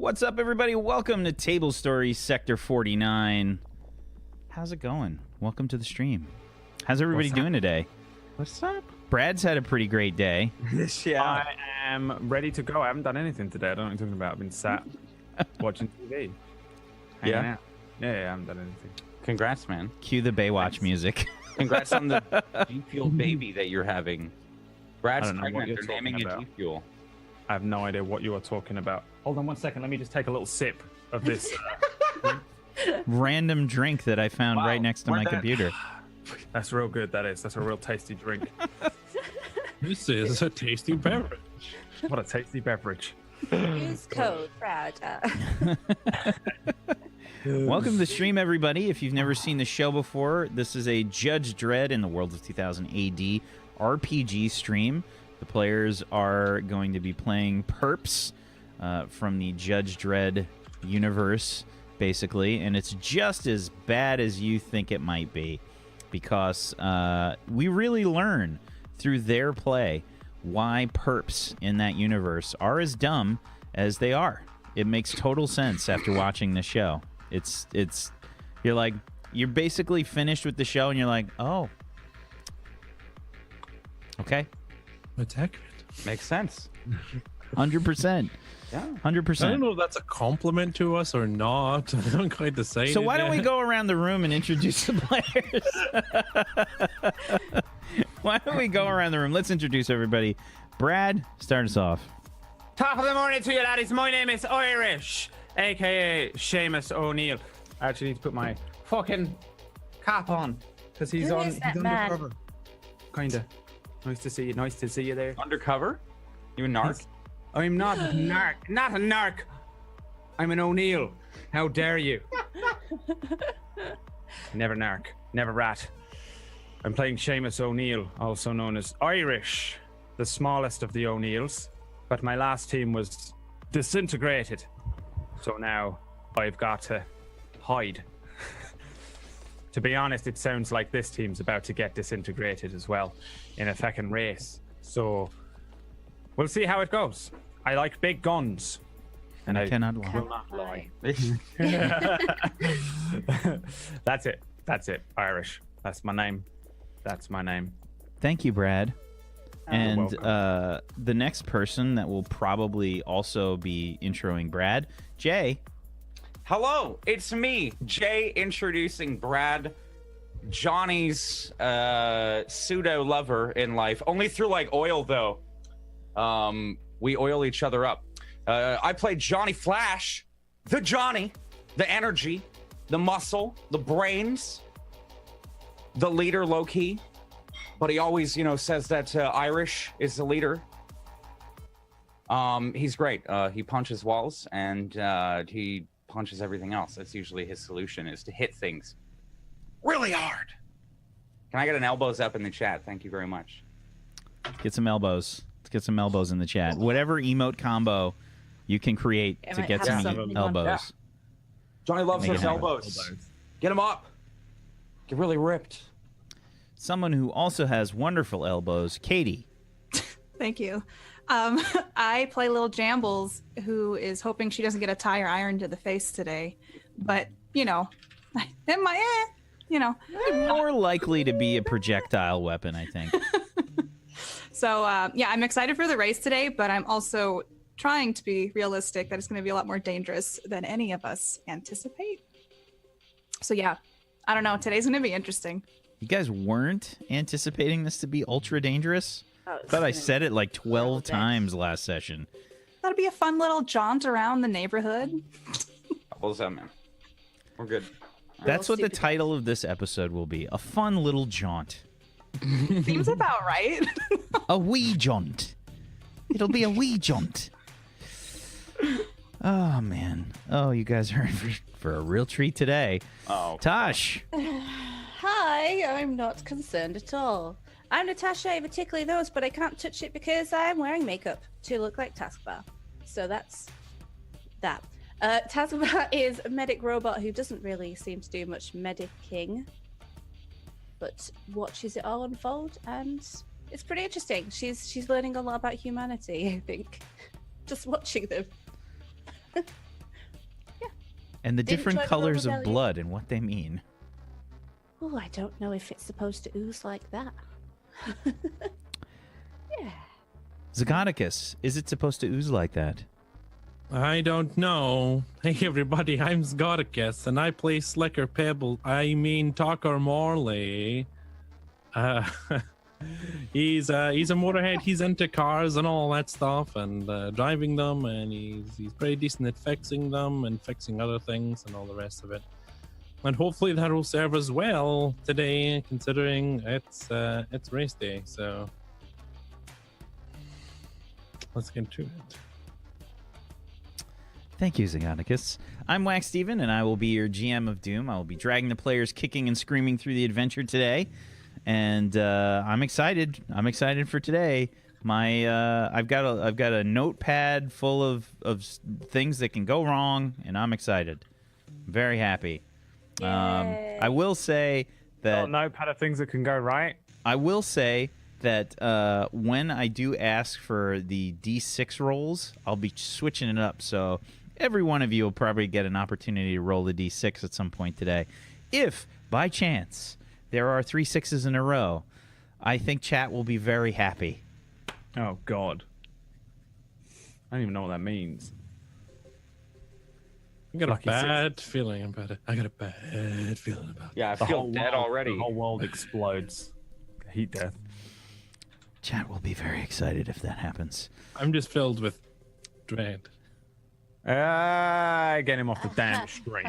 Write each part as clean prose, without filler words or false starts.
What's up, everybody? Welcome to Table Stories Sector 49. How's it going? Welcome to the stream. How's everybody doing today? What's up? Brad's had a pretty great day. Yeah. I am ready to go. I haven't done anything today. I don't know what you're talking about. I've been sat watching TV. Yeah? Yeah, I haven't done anything. Congrats, man. Cue the Baywatch music. Congrats on the G Fuel baby that you're having. Brad's I don't know what pregnant. you're They're naming talking it about. G Fuel. I have no idea what you are talking about. Hold on one second. Let me just take a little sip of this. Random drink that I found Wow. right next to my Where'd that- computer. That's real good. That is. That's a real tasty drink. This is a tasty beverage. What a tasty beverage. Use code Brad. Welcome to the stream, everybody. If you've never seen the show before, this is a Judge Dredd in the world of 2000 AD RPG stream. The players are going to be playing perps from the Judge Dredd universe, basically, and it's just as bad as you think it might be, because we really learn through their play why perps in that universe are as dumb as they are. It makes total sense after watching the show. You're basically finished with the show and you're like, oh, okay. It's accurate. Makes sense. 100%. Yeah. 100%. I don't know if that's a compliment to us or not. I don't quite decide. So why don't we go around the room and introduce the players? Why don't we go around the room? Let's introduce everybody. Brad, start us off. Top of the morning to you, laddies. My name is Irish, a.k.a. Seamus O'Neill. I actually need to put my fucking cap on, because he's Who on. is that He's man? undercover. Kinda. Nice to see you. Nice to see you there. Undercover? You a narc? I'm not a narc. Not a narc. I'm an O'Neill. How dare you? Never narc. Never rat. I'm playing Seamus O'Neill, also known as Irish, the smallest of the O'Neills. But my last team was disintegrated. So now I've got to hide. To be honest, it sounds like this team's about to get disintegrated as well in a fucking race. So we'll see how it goes. I like big guns. And I cannot lie. will not lie. That's it. That's it. Irish. That's my name. That's my name. Thank you, Brad. And welcome. the next person that will probably also be introing Brad, Jay. Hello, it's me, Jay, introducing Brad, Johnny's pseudo lover in life. Only through like oil, though. We oil each other up. I play Johnny Flash, the Johnny, the energy, the muscle, the brains, the leader, low key. But he always, says that Irish is the leader. He's great. He punches walls and he punches everything else. That's usually his solution, is to hit things really hard. Can I get an elbows up in the chat? Thank you very much. Get some elbows. Let's get some elbows in the chat. Whatever emote combo you can create It to might get have some something on. elbows. Yeah. Johnny loves Make it his happen. elbows. Get him up. Get really ripped. Someone who also has wonderful elbows, Katie. Thank you. I play Lil Jambles, who is hoping she doesn't get a tire iron to the face today. But, More likely to be a projectile weapon, I think. So, I'm excited for the race today, but I'm also trying to be realistic that it's going to be a lot more dangerous than any of us anticipate. So, I don't know. Today's going to be interesting. You guys weren't anticipating this to be ultra dangerous? Oh, I thought I said it like 12 times last session. That'll be a fun little jaunt around the neighborhood. Elbows up, man. We're good. That's what the stupid. title of this episode will be. A fun little jaunt. Seems about right. A wee jaunt. It'll be a wee jaunt. Oh, man. Oh, you guys are in for a real treat today. Oh. Tosh. Hi, I'm not concerned at all. I'm Natasha, I have a tickly nose, but I can't touch it because I'm wearing makeup to look like Taskbar. So that's that. Taskbar is a medic robot who doesn't really seem to do much medicing, but watches it all unfold, and it's pretty interesting. She's learning a lot about humanity, I think, just watching them. And the Didn't different try to colors of rebellion. blood and what they mean. Oh, I don't know if it's supposed to ooze like that. Yeah. Zagonicus, is it supposed to ooze like that? I don't know. Hey everybody, I'm Sgodicus, and I play Slicker Pebble. I mean Tucker Morley. He's a motorhead. He's into cars and all that stuff, and driving them, and he's pretty decent at fixing them and fixing other things and all the rest of it. And hopefully that will serve us well today, considering it's race day. So let's get to it. Thank you, Zagonicus. I'm Wax Steven, and I will be your GM of Doom. I will be dragging the players kicking and screaming through the adventure today, and I'm excited. I'm excited for today. I've got a notepad full of things that can go wrong, and I'm excited. I'm very happy. Yay. I will say that Notepad of things that can go right. I will say that when I do ask for the D6 rolls, I'll be switching it up. So every one of you will probably get an opportunity to roll the D6 at some point today. If, by chance, there are 3 6s in a row, I think chat will be very happy. Oh God, I don't even know what that means. I got Lucky a bad feeling about it. I got a bad feeling about it. Yeah, I The feel whole dead world, already. The whole world explodes. Heat death. Chat will be very excited if that happens. I'm just filled with dread. Get him off the damn stream.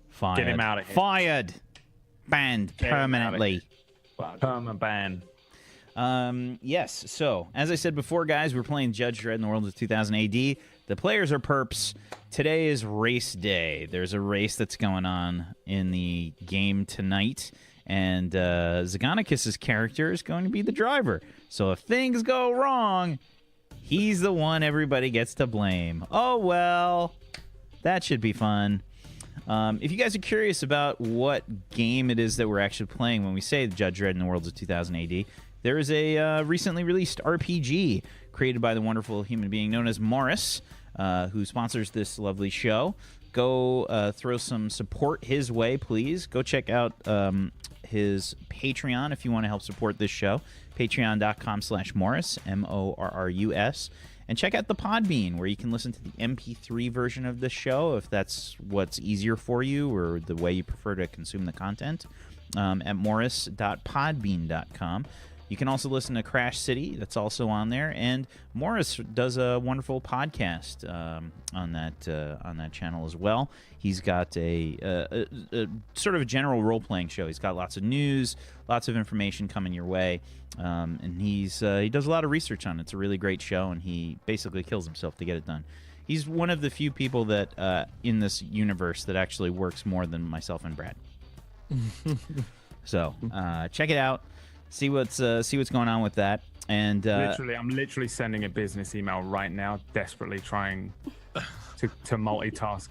Fired. Get him out of here. Fired. Banned Get him outta permanently. Perma ban. Yes, so as I said before, guys, we're playing Judge Dredd in the world of 2000 AD. The players are perps. Today is race day. There's a race that's going on in the game tonight, and Zagonicus' character is going to be the driver. So if things go wrong, he's the one everybody gets to blame. Oh, well, that should be fun. If you guys are curious about what game it is that we're actually playing when we say Judge Dredd in the world of 2000 AD, there is a recently released RPG created by the wonderful human being known as Morris, who sponsors this lovely show. Go throw some support his way, please. Go check out his Patreon if you want to help support this show. Patreon.com/Morris, Morrus. And check out the Podbean, where you can listen to the MP3 version of the show if that's what's easier for you or the way you prefer to consume the content, at morris.podbean.com. You can also listen to Crash City. That's also on there. And Morris does a wonderful podcast on that channel as well. He's got a sort of a general role-playing show. He's got lots of news, lots of information coming your way. And he does a lot of research on it. It's a really great show, and he basically kills himself to get it done. He's one of the few people that in this universe that actually works more than myself and Brad. So check it out. See what's going on with that. And I'm literally sending a business email right now, desperately trying to multitask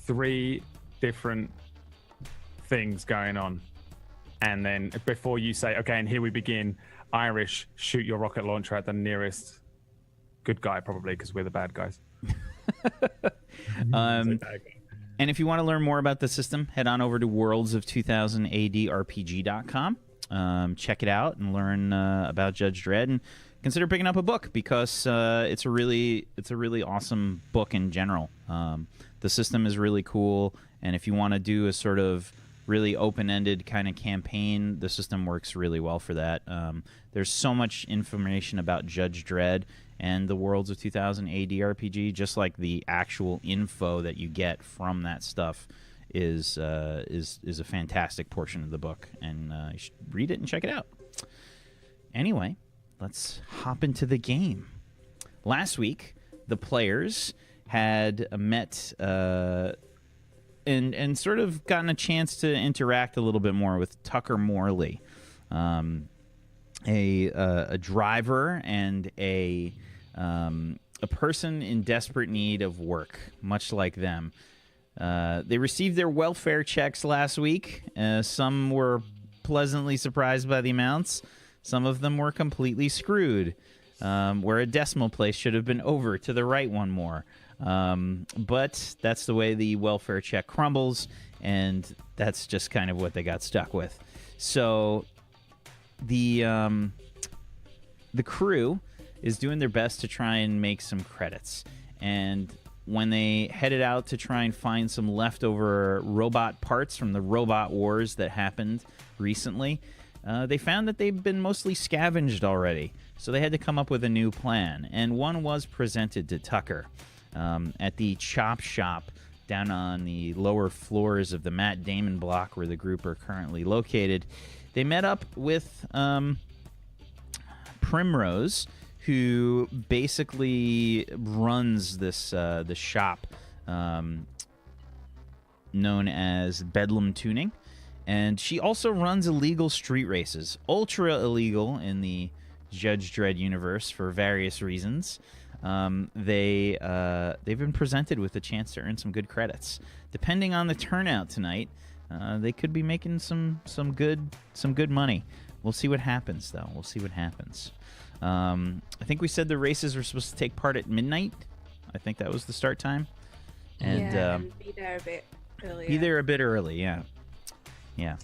3 different things going on. And then before you say, okay, and here we begin, Irish, shoot your rocket launcher at the nearest good guy, probably, because we're the bad guys. And if you want to learn more about the system, head on over to worlds-of-2000-AD-RPG.com. Check it out and learn about Judge Dredd, and consider picking up a book because it's a really awesome book in general. The system is really cool, and if you want to do a sort of really open-ended kind of campaign, the system works really well for that. There's so much information about Judge Dredd and the Worlds of 2000 AD RPG, just like the actual info that you get from that stuff is a fantastic portion of the book, and you should read it and check it out. Anyway, let's hop into the game. Last week, the players had met and sort of gotten a chance to interact a little bit more with Tucker Morley, a driver and a person in desperate need of work, much like them. They received their welfare checks last week. Some were pleasantly surprised by the amounts. Some of them were completely screwed, where a decimal place should have been over to the right one more. But that's the way the welfare check crumbles, and that's just kind of what they got stuck with. So the crew is doing their best to try and make some credits. And when they headed out to try and find some leftover robot parts from the robot wars that happened recently, they found that they've been mostly scavenged already. So they had to come up with a new plan. And one was presented to Tucker at the Chop Shop down on the lower floors of the Matt Damon block where the group are currently located. They met up with Primrose, who basically runs this the shop known as Bedlam Tuning, and she also runs illegal street races, ultra illegal in the Judge Dredd universe for various reasons. They've been presented with a chance to earn some good credits. Depending on the turnout tonight, they could be making some good money. We'll see what happens, though. We'll see what happens. I think we said the races were supposed to take part at midnight. I think that was the start time. And, and be there a bit earlier. Be there a bit early, yeah. Yeah.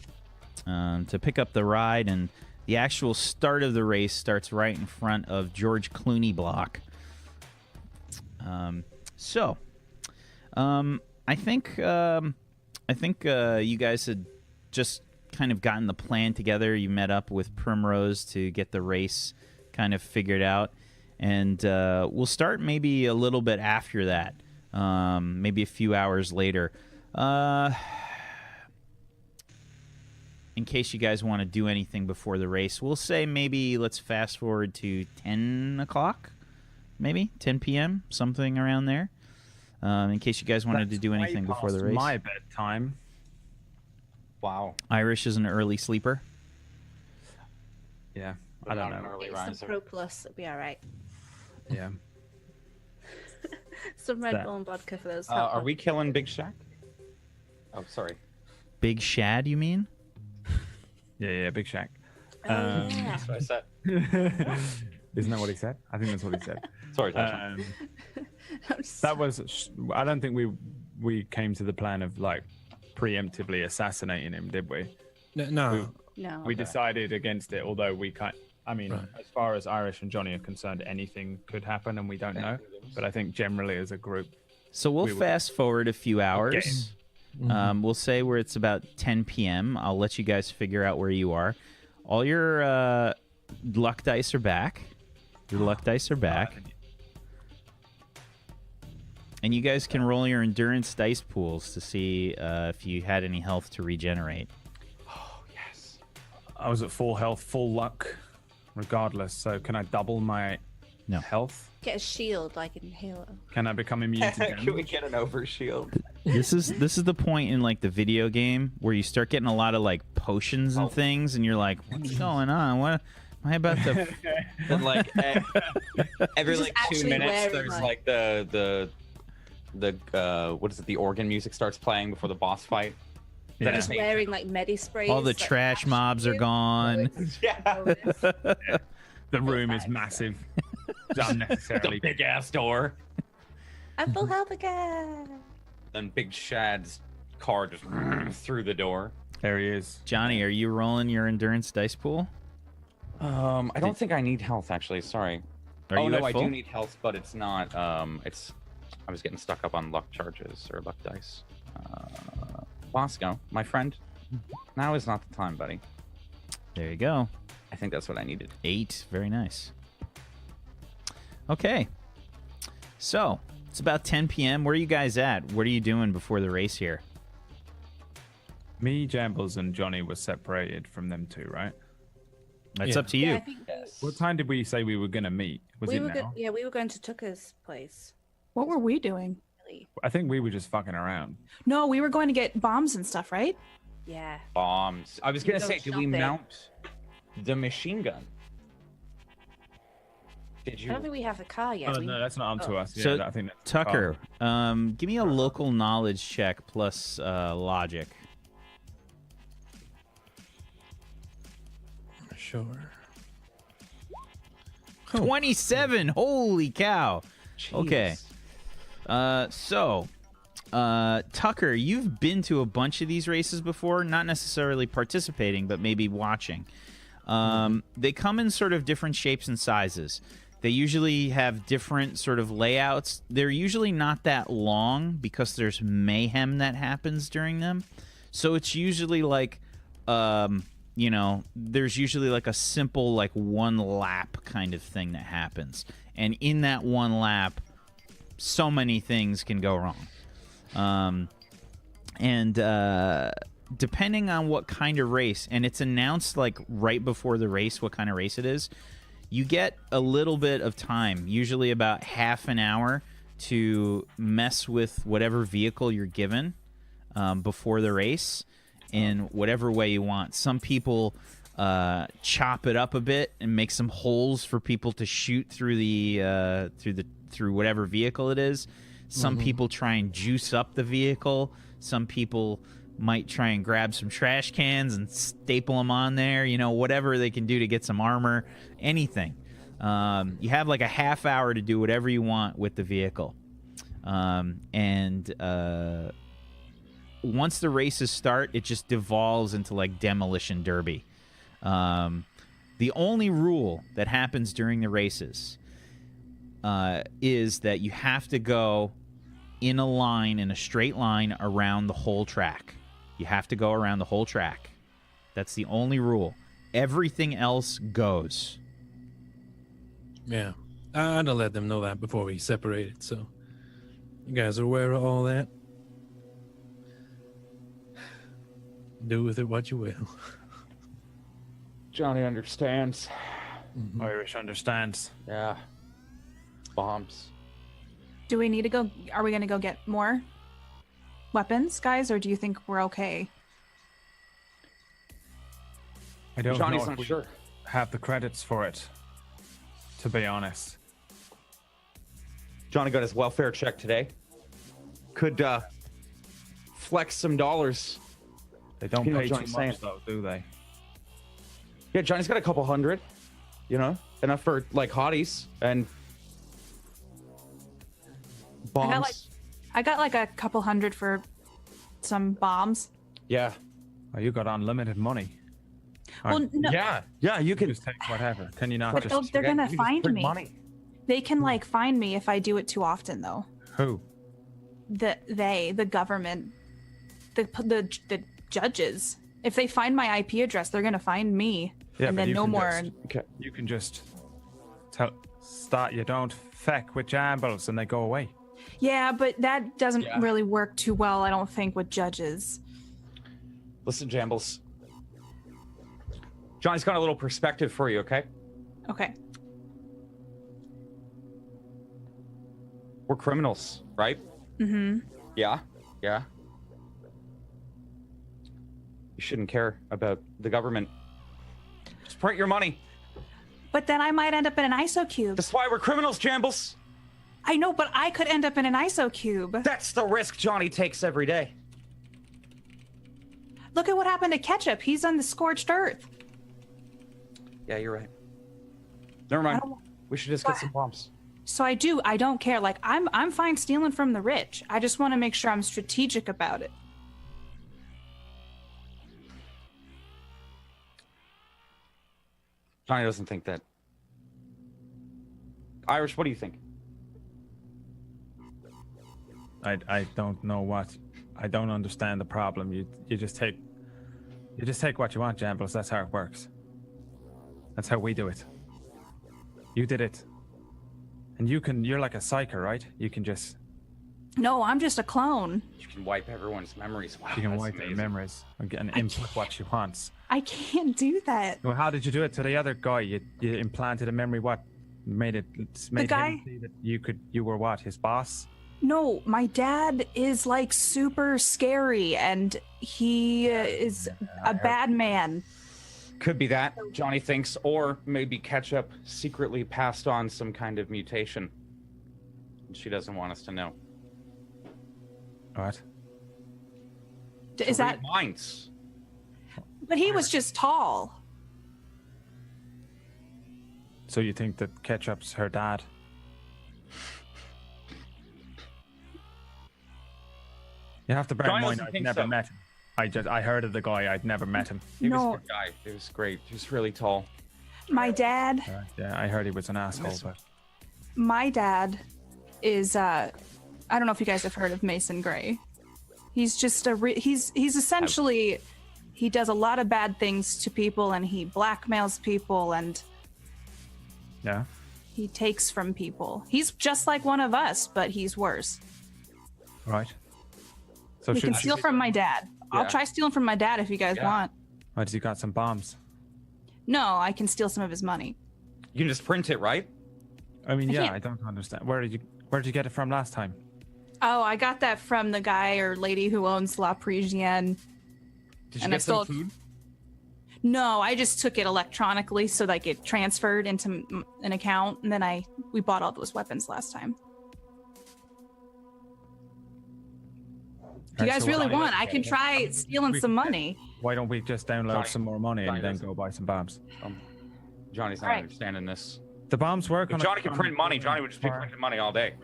To pick up the ride, and the actual start of the race starts right in front of George Clooney block. I think you guys had just kind of gotten the plan together. You met up with Primrose to get the race kind of figured out, and we'll start maybe a little bit after that, maybe a few hours later, in case you guys want to do anything before the race. We'll say maybe let's fast forward to 10 o'clock, maybe 10 p.m., something around there, in case you guys wanted to do anything before the race. My bedtime. Wow. Irish is an early sleeper. Yeah, I don't know. Early It's riser. some Pro Plus, it'll be all right. Yeah. Some Red Bull and vodka for those. Are we killing Big Shad? Oh, sorry. Big Shad, you mean? Yeah, Big Shack. Yeah. That's what I said. Isn't that what he said? I think that's what he said. Sorry, Tasha. I'm just- That was. I don't think we came to the plan of like preemptively assassinating him, did we? No. no. We decided against it, although we can't. I mean, Right. as far as Irish and Johnny are concerned, anything could happen, and we don't know. But I think generally, as a group, So we'll We would- fast forward a few hours. We'll say where it's about 10 p.m. I'll let you guys figure out where you are. All your luck dice are back. Your luck dice are back. And you guys can roll your endurance dice pools to see if you had any health to regenerate. Oh, yes. I was at full health, full luck, regardless. So can I double my No. health? Get a shield like in Halo. Can I become immune to Can we damage? get an overshield? This is the point in like the video game where you start getting a lot of like potions and things, and you're like, what's going on? What am I about to? And like every Just like 2 actually minutes, wearing, there's like- like the what is it? The organ music starts playing before the boss fight. Then Yeah. it's Just wearing like medi sprays. All the like, trash flash mobs are you. gone. Yeah. The room is Perfect. massive. Unnecessarily. Big ass door. I'm full health again. Then Big Shad's car just through the door. There he is. Johnny, are you rolling your endurance dice pool? I don't think I need health actually. Sorry. Are Oh you no, at I full? do need health, but it's not. I was getting stuck up on luck charges or luck dice. Bosco, my friend, now is not the time, buddy. There you go. I think that's what I needed. 8. Very nice. Okay. So, it's about 10 p.m. Where are you guys at? What are you doing before the race here? Me, Jambles, and Johnny were separated from them two, right? That's Yeah. up to you. Yeah, I think Yes. What time did we say we were going to meet? Was we it were now? we were going to Tucker's place. What were we doing? Really. I think we were just fucking around. No, we were going to get bombs and stuff, right? Yeah. Bombs. I was gonna Go say, did we shopping. mount the machine gun? Did I you? don't think we have a car yet. Oh, We- no, that's not up to Oh. us. Yeah, So, I think that's Tucker, give me a local knowledge check plus logic. Sure. 27. Holy cow. Okay. Tucker, you've been to a bunch of these races before, not necessarily participating, but maybe watching. They come in sort of different shapes and sizes. They usually have different sort of layouts. They're usually not that long because there's mayhem that happens during them. So it's usually like, there's usually like a simple like one lap kind of thing that happens. And in that one lap, so many things can go wrong. Depending on what kind of race, and it's announced like right before the race what kind of race it is, you get a little bit of time, usually about half an hour, to mess with whatever vehicle you're given before the race in whatever way you want. Some people chop it up a bit and make some holes for people to shoot through through whatever vehicle it is. Some people try and juice up the vehicle. Some people might try and grab some trash cans and staple them on there, whatever they can do to get some armor, anything. You have like a half hour to do whatever you want with the vehicle. Once the races start, it just devolves into like demolition derby. The only rule that happens during the races is that you have to go in a straight line around the whole track. You have to go around the whole track. That's the only rule. Everything else goes. Yeah. I'd let them know that before we separated, so you guys are aware of all that. Do with it what you will. Johnny understands. Irish understands. Yeah. Bombs. Do we need to go? Are we going to go get more weapons, guys, or do you think we're okay? I don't Johnny's know not if we sure. have the credits for it, to be honest. Johnny got his welfare check today. Could flex some dollars. They don't You know pay what too Johnny's much, saying. though, do they? Yeah, Johnny's got a couple hundred. Enough for like hotties and bombs. I got like a couple hundred for some bombs. Yeah. Oh, you got unlimited money. Well, no, Yeah, you You can just take whatever. Can you not but just... they're gonna you can just find print me. money. They can like find me if I do it too often, though. Who? The government, the judges. If they find my IP address, they're gonna find me, Yeah, and but then you no can more. just- Okay. You can just start. You don't feck with jambles and they go away. Yeah, but that doesn't Yeah. really work too well, I don't think, with judges. Listen, Jambles. Johnny's got a little perspective for you, okay? Okay. We're criminals, right? Mm-hmm. Yeah. You shouldn't care about the government. Just print your money. But then I might end up in an ISO cube. That's why we're criminals, Jambles. I know, but I could end up in an ISO cube. That's the risk Johnny takes every day. Look at what happened to Ketchup. He's on the scorched earth. Yeah, you're right. Never mind. don't- We should just get some bombs. So I don't care. Like I'm fine stealing from the rich. I just want to make sure I'm strategic about it. Johnny doesn't think that. Irish, what do you think? I don't know what. I don't understand the problem. You just take what you want, Jambles. That's how it works. That's how we do it. You did it. And you're like a psyker, right? You can just... No, I'm just a clone. You can wipe everyone's memories. Wow, You can that's wipe their amazing. memories and input what she wants. I can't do that. Well, how did you do it to the other guy? You implanted a memory. What made guy- him see that you were what, his boss? No, my dad is like super scary and he is a bad man. Could be that, Johnny thinks, or maybe Ketchup secretly passed on some kind of mutation. She doesn't want us to know. What? Is that? Read minds? But he was just tall. So you think that Ketchup's her dad? You have to bear in Johnny mind doesn't I've think never so. met him. I heard of the guy. I'd never met him. He was No. a good guy. He was great. He was really tall. My dad. Yeah, I heard he was an asshole, but My dad is. I don't know if you guys have heard of Mason Gray. He's just he's essentially he does a lot of bad things to people, and he blackmails people, and yeah. he takes from people. He's just like one of us, but he's worse. Right. So We can steal from my dad. I'll Yeah. try stealing from my dad if you guys Yeah. want. Why does he got some bombs? No, I can steal some of his money. You can just print it, right? I mean, yeah, can't- I don't understand. Where did you get it from last time? Oh, I got that from the guy or lady who owns La Parisienne. Did you And I get some stole- food? No, I just took it electronically so like it transferred into an account, and then we bought all those weapons last time. If you Right, guys so really what- want, I can try stealing some money. Why don't we just download Johnny- some more money Johnny and then doesn't. go buy some bombs? Johnny's not Right. understanding this. The bombs work If on. Johnny can print money, Johnny would just be printing money all day.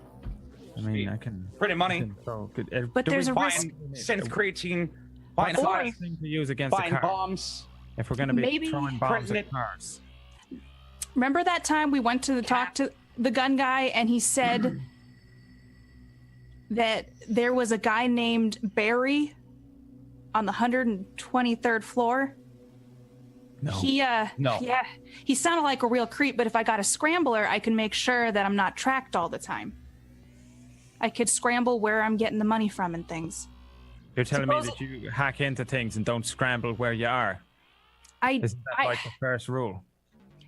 I mean, I can. Printing money, But there's a risk. buying synth creatine, buying What's the hot, best thing to use against a buying car? bombs. If we're going to be Maybe throwing bombs printing at it. cars. Remember that time we went to talk to the gun guy, and he said that there was a guy named Barry on the 123rd floor? No. No. Yeah, he sounded like a real creep, but if I got a scrambler, I can make sure that I'm not tracked all the time. I could scramble where I'm getting the money from and things. You're telling me Suppose- that you hack into things and don't scramble where you are? Isn't that like the first rule?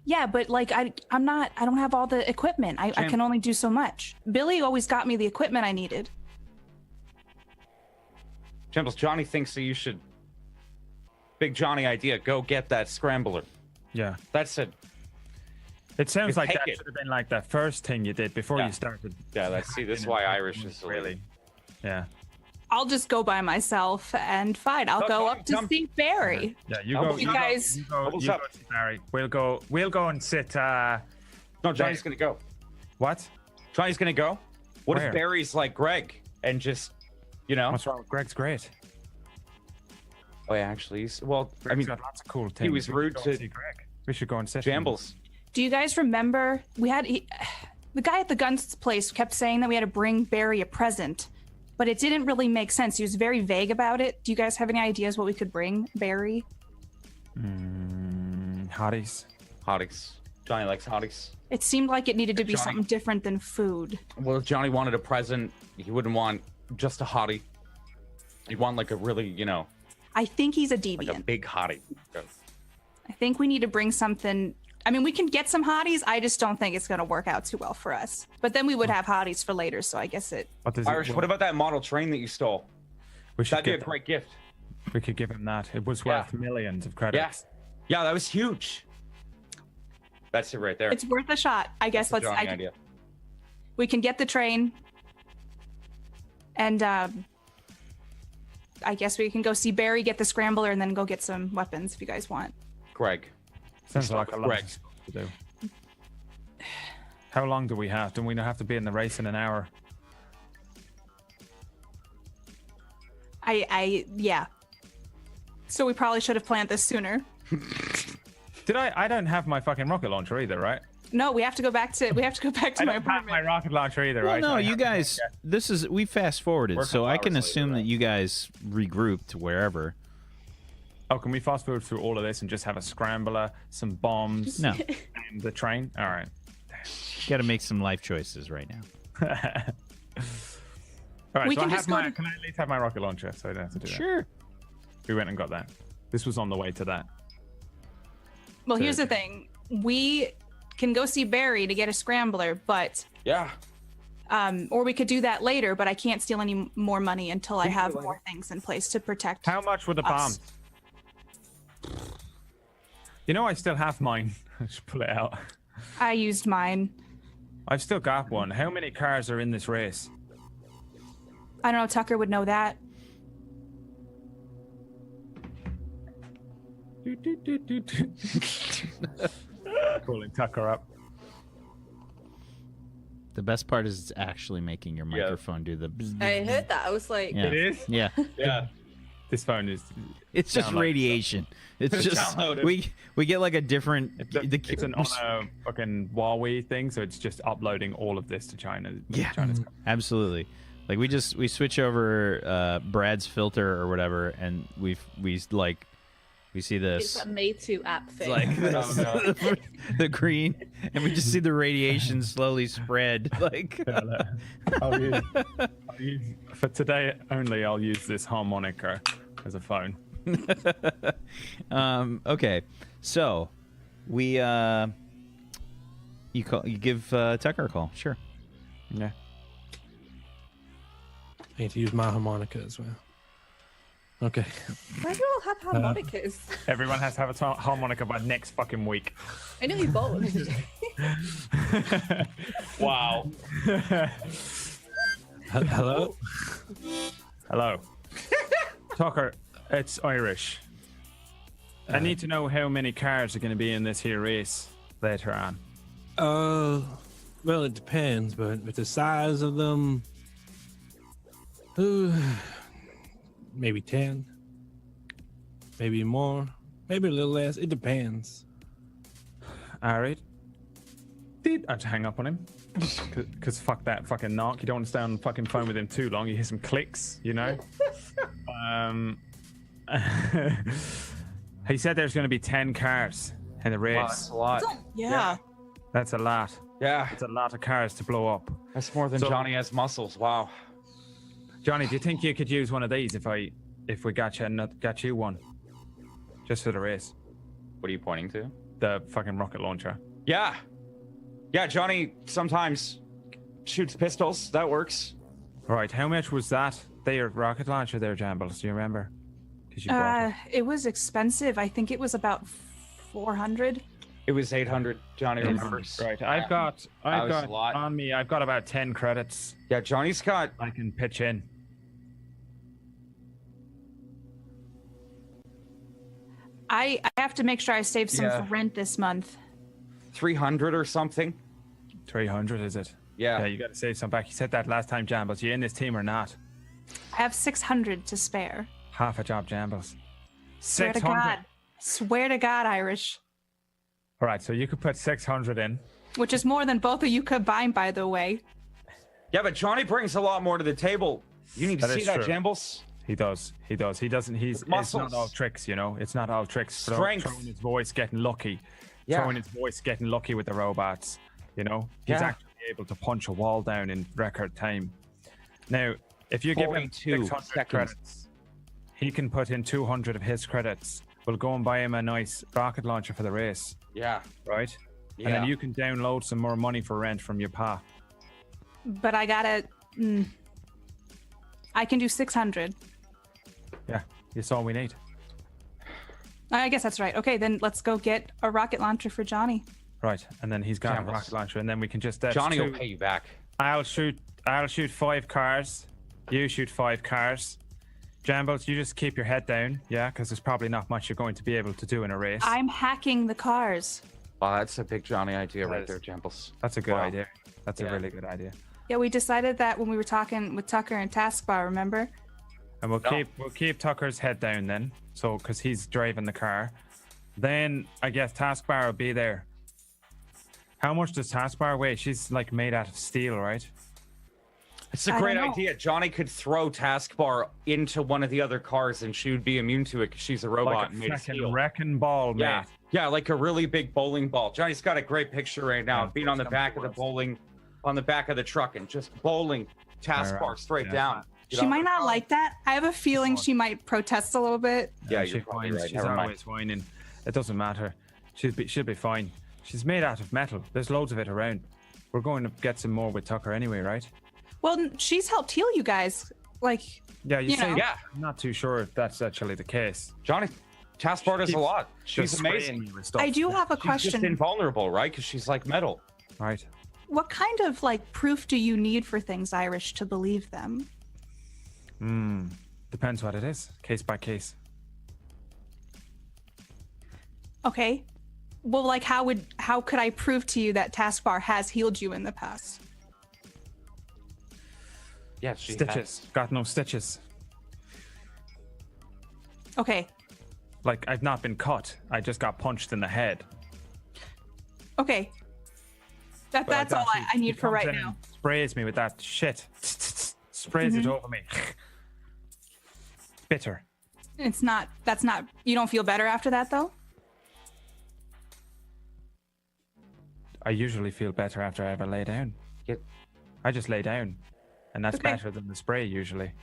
Yeah, but like I don't have all the equipment. I Jim. can only do so much. Billy always got me the equipment I needed. Jimbles, Johnny thinks that you should. Big Johnny idea. Go get that scrambler. Yeah. That's it. It sounds Just like take that it. should have been like the first thing you did before Yeah. you started. Yeah, that's see. This is why Irish is really. Yeah. I'll just go by myself and fine. I'll No, go come- up to come. see Barry. Yeah. You Oh, go. you guys- You go. Bubbles You up. go to Barry. We'll go and sit. No, Johnny's gonna go. What? Johnny's gonna go. What Where? if Barry's like Greg and just, you know? What's wrong? Greg's great. Oh yeah, actually, well, I Greg's mean, got lots of cool things. was We should rude go to- and see Greg. We should go and sit. Jambles. Do you guys remember the guy at the guns place kept saying that we had to bring Barry a present, but it didn't really make sense. He was very vague about it. Do you guys have any ideas what we could bring Barry? Hotties. Hotties. Johnny likes hotties. It seemed like it needed to be Johnny. something different than food. Well, if Johnny wanted a present, he wouldn't want just a hottie. He'd want like a really, you know, I think he's a like a deviant. big hottie. I think we need to bring something. I mean, we can get some hotties. I just don't think it's going to work out too well for us. But then we would have hotties for later, so I guess it. What does Irish, it, what about that model train that you stole? we should That'd be a give, great gift. We could give him that. It was Yeah. worth millions of credits. Yeah, that was huge. That's it right there. It's worth a shot. I guess That's a let's. Johnny idea. We can get the train, and I guess we can go see Barry, get the scrambler, and then go get some weapons if you guys want. Greg. Sounds Start like a with lot Greg. of stuff to do. How long do we have? Do we not have to be in the race in an hour? Yeah. So we probably should have planned this sooner. Did I? I don't have my fucking rocket launcher either, right? No, we have to go back to I my don't have apartment. my rocket launcher either, Well, right? no, I you have- guys. We fast forwarded, Work so on I can hours later, assume that right? you guys regrouped wherever. Oh, can we fast forward through all of this and just have a scrambler, some bombs, No, and the train? All right. got to make some life choices right now. All right. We so can I just have go my. to- Can I at least have my rocket launcher so I don't have to do that? Sure. We went and got that. This was on the way to that. Well, here's the thing: we can go see Barry to get a scrambler, but Yeah. or we could do that later. But I can't steal any more money until I have more things in place to protect. How much were the us. bombs? You know, I still have mine. I should pull it out. I used mine. I've still got one. How many cars are in this race? I don't know. Tucker would know that. Calling Tucker up. The best part is it's actually making your microphone do the. I heard that. I was like, Yeah. It is? Yeah. Yeah. This phone is. It's just Download. radiation. It's just Download it. we get like a different. It's on a fucking Huawei thing, so it's just uploading all of this to China. Yeah. China's Absolutely. Like we switch over Brad's filter or whatever, and we see it's this a Me Too app thing. like the green, and we just see the radiation slowly spread. Like I'll use, for today only, I'll use this harmonica as a phone. Okay, so we you give Tucker a call, sure. Yeah. I need to use my harmonica as well. Okay. Why do you all have harmonicas? Everyone has to have a harmonica by next fucking week. I know you both. Wow. Hello? Hello. Tucker, it's Irish. I need to know how many cars are going to be in this here race later on. Well, it depends, but with the size of them, maybe 10, maybe more, maybe a little less. It depends. All right. I have to hang up on him. Because fuck that fucking knock. You don't want to stay on the fucking phone with him too long. You hear some clicks, you know? He said there's going to be 10 cars in the race. Wow, that's a lot. Yeah. That's a lot. Yeah, It's a lot of cars to blow up. that's more than So- Johnny has muscles. Wow. Johnny, do you think you could use one of these if we got you one? Just for the race. What are you pointing to? The fucking rocket launcher. Yeah. Yeah, Johnny sometimes shoots pistols. That works. Right, how much was that? Their rocket launcher there, Jambles, do you remember? Because you bought it. It was expensive. I think it was about 400. It was 800. Johnny remembers. Right, I've got was a lot. on me, I've got about 10 credits Yeah, Johnny's got. I can pitch in. I have to make sure I save some Yeah. for rent this month. 300 or something. 300, is it? Yeah. Yeah, you got to save some back. You said that last time, Jambles. You in this team or not? I have 600 to spare. Half a job, Jambles. Swear to 600. God. Swear to God, Irish. All right, so you could put 600 in. Which is more than both of you combined, by the way. Yeah, but Johnny brings a lot more to the table. You need to That see is that, true. Jambles. He does. He doesn't. It's muscles. not all tricks, you know. It's not all tricks. Strength. Throwing his voice, getting lucky. Yeah. Throwing his voice, getting lucky with the robots. You know, he's Yeah. actually able to punch a wall down in record time. Now, if you give him 42 600 seconds. credits, he can put in 200 of his credits. We'll go and buy him a nice rocket launcher for the race, Yeah. right? Yeah. And then you can download some more money for rent from your pa. But I gotta. I can do 600. Yeah, that's all we need. I guess that's right. Okay, then let's go get a rocket launcher for Johnny. Right, and then he's got Jambles. a rocket launcher, and then we can just. That's Johnny will two- pay you back. I'll shoot 5 cars. You shoot 5 cars. Jambles, you just keep your head down, yeah, because there's probably not much you're going to be able to do in a race. I'm hacking the cars. Oh, that's a big Johnny idea right is. there, Jambles. That's a good Wow. idea. That's Yeah. a really good idea. Yeah, we decided that when we were talking with Tucker and Taskbar, remember? And we'll keep Tucker's head down then, so because he's driving the car. Then I guess Taskbar will be there. How much does Taskbar weigh? She's like made out of steel, right? It's a I great don't know. idea. Johnny could throw Taskbar into one of the other cars and she would be immune to it because she's a robot Like and a made of fucking steel. wrecking ball, mate. Yeah. Yeah, like a really big bowling ball. Johnny's got a great picture right now Yeah, of being on the come back of the towards. bowling, on the back of the truck and just bowling Taskbar Alright, straight yeah. down. Get She on might the not car. like that. I have a feeling she might protest a little bit. Yeah, she you're probably whines. right. She's Never mind. always whining. It doesn't matter. She'll be fine. She's made out of metal. There's loads of it around. We're going to get some more with Tucker anyway, right? Well, she's helped heal you guys. Like, Yeah, you You say. know. Yeah. I'm not too sure if that's actually the case. Johnny, Taskbar does a Keeps lot. She's Just amazing. spraying me with stuff. I do have a She's just question. invulnerable, right? Because she's like metal. Right. What kind of like proof do you need for things, Irish, to believe them? Depends what it is. Case by case. Okay. Well, like how could I prove to you that Taskbar has healed you in the past? Yeah, she Stitches. Got no stitches. Okay. Like, I've not been cut. I just got punched in the head. Okay. That's all I need for right now. Sprays me with that shit. Sprays it over me. Bitter. That's not, you don't feel better after that though? I usually feel better after I ever lay down. I just lay down. And that's Okay. better than the spray usually.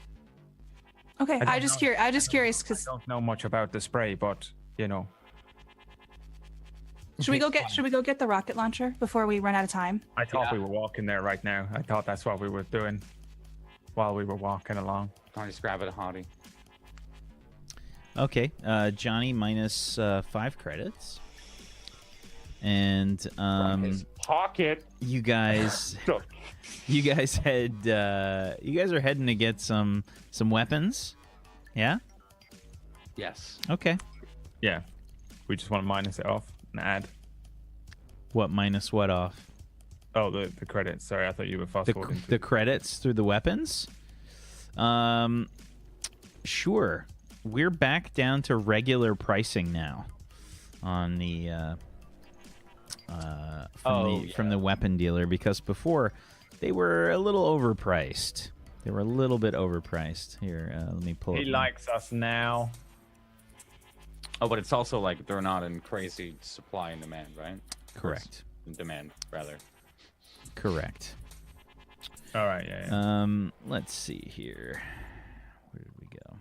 Okay. I I don't just know. curious because I don't know much about the spray, but you know. should we go get the rocket launcher before we run out of time? I thought we were walking there right now. I thought that's what we were doing while we were walking along. I'll just grab it, Hottie. Okay, Johnny minus 5 credits. And His pocket. you guys are heading to get some weapons. Yeah? Yes. Okay. Yeah. We just want to minus it off and add. What minus what off? Oh, the credits. Sorry, I thought you were fast forwarding. The credits through the weapons? Sure. We're back down to regular pricing now on the from the weapon dealer, because before they were a little overpriced. They were a little bit overpriced. Here, let me pull it. He likes us now. Oh, but it's also like they're not in crazy supply and demand, right? Correct. Demand, rather. Correct. All right, yeah. Let's see here. Where did we go?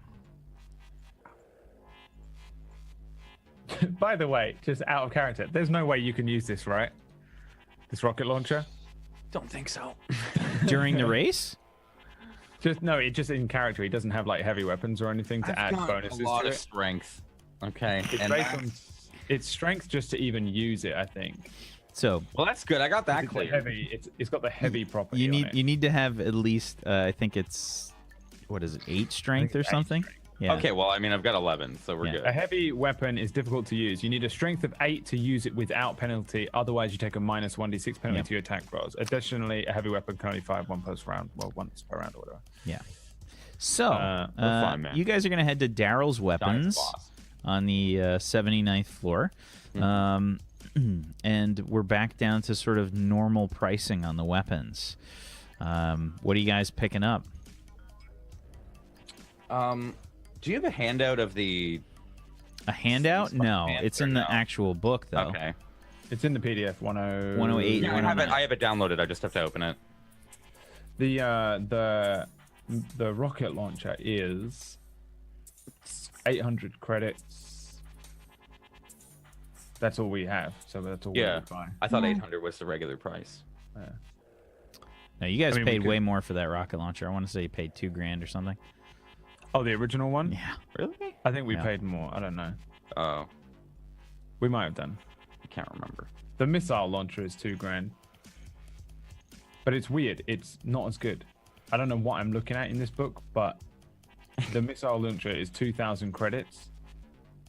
By the way, just out of character, there's no way you can use this, right? This rocket launcher? Don't think so. During the race? It just in character. He doesn't have like heavy weapons or anything to add bonuses a lot to of it. strength. Okay. It's And based on it's strength just to even use it, I think. So well, that's good. I got that It's clear. heavy. It's got the heavy property. you on it. need to have at least I think it's, what is it, 8 strength or it's 8 something? strength. Yeah. Okay, well, I mean, I've got 11, so we're Yeah. good. A heavy weapon is difficult to use. You need a strength of 8 to use it without penalty. Otherwise, you take a minus 1d6 penalty Yep. to your attack rolls. Additionally, a heavy weapon can only fire once per round or whatever. Yeah. So, we're fine, man. you guys are going to head to Daryl's Weapons boss. on the 79th floor. And we're back down to sort of normal pricing on the weapons. What are you guys picking up? Do you have a handout of the... A handout? No, Answer, it's in the no. actual book, though. Okay. It's in the PDF 108. 108. Yeah, I have it downloaded. I just have to open it. The rocket launcher is 800 credits. That's all we have, so that's all Yeah. we buy. I thought 800 was the regular price. No, you guys I mean, we paid could- way more for that rocket launcher. I want to say you paid $2,000 or something. Oh, the original one? Yeah. Really? I think we Yeah. paid more. I don't know. Oh, We might have done. I can't remember. The missile launcher is $2,000. But it's weird. It's not as good. I don't know what I'm looking at in this book, but the missile launcher is 2,000 credits.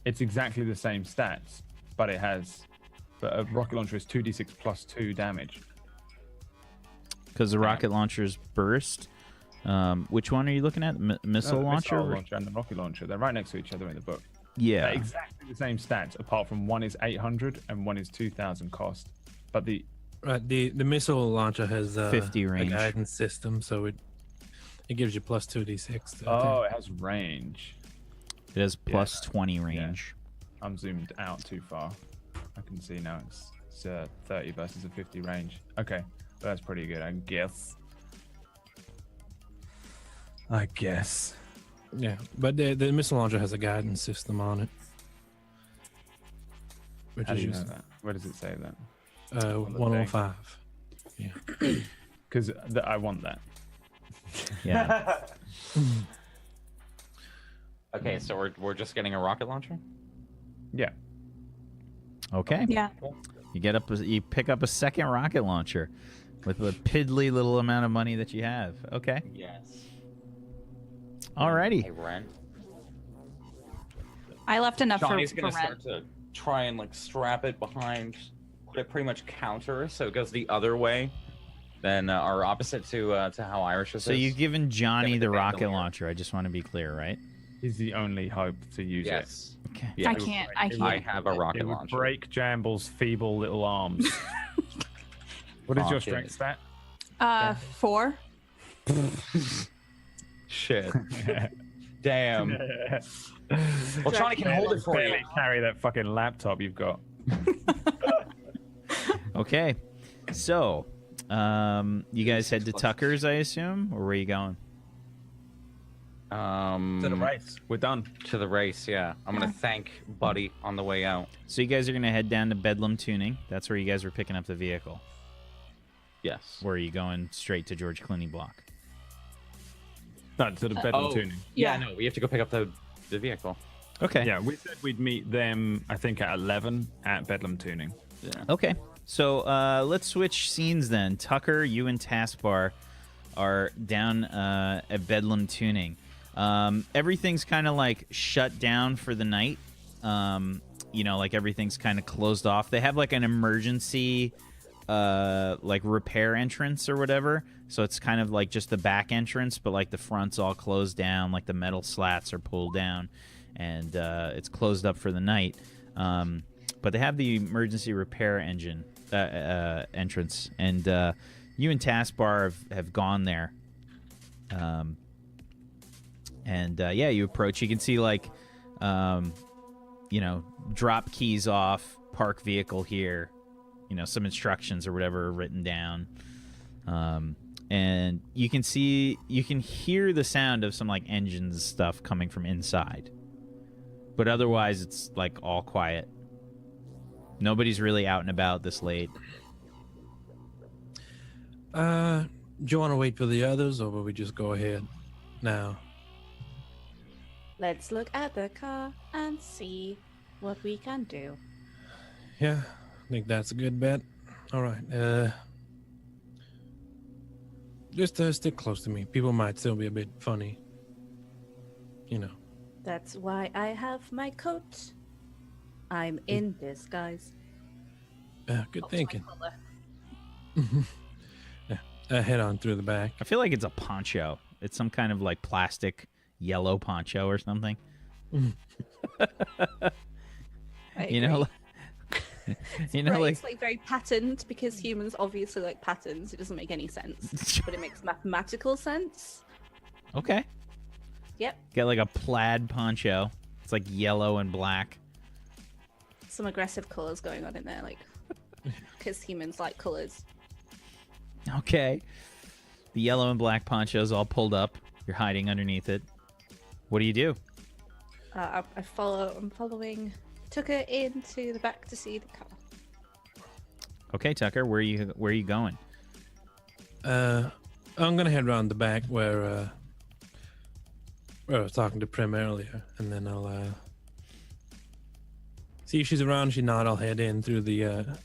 It's exactly the same stats, but a rocket launcher is 2d6 plus 2 damage. Because the rocket launchers burst. Which one are you looking at? Missile No, the launcher? missile launcher and the rocket launcher. They're right next to each other in the book. Yeah. They're exactly the same stats, apart from one is 800 and one is 2,000 cost. But the Right, the missile launcher has 50 range. a guidance system, so it gives you plus 2d6. to oh, attack. it has range. It has plus 20 range. I'm zoomed out too far. I can see now it's 30 versus a 50 range. Okay, well, that's pretty good, I guess. Yeah, but the missile launcher has a guidance system on it, which How do is you know used, that? Where does it say that? 105. Yeah. Because I want that. Yeah. Okay, so we're just getting a rocket launcher? Yeah. Okay. Yeah. You pick up a second rocket launcher with the piddly little amount of money that you have. Okay. Yes. Alrighty. Hey, rent. I left enough Johnny's for gonna rent. start to try and like strap it behind, put it pretty much counter, so it goes the other way. then are opposite to how Irish is. So you've given Johnny the rocket bandolier. launcher. I just want to be clear, right? He's the only hope to use it. Yes. Okay. Yeah. I can't. I I can't. have a It rocket would launcher. break Jamble's feeble little arms. What is your Okay. strength stat? 4. Shit. Damn. Well, Johnny can hold it for you. Barely carry that fucking laptop you've got. Okay. So, you guys head to Tucker's, I assume, or where are you going? To the race. We're done. To the race, yeah. I'm gonna thank Buddy on the way out. So you guys are gonna head down to Bedlam Tuning. That's where you guys were picking up the vehicle. Yes. Where are you going straight to George Clooney block? No, to the Bedlam tuning. Yeah, no, we have to go pick up the vehicle. Okay. Yeah, we said we'd meet them, I think, at 11 at Bedlam tuning. Okay. So let's switch scenes then. Tucker, you and Taskbar are down at Bedlam Tuning. Everything's kind of like shut down for the night. Like everything's kind of closed off. They have like an emergency like repair entrance or whatever. So it's kind of like just the back entrance, but like the front's all closed down, like the metal slats are pulled down, and it's closed up for the night. But they have the emergency repair entrance, and you and Taskbar have gone there. You approach. You can see like, drop keys off, park vehicle here. Some instructions or whatever are written down. And you can hear the sound of some like engines stuff coming from inside. But otherwise, it's like all quiet. Nobody's really out and about this late. Do you want to wait for the others, or will we just go ahead now? Let's look at the car and see what we can do. Yeah, I think that's a good bet. All right. Just stick close to me. People might still be a bit funny. That's why I have my coat. I'm in disguise. Good Oh, thinking. my color. Head on through the back. I feel like it's a poncho. It's some kind of like plastic yellow poncho or something. I You know, agree. It's like very patterned because humans obviously like patterns. It doesn't make any sense, but it makes mathematical sense. Okay. Yep, Get like a plaid poncho. It's like yellow and black. some aggressive colors going on in there, like because humans like colors. Okay. The yellow and black poncho's all pulled up. You're hiding underneath it. What do you do? I'm following Tucker into the back to see the car. Okay, Tucker, where are you going? I'm gonna head around the back where I was talking to Prim earlier, and then I'll see if she's around. She's not. I'll head in through the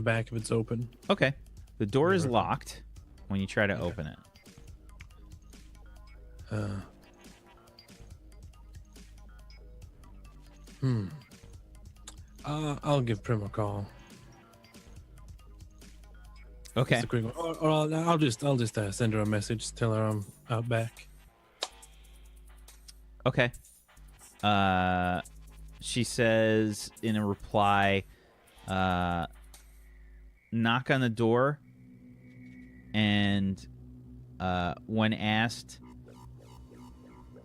back if it's open. Okay. The door is locked when you try to open it. I'll give Prim a call. Okay. Just a quick one. Or I'll just send her a message, tell her I'm out back. Okay. She says in a reply, knock on the door, and when asked,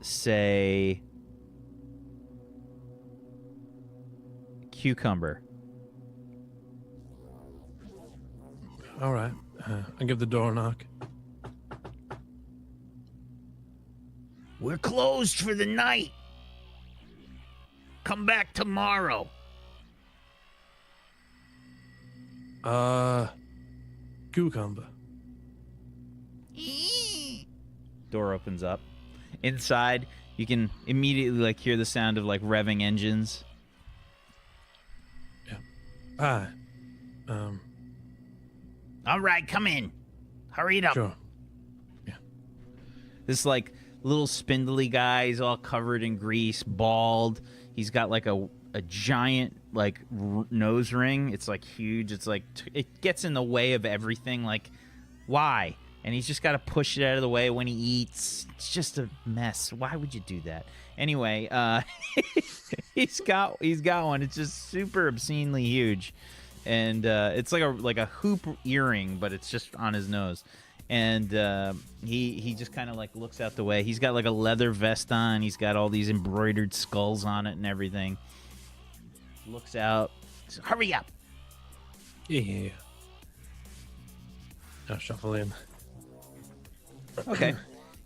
say cucumber. All right. I'll give the door a knock. We're closed for the night. Come back tomorrow. Cucumber. Door opens up. Inside, you can immediately like hear the sound of like revving engines. Hi. All right, come in. Hurry it up. Sure. This like little spindly guy. He's all covered in grease, bald. He's got like a a giant like nose ring. It's like huge. It's like it gets in the way of everything. Like, why? And he's just got to push it out of the way when he eats. It's just a mess. Why would you do that? Anyway, he's got one. It's just super obscenely huge, and it's like a hoop earring, but it's just on his nose. And he just kind of like looks out the way. He's got like a leather vest on. He's got all these embroidered skulls on it and everything. Looks out. Says, hurry up! Yeah. I'll shuffle in. Okay.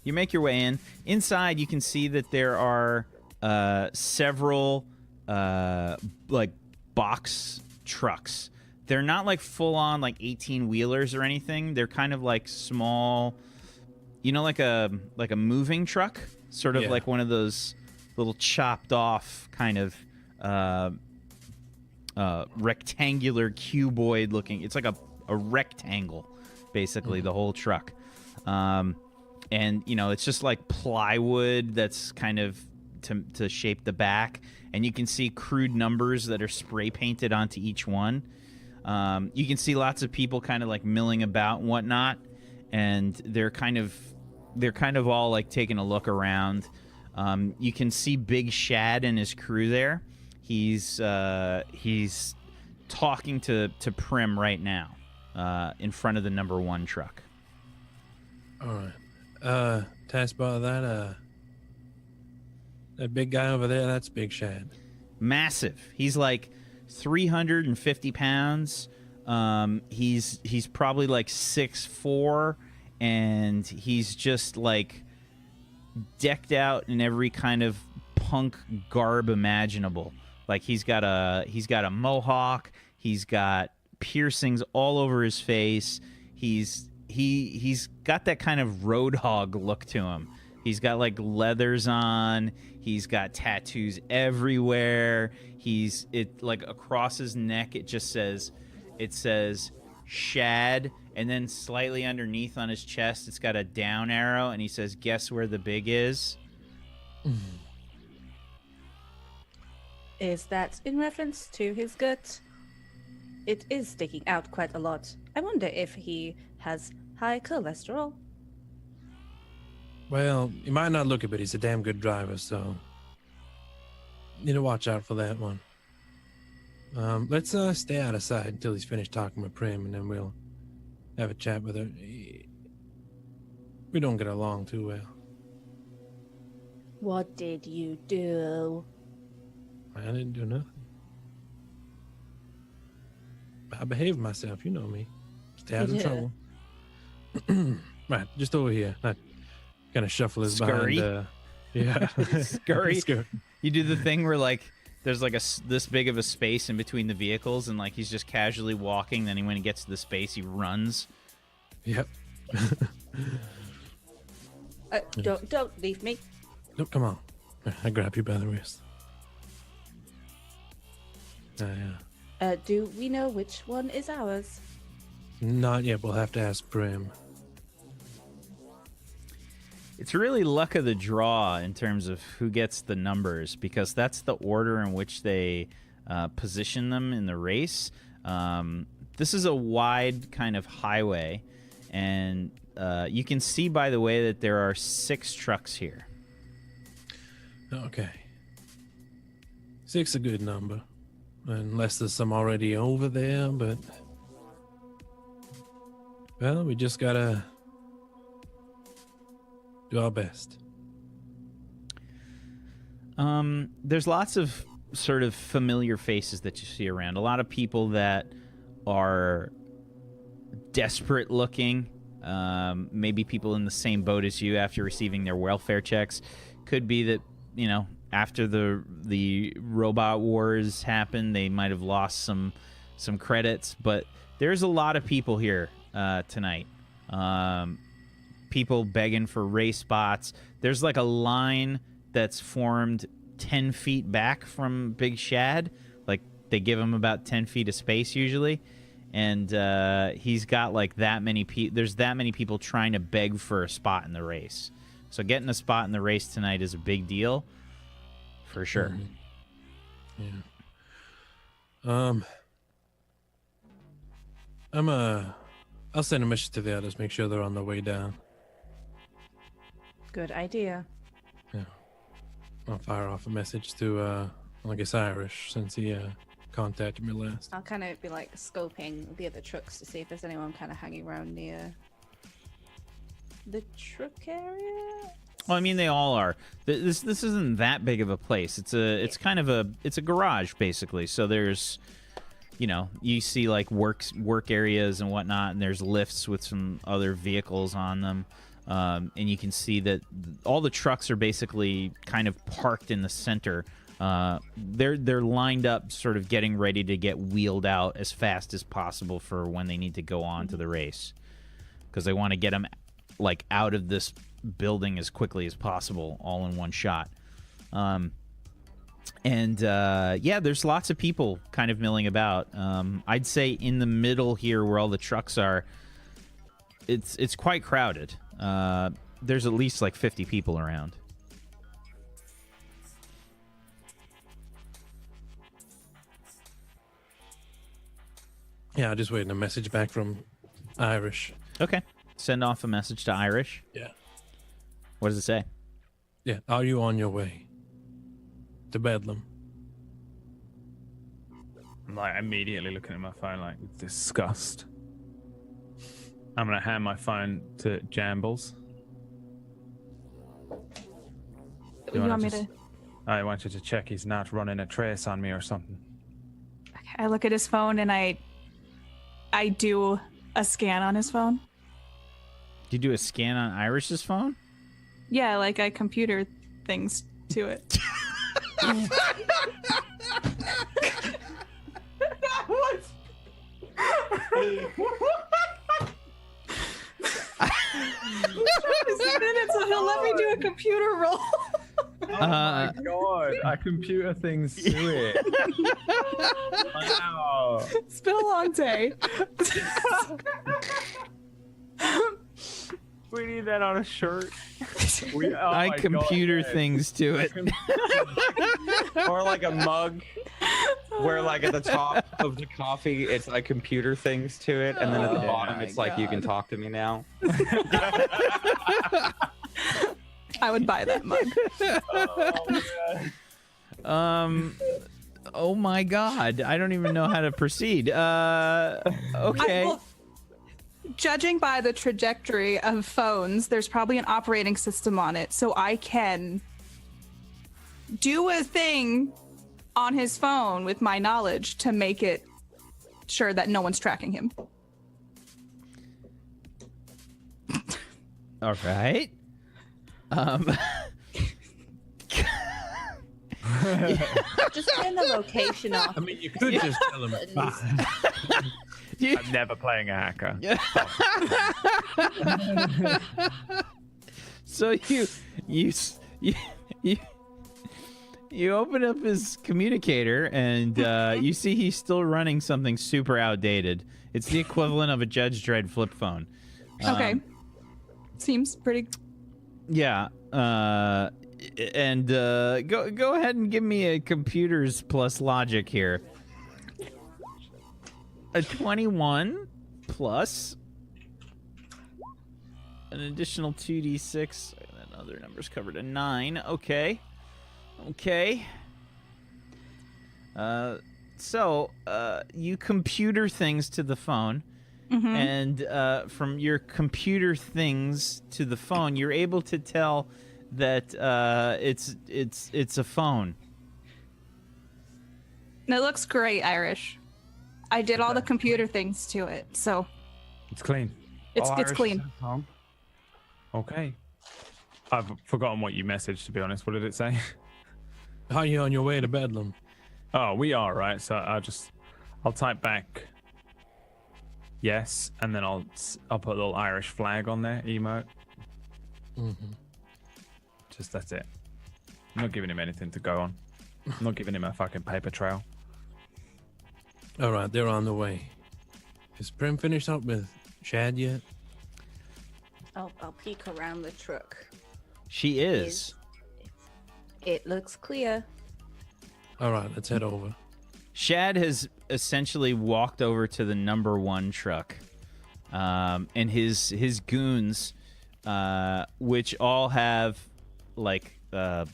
You make your way in. Inside, you can see that there are several like box trucks. They're not like full on like 18-wheelers or anything. They're kind of like small, like a moving truck, sort of like one of those little chopped off kind of rectangular cuboid looking. It's like a rectangle, basically, the whole truck. And it's just like plywood that's kind of to shape the back, and you can see crude numbers that are spray painted onto each one. You can see lots of people kind of like milling about and whatnot, and they're kind of all like taking a look around. You can see Big Shad and his crew there. He's talking to Prim right now, in front of the number 1 truck. All right. Taskbar, that big guy over there, that's Big Shad. Massive. He's like 350 pounds. He's probably like 6'4", and he's just like decked out in every kind of punk garb imaginable. Like he's got a mohawk. He's got piercings all over his face. He's got that kind of roadhog look to him. He's got like leathers on. He's got tattoos everywhere. Like across his neck it says Shad, and then slightly underneath on his chest it's got a down arrow, and he says, guess where the big is? Is that in reference to his gut? It is sticking out quite a lot. I wonder if he has high cholesterol. Well, you might not look it, but he's a damn good driver, so need to watch out for that one. Let's stay out of sight until he's finished talking with Prim, and then we'll have a chat with her. We don't get along too well. What did you do? I didn't do nothing. I behaved myself, you know me. Stay out of trouble. Right, just over here. Not gonna shuffle his Scurry? behind. Yeah, Scurry. Scurry. You do the thing where like there's like this big of a space in between the vehicles, and like he's just casually walking. Then when he gets to the space, he runs. Yep. Don't leave me. No, come on. I grab you by the wrist. Yeah. Do we know which one is ours? Not yet. We'll have to ask Prim. It's really luck of the draw in terms of who gets the numbers, because that's the order in which they position them in the race. This is a wide kind of highway, and you can see, by the way, that there are 6 trucks here. Okay. 6 a good number. Unless there's some already over there, but... Well, we just gotta do our best. There's lots of sort of familiar faces that you see around. A lot of people that are desperate looking. Maybe people in the same boat as you after receiving their welfare checks. Could be that, after the robot wars happened, they might have lost some credits. But there's a lot of people here tonight. People begging for race spots. There's like a line that's formed 10 feet back from Big Shad. Like they give him about 10 feet of space usually. And he's got like that many people. There's that many people trying to beg for a spot in the race. So getting a spot in the race tonight is a big deal. For sure. Mm-hmm. Yeah. I'll send a message to the others, make sure they're on their way down. Good idea. I'll fire off a message to, I guess Irish, since he contacted me last. I'll kind of be like scoping the other trucks to see if there's anyone kind of hanging around near the truck area. Well, I mean, they all are. This isn't that big of a place. It's kind of a garage basically. So there's, you see like work areas and whatnot, and there's lifts with some other vehicles on them, and you can see that all the trucks are basically kind of parked in the center. They're lined up, sort of getting ready to get wheeled out as fast as possible for when they need to go on to the race, because they want to get them like out of this building as quickly as possible, all in one shot. There's lots of people kind of milling about. I'd say in the middle here, where all the trucks are, it's quite crowded. There's at least like 50 people around. Yeah, I'm just waiting a message back from Irish. Okay. Send off a message to Irish. Yeah. What does it say? Yeah, are you on your way to Bedlam? I'm like immediately looking at my phone like with disgust. I'm gonna hand my phone to Jambles. You want me to? I want you to check he's not running a trace on me or something. Okay, I look at his phone and I do a scan on his phone. Did you do a scan on Irish's phone? Yeah, like I computer things to it. What? So he'll let me do a computer roll. Oh my god! I computer things to it. Wow. It's been a long day. We need that on a shirt. I computer things to it. Or like a mug where like at the top of the coffee it's like computer things to it, and then at the bottom it's like you can talk to me now. I would buy that mug. Oh my god. I don't even know how to proceed. Okay. Judging by the trajectory of phones, there's probably an operating system on it, so I can do a thing on his phone with my knowledge to make it sure that no one's tracking him. All right. Just turn the location off. I mean, you could just tell him it's fine. I'm never playing a hacker. So you open up his communicator and you see he's still running something super outdated. It's the equivalent of a Judge Dredd flip phone. Okay. Seems pretty. Yeah. And go ahead and give me a computers plus logic here. A 21 plus an additional 2d6. And other numbers covered. A 9. Okay. So you computer things to the phone. Mm-hmm. And from your computer things to the phone, you're able to tell that it's a phone. It looks great, Irish. I did all the computer things to it, so It's clean. it's Irish clean. home. Okay. I've forgotten what you messaged, to be honest. What did it say? How are you on your way to Bedlam? Oh, we are, right? So I'll type back yes, and then I'll put a little Irish flag on there, emote. Mm-hmm. Just that's it. I'm not giving him anything to go on. I'm not giving him a fucking paper trail. All right, they're on the way. Is Prim finished up with Shad yet? I'll peek around the truck. She is. It looks clear. All right, let's head over. Shad has essentially walked over to the number 1 truck, and his goons, which all have like the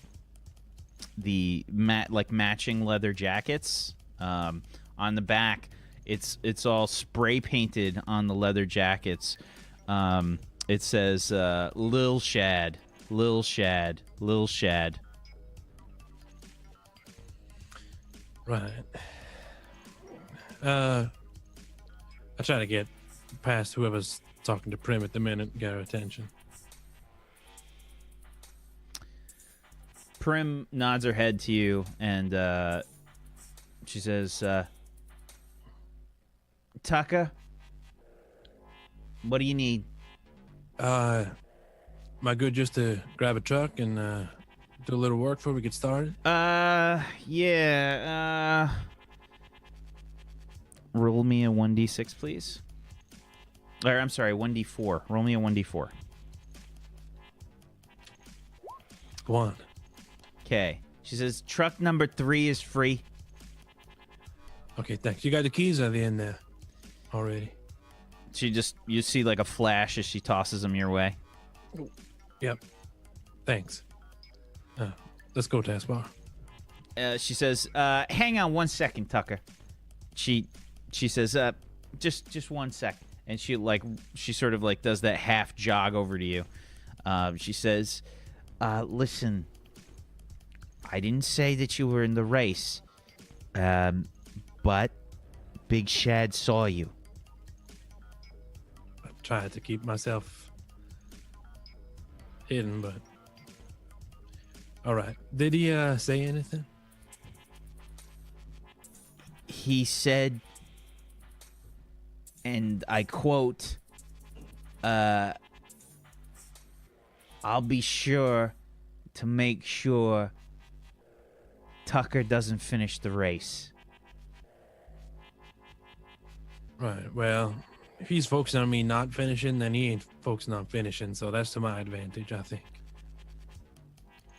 matching leather jackets on the back. It's all spray painted on the leather jackets. It says Lil Shad, Lil Shad, Lil Shad. Right. I try to get past whoever's talking to Prim at the minute and get her attention. Prim nods her head to you, and she says, Tucker, what do you need? Am I good just to grab a truck and do a little work before we get started? Yeah. Roll me a 1d6, please. Or, I'm sorry, 1d4. Roll me a 1d4. 1. Okay. She says, truck number 3 is free. Okay, thanks. You got the keys at the end there already. You see like a flash as she tosses them your way. Yep. Thanks. Let's go, Taskbar. She says, hang on 1 second, Tucker. She says, just 1 sec. And she sort of like does that half jog over to you. She says, listen, I didn't say that you were in the race, but Big Shad saw you. I tried to keep myself hidden, but all right. Did he say anything? He said, and I quote, I'll be sure to make sure Tucker doesn't finish the race. Right. Well, if he's focusing on me not finishing, then he ain't focusing on finishing. So that's to my advantage, I think.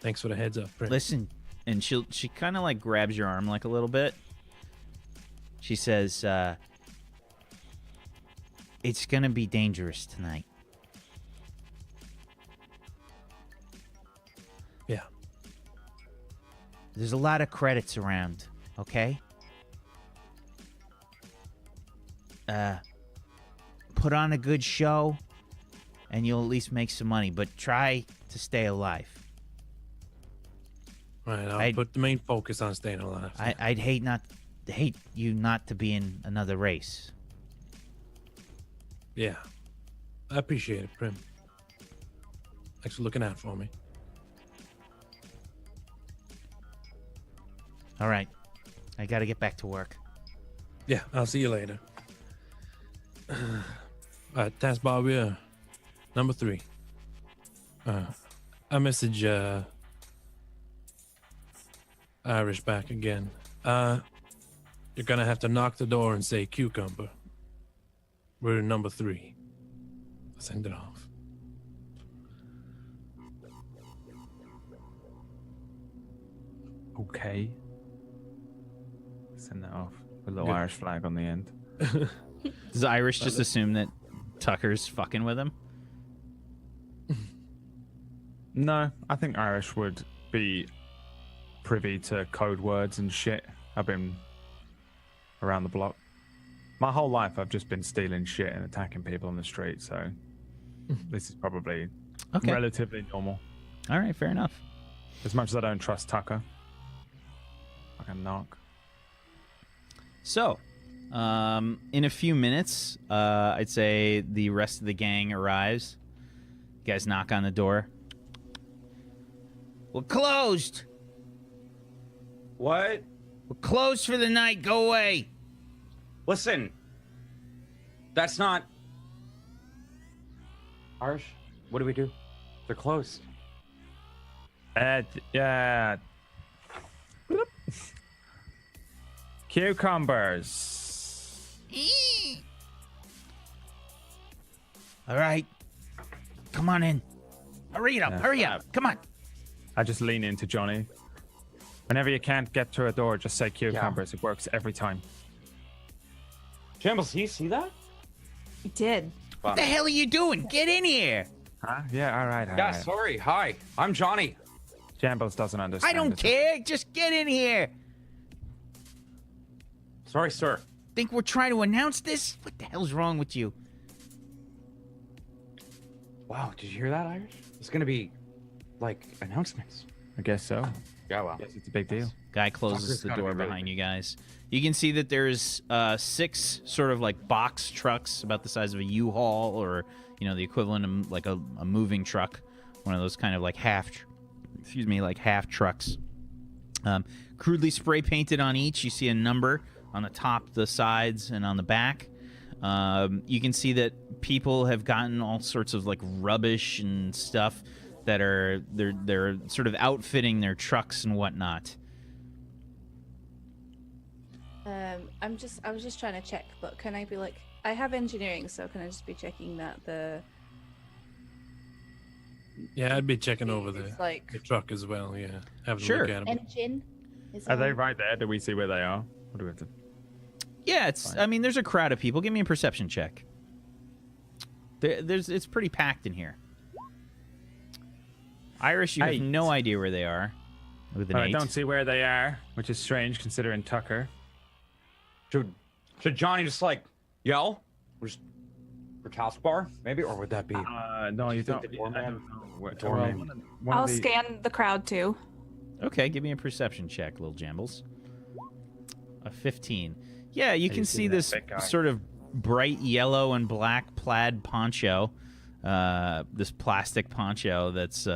Thanks for the heads up, Prim. Listen, and she kind of like grabs your arm like a little bit. She says, it's gonna be dangerous tonight. Yeah. There's a lot of credits around, okay? Put on a good show, and you'll at least make some money, but try to stay alive. Right. I'll put the main focus on staying alive. I'd hate you not to be in another race. Yeah. I appreciate it, Prim. Thanks for looking out for me. All right. I gotta get back to work. Yeah, I'll see you later. All right, Taskbar, we're number 3. I message Irish back again. You're gonna have to knock the door and say cucumber. We're number 3. Send it off. Okay. Send that off with a little Good. Irish flag on the end. Does Irish just assume that Tucker's fucking with him? No, I think Irish would be privy to code words and shit. I've been around the block. My whole life I've just been stealing shit and attacking people on the street, so this is probably relatively normal. All right, fair enough. As much as I don't trust Tucker. I can knock. So, in a few minutes, I'd say the rest of the gang arrives. You guys knock on the door. We're closed. What? We're closed for the night. Go away. Listen. That's not. Harsh. What do we do? They're closed. Yeah. Cucumbers. All right. Come on in. Hurry up. Yeah. Hurry up. Come on. I just lean into Johnny. Whenever you can't get through a door, just say cucumbers. It works every time. Jambles, do you see that? I did. What the hell are you doing? Get in here. Huh? Yeah, all right. Yeah, sorry. Hi, I'm Johnny. Jambles doesn't understand. I don't care. Just get in here. Sorry, sir. Think we're trying to announce this? What the hell's wrong with you? Wow, did you hear that, Irish? It's gonna be like announcements. I guess so. Yeah, well. Guess it's a big deal. Guy closes Tucker's the gotta door be really behind big. you guys. You can see that there's 6 sort of like box trucks about the size of a U-Haul, or the equivalent of like a moving truck, one of those kind of like half trucks. Crudely spray painted on each. You see a number on the top, the sides, and on the back. You can see that people have gotten all sorts of like rubbish and stuff that they're sort of outfitting their trucks and whatnot. I was just trying to check, but can I be like, I have engineering, so can I just be checking that Yeah, I'd be checking over it's the like truck as well. Yeah, having Sure. a look at 'em. engine? Is Are they on? right there? Do we see where they are? What do we have to? Yeah, I mean, there's a crowd of people. Give me a perception check. It's pretty packed in here. Irish, you have 8. no idea where they are. With an I 8. don't see where they are, which is strange considering Tucker. Should Johnny just like yell? For taskbar, maybe, or would that be? No, you don't. the doorman? I don't know. What- Doorman. well, one I'll of the- scan the crowd too. Okay, give me a perception check, little Jambles. A 15. Yeah, you Have can you see seen that this big guy? sort of bright yellow and black plaid poncho, this plastic poncho that's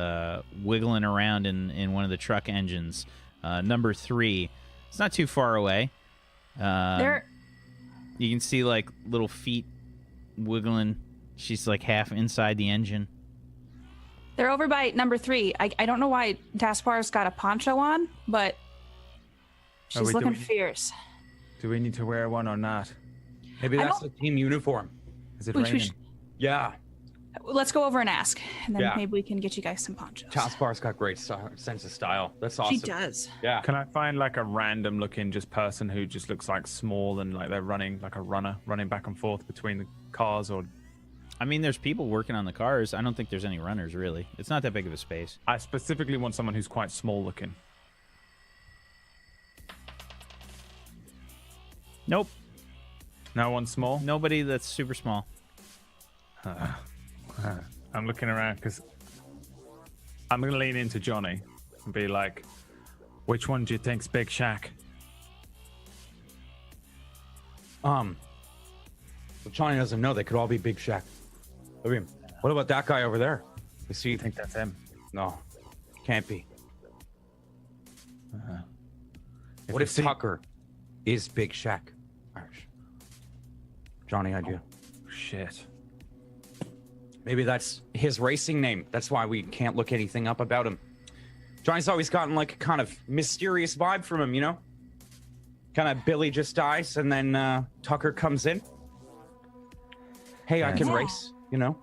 wiggling around in one of the truck engines. Number 3. It's not too far away. There, You can see like little feet wiggling. She's like half inside the engine. they're over by number 3. I don't know why Taskbar's got a poncho on, but she's we looking doing- fierce. Do we need to wear one or not? Maybe I that's the team uniform. Is it We raining? should- Yeah, Let's go over and ask, and then Yeah. maybe we can get you guys some ponchos. taskbar's got great sense of style. That's awesome. She does. Yeah. Can I find like a random looking just person who just looks like small and like they're running like a runner, running back and forth between the cars? Or I mean, there's people working on the cars. I don't think there's any runners, really. It's not that big of a space. I specifically want someone who's quite small looking. Nope. No one small. Nobody that's super small. I'm looking around because I'm gonna lean into Johnny and be like, "Which one do you think's Big Shaq?" Well, Johnny doesn't know. They could all be Big Shaq. I mean, what about that guy over there? You see? I think that's him. No, can't be. What we if see- Tucker is Big Shaq? Irish. Johnny idea. Shit. Maybe that's his racing name. That's why we can't look anything up about him. Johnny's always gotten like a kind of mysterious vibe from him, you know? Kind of Billy just dies and then Tucker comes in. Hey, I can Yeah. race, you know?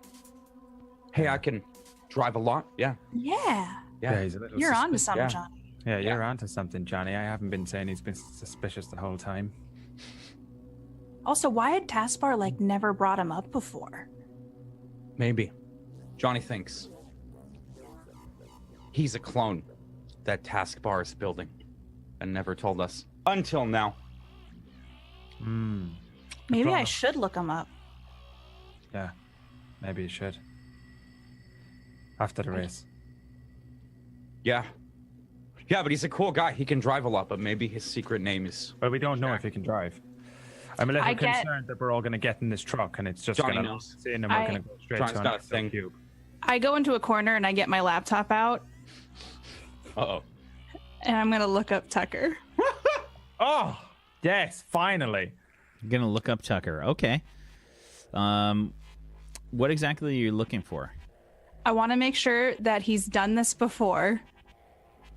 Hey, I can drive a lot. Yeah. Yeah. Yeah. he's a little You're on to suspicious. something, Yeah. Johnny. Yeah, you're onto something, Johnny. I haven't been saying he's been suspicious the whole time. Also, why had Taskbar like never brought him up before? Maybe. Johnny thinks he's a clone that Taskbar is building and never told us until now. Maybe I Clone. should look him up. Yeah, maybe you should. After the race. Yeah. Yeah, but he's a cool guy. He can drive a lot, but maybe his secret name is But we don't know if he can drive. I'm a little I get- concerned that we're all going to get in this truck and it's just Johnny going to knows. sit in and we're I- going to go straight Johnny's to an got a Excel thing. cube. I go into a corner and I get my laptop out Uh-oh. and I'm gonna look up Tucker. Oh, yes, finally. You're gonna look up Tucker. Okay. What exactly are you looking for? I want to make sure that he's done this before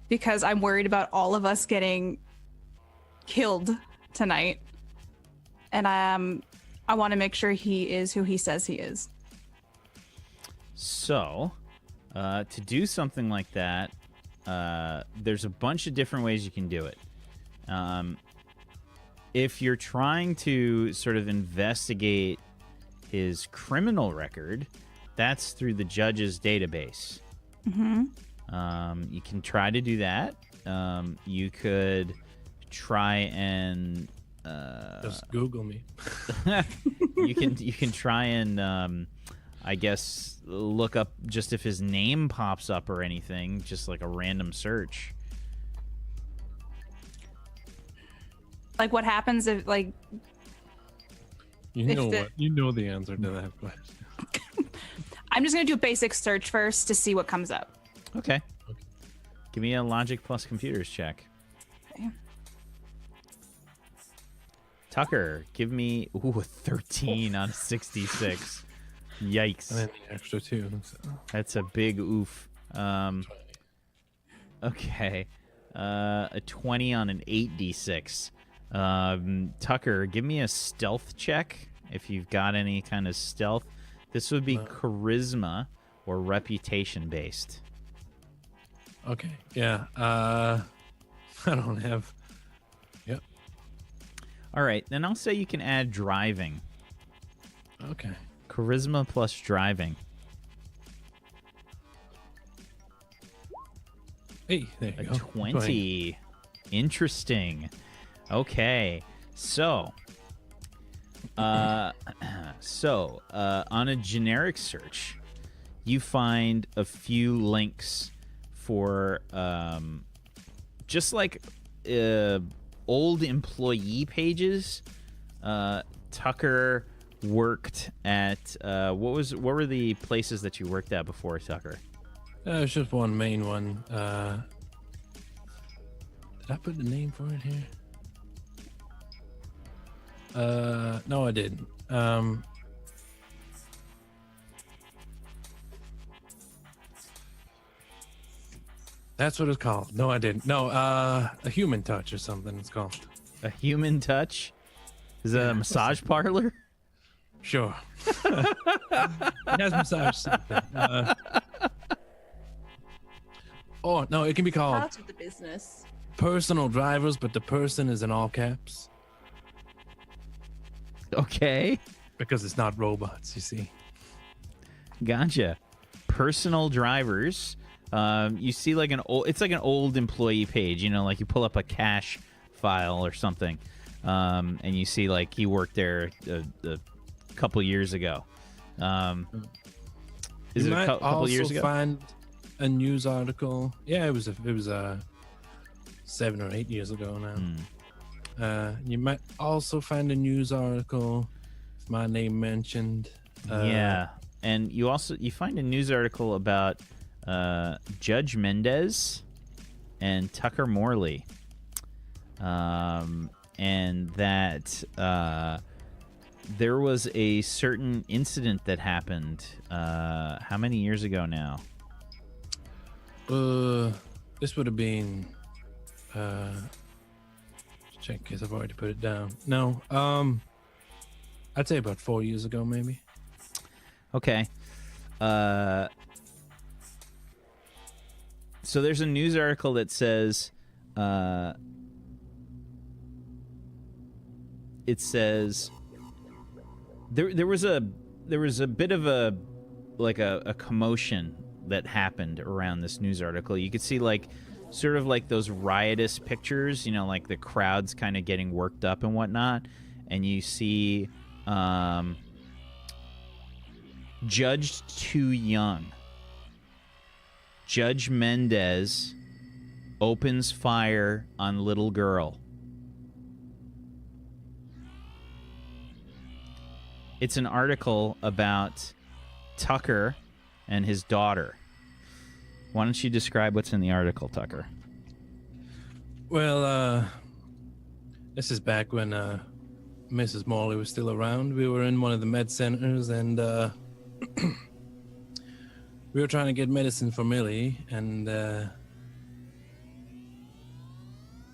because I'm worried about all of us getting killed tonight. And I want to make sure he is who he says he is. So, to do something like that, there's a bunch of different ways you can do it. If you're trying to sort of investigate his criminal record, that's through the judge's database. You can try to do that. You could try and Just Google me. you can try and I guess look up just if his name pops up or anything, just like a random search. Like, what happens if, like, You If know the- what? You know the answer to that question. I'm just gonna do a basic search first to see what comes up. Okay. Give me a logic plus computers check. Okay. Tucker, give me a 13 on a 66. Yikes. And then the extra 2. So. That's a big oof. Okay. A 20 on an 8d6. Tucker, give me a stealth check if you've got any kind of stealth. This would be charisma or reputation based. Okay. Yeah. I don't have. Yep. All right, then I'll say you can add driving. Okay. Charisma plus driving. Hey, there you A go. 20. Interesting. Okay. So, on a generic search, you find a few links for just like old employee pages. Tucker worked at what were the places that you worked at before, Tucker? It's just one main one. Did I put the name for it here? No, I didn't. That's what it's called. No, I didn't. No, a human touch or something it's called. A human touch? Is that a massage parlor? Sure. It has massage something. Oh, no, it can be called Part of the business. personal drivers, but the person is in all caps Okay. because it's not robots, you see. Gotcha. Personal drivers. You see like it's like an old employee page, you know, like you pull up a cash file or something. And you see like he worked there a couple years ago. Is You it a might couple years also ago? find a news article. Yeah, it was 7 or 8 years ago now. You might also find a news article with my name mentioned. Yeah. And you find a news article about Judge Mendez and Tucker Morley. And that there was a certain incident that happened how many years ago now? This would have been check in case I've already put it down. No, I'd say about 4 years ago, maybe. Okay. So there's a news article that says it says there was a bit of a commotion that happened around this news article. You could see like sort of like those riotous pictures, you know, like the crowds kind of getting worked up and whatnot, and you see judged too young. Judge Mendez opens fire on little girl. It's an article about Tucker and his daughter. Why don't you describe what's in the article, Tucker? Well, this is back when Mrs. Morley was still around. We were in one of the med centers, and we were trying to get medicine for Millie, and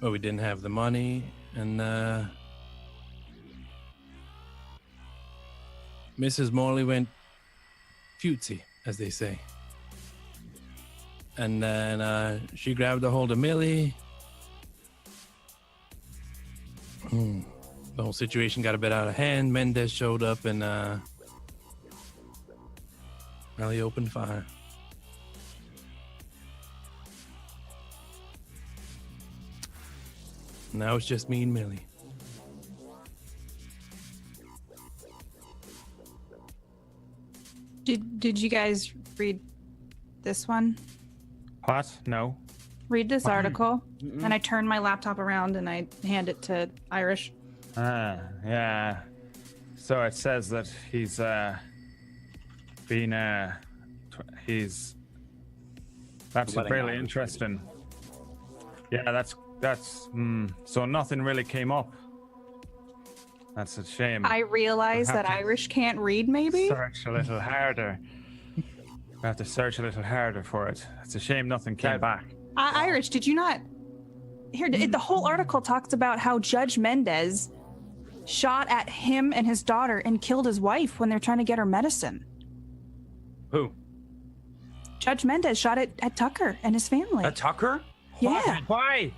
well, we didn't have the money, and Mrs. Morley went futzy, as they say. And then she grabbed a hold of Millie. The whole situation got a bit out of hand. Mendez showed up and well, he opened fire. Now it's just me and Millie. Did you guys read this one? What? No. Read this article. And I turn my laptop around and I hand it to Irish. Yeah. So it says that he's that's Letting really out. interesting. Yeah, that's so nothing really came up. That's a shame. I realize Have that to Irish can't read, maybe? Search a little harder. We have to search a little harder for it. It's a shame nothing came back. Irish, did you not? Here, the whole article talks about how Judge Mendez shot at him and his daughter and killed his wife when they're trying to get her medicine. Who? Judge Mendez shot at Tucker and his family. Tucker? Yeah, Why?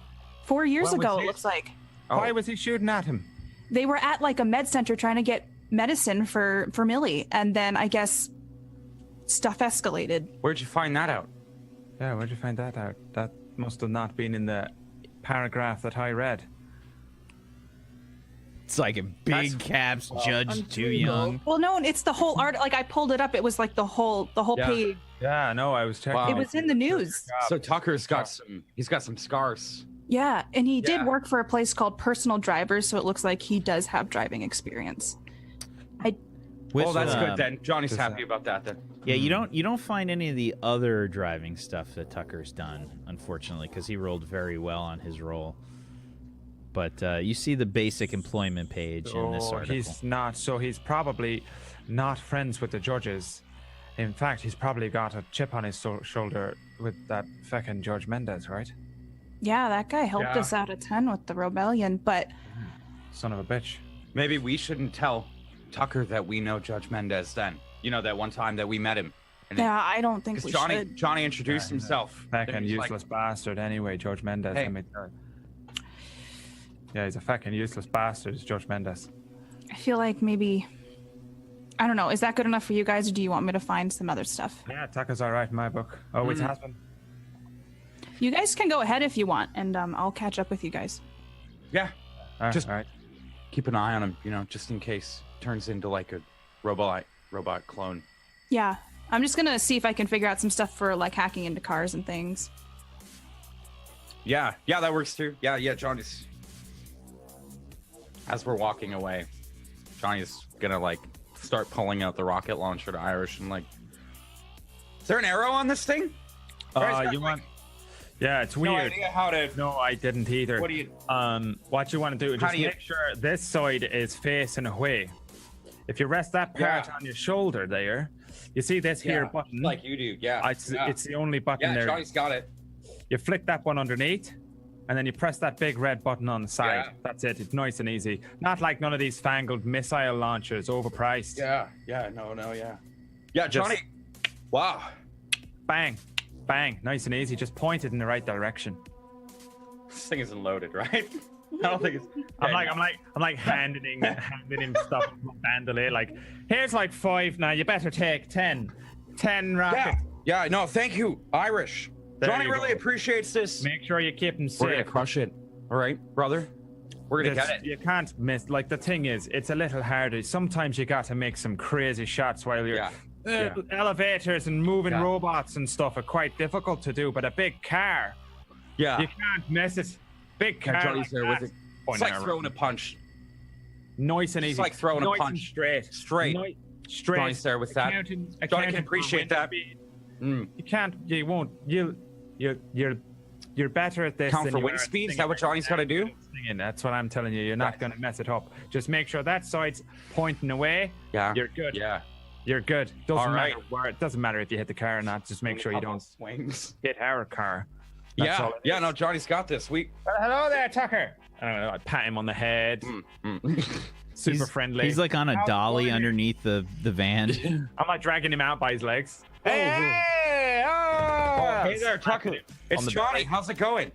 4 years What was ago, he- it looks like. Why was he shooting at him? They were at like a med center trying to get medicine for Millie, and then I guess stuff escalated. Where'd you find that out? Yeah, where'd you find that out? That must have not been in the paragraph that I read. It's like a big caps judge too young. Well, no, it's the whole art. Like I pulled it up, it was like the whole Yeah. page. Yeah, no, I was checking. Wow. It was in the news. So Tucker's got some scars. Yeah, and he did Yeah. work for a place called Personal Drivers, so it looks like he does have driving experience. With, Oh, that's um, good then. Johnny's does happy about that then. Yeah, you don't find any of the other driving stuff that Tucker's done, unfortunately, because he rolled very well on his roll. But you see the basic employment page in this article. He's probably not friends with the judges. In fact, he's probably got a chip on his shoulder with that feckin' Judge Mendez, right? Yeah, that guy helped Yeah. us out a ton with the rebellion, but Son of a bitch. Maybe we shouldn't tell Tucker that we know Judge Mendez then. You know, that one time that we met him. And yeah, I don't think we Johnny should. Johnny introduced himself. Feckin' Then he's like, useless bastard anyway, Judge Mendez. Hey. Let me tell you. Yeah, he's a feckin' useless bastard, is Judge Mendez. I feel like maybe, I don't know, is that good enough for you guys, or do you want me to find some other stuff? Yeah, Tucker's alright in my book. Always has been. You guys can go ahead if you want, and I'll catch up with you guys. yeah, Just- Alright. keep an eye on him, you know, just in case turns into like a robot clone. Yeah, I'm just gonna see if I can figure out some stuff for like hacking into cars and things. Yeah, that works too. Yeah, Johnny's. As we're walking away, Johnny's gonna like start pulling out the rocket launcher to Irish and like, is there an arrow on this thing? You want? Yeah, it's No weird. idea how to. No, I didn't either. What do you? What you want to do is How just do you- make sure this side is facing away. If you rest that part Yeah. on your shoulder there, you see this here Yeah, button. like you do. Yeah, It's the only button yeah. there. Johnny's got it. You flick that one underneath, and then you press that big red button on the side. Yeah. That's it. It's nice and easy. Not like none of these fangled missile launchers, overpriced. Yeah, yeah. Johnny. Wow. Bang, bang, nice and easy. Just point it in the right direction. This thing isn't loaded, right? I don't think it's. I'm like handing him stuff from Bandolay. Like, here's like 5 now. You better take 10. 10 rockets. Yeah. No, thank you, Irish. There Johnny you really go. appreciates this. Make sure you keep them We're gonna safe. crush it. All right, brother. We're gonna get it. You can't miss. Like, the thing is, it's a little harder. Sometimes you got to make some crazy shots while you're. Yeah. Elevators and moving Yeah. robots and stuff are quite difficult to do, but a big car, Yeah. you can't miss it. Big car. Yeah, Johnny's like there that. with it. Point It's like arrow. throwing a punch. Nice and It's easy. like throwing a Nice punch. And straight. Straight. Straight. Johnny's there with that. Johnny can appreciate that. Mm. You can't. You won't. You're better at this. Count than for you wind are at speed? Is singing that what Johnny's got to do? Singing. That's what I'm telling you. You're not Right. going to mess it up. Just make sure that side's pointing away. Yeah. You're good. Yeah. You're good. Doesn't All right. matter where. It doesn't matter if you hit the car or not. Just make sure you don't swings. hit our car. That's Yeah. all it Yeah. is. No, Johnny's got this. We. Hello there, Tucker. I pat him on the head. Super He's- friendly. He's like on a dolly underneath the van. I'm like dragging him out by his legs. Hey! Oh! Hey there, Tucker. It's the Johnny. belly. How's it going?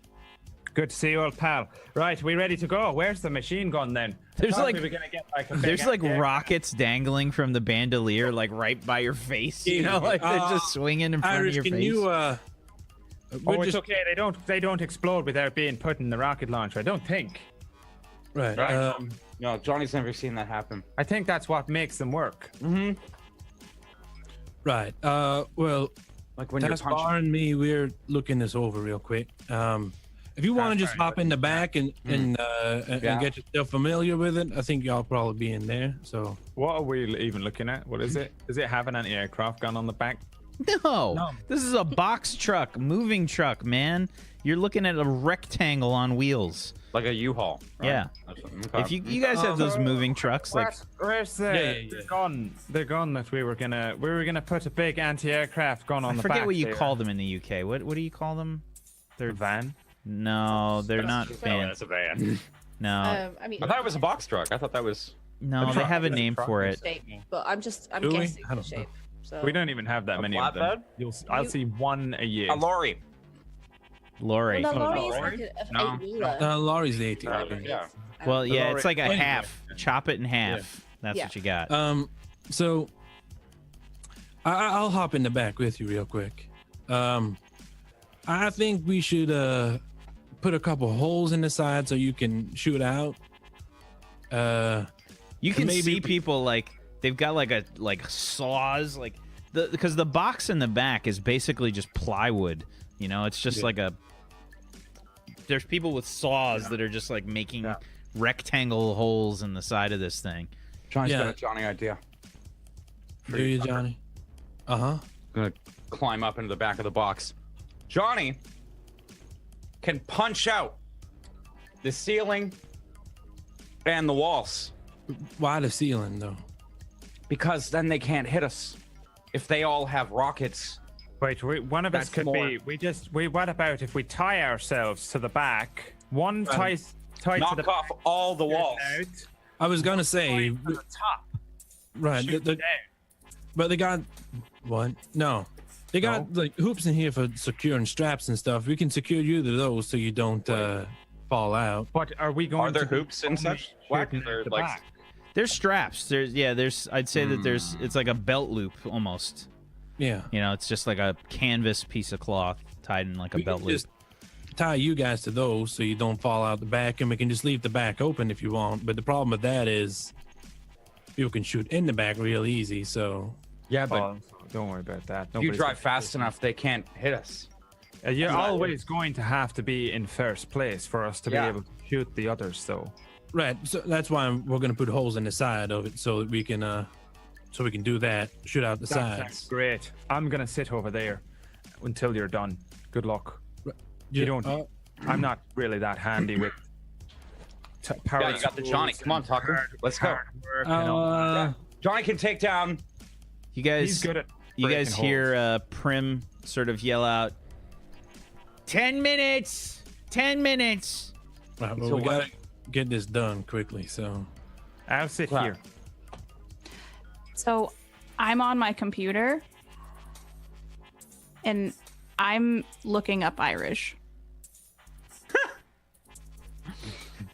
Good to see you, old pal. Right, we ready to go? Where's the machine gun then? There's Thought like- we were gonna get like a big There's like anti-aircraft. rockets dangling from the bandolier, like right by your face. You know, like they're just swinging in front Irish, of your can face. you Oh, we're it's just okay. They don't explode without being put in the rocket launcher. I don't think. right. Right. No, Johnny's never seen that happen. I think that's what makes them work. Right. Well, Like when you're Taskbar punching. and me, we're looking this over real quick. If you want to just Taskbar, hop in the back and Yeah. get yourself familiar with it, I think y'all probably be in there. So What are we even looking at? What is it? Does it have an anti-aircraft gun on the back? No, this is a box truck, moving truck, man. You're looking at a rectangle on wheels. Like a U-Haul. Right? Yeah. Okay. If you guys have those moving trucks, like Where's the, Yeah. the gun? The gun that we were gonna put a big anti-aircraft gun on I the forget back. what you there. call them in the UK. What do you call them? A van. No, they're not fans. a van. No, I mean, I thought it was a box truck. I thought that was. no, they truck. have a It's a name truck. for it. shape, but I'm Do we? guessing I the don't know. shape. So We don't even have that A many of them. flatbed? I'll see one a year. A lorry. Lorry. Well, no, Oh, lorry no, is lorry? like a No. eight-wheeler. Laurie's the 18. Yeah. Well, yeah, lorry- it's like a Anyway. half. Chop it in half. That's Yeah. what you got. So I'll hop in the back with you real quick. I think we should put a couple holes in the side so you can shoot out. You can maybe- see people like they've got like saws, like because the box in the back is basically just plywood. You know, it's just like a. There's people with saws that are just like making rectangle holes in the side of this thing. Johnny's Yeah. got a Johnny idea. Do you, Johnny? Uh-huh. Gonna climb up into the back of the box. Johnny can punch out the ceiling and the walls Why the ceiling though? because then they can't hit us. If they all have rockets, Wait, one of us That's could more- be. What about if we tie ourselves to the back? One ties to knock the off all the walls. out, I was gonna say to the top. right, Shoot down. but they got what? No. They got like hoops in here for securing straps and stuff. We can secure you to those so you don't fall out. But are we going? Are there to be hoops and only such? Why shooting can there, at the like- back? There's straps. There's. I'd say that there's. It's like a belt loop almost. Yeah. You know, it's just like a canvas piece of cloth tied in like a We belt can loop. just tie you guys to those so you don't fall out the back, and we can just leave the back open if you want. But the problem with that is people can shoot in the back real easy. So Yeah, but Oh, don't worry about that. if you Nobody's drive fast enough, they can't hit us. You're always going to have to be in first place for us to be Yeah. able to shoot the others, though. right, so that's why we're gonna put holes in the side of it so that we can do that, shoot out the That sides. sounds great. I'm gonna sit over there until you're done. Good luck. You don't. I'm not really that handy with power. Yeah, you got the Johnny. tools Come on, and Tucker. hard- Let's go. hard work and all that. Johnny can take down. You guys. He's good at. You guys breaking hear holes. Prim sort of yell out, 10 minutes! 10 minutes! Right, well, So we what- gotta get this done quickly. So I'll sit Wow. here. So I'm on my computer and I'm looking up Irish.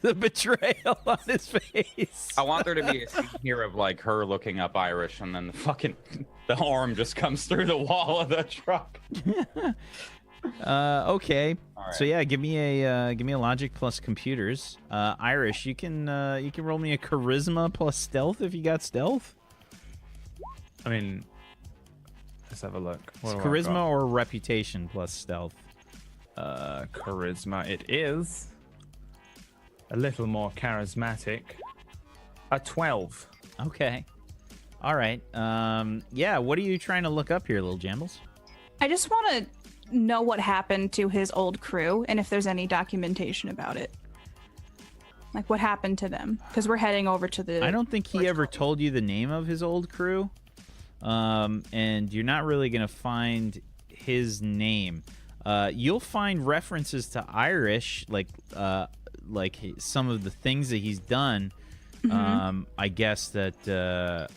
The betrayal on his face. I want there to be a scene here of like her looking up Irish, and then the arm just comes through the wall of the truck. Okay. All So yeah, give me a logic plus computers. Irish, you can roll me a charisma plus stealth if you got stealth. I mean, let's have a look. What It's do I charisma got? or reputation plus stealth. Charisma. It is a little more charismatic. A 12. Okay. All right. Yeah. What are you trying to look up here, little Jambles? I just want to know what happened to his old crew and if there's any documentation about it. Like what happened to them? Because we're heading over to the. I don't think he ever told you the name of his old crew, and you're not really gonna find his name. You'll find references to Irish, like some of the things that he's done. I guess that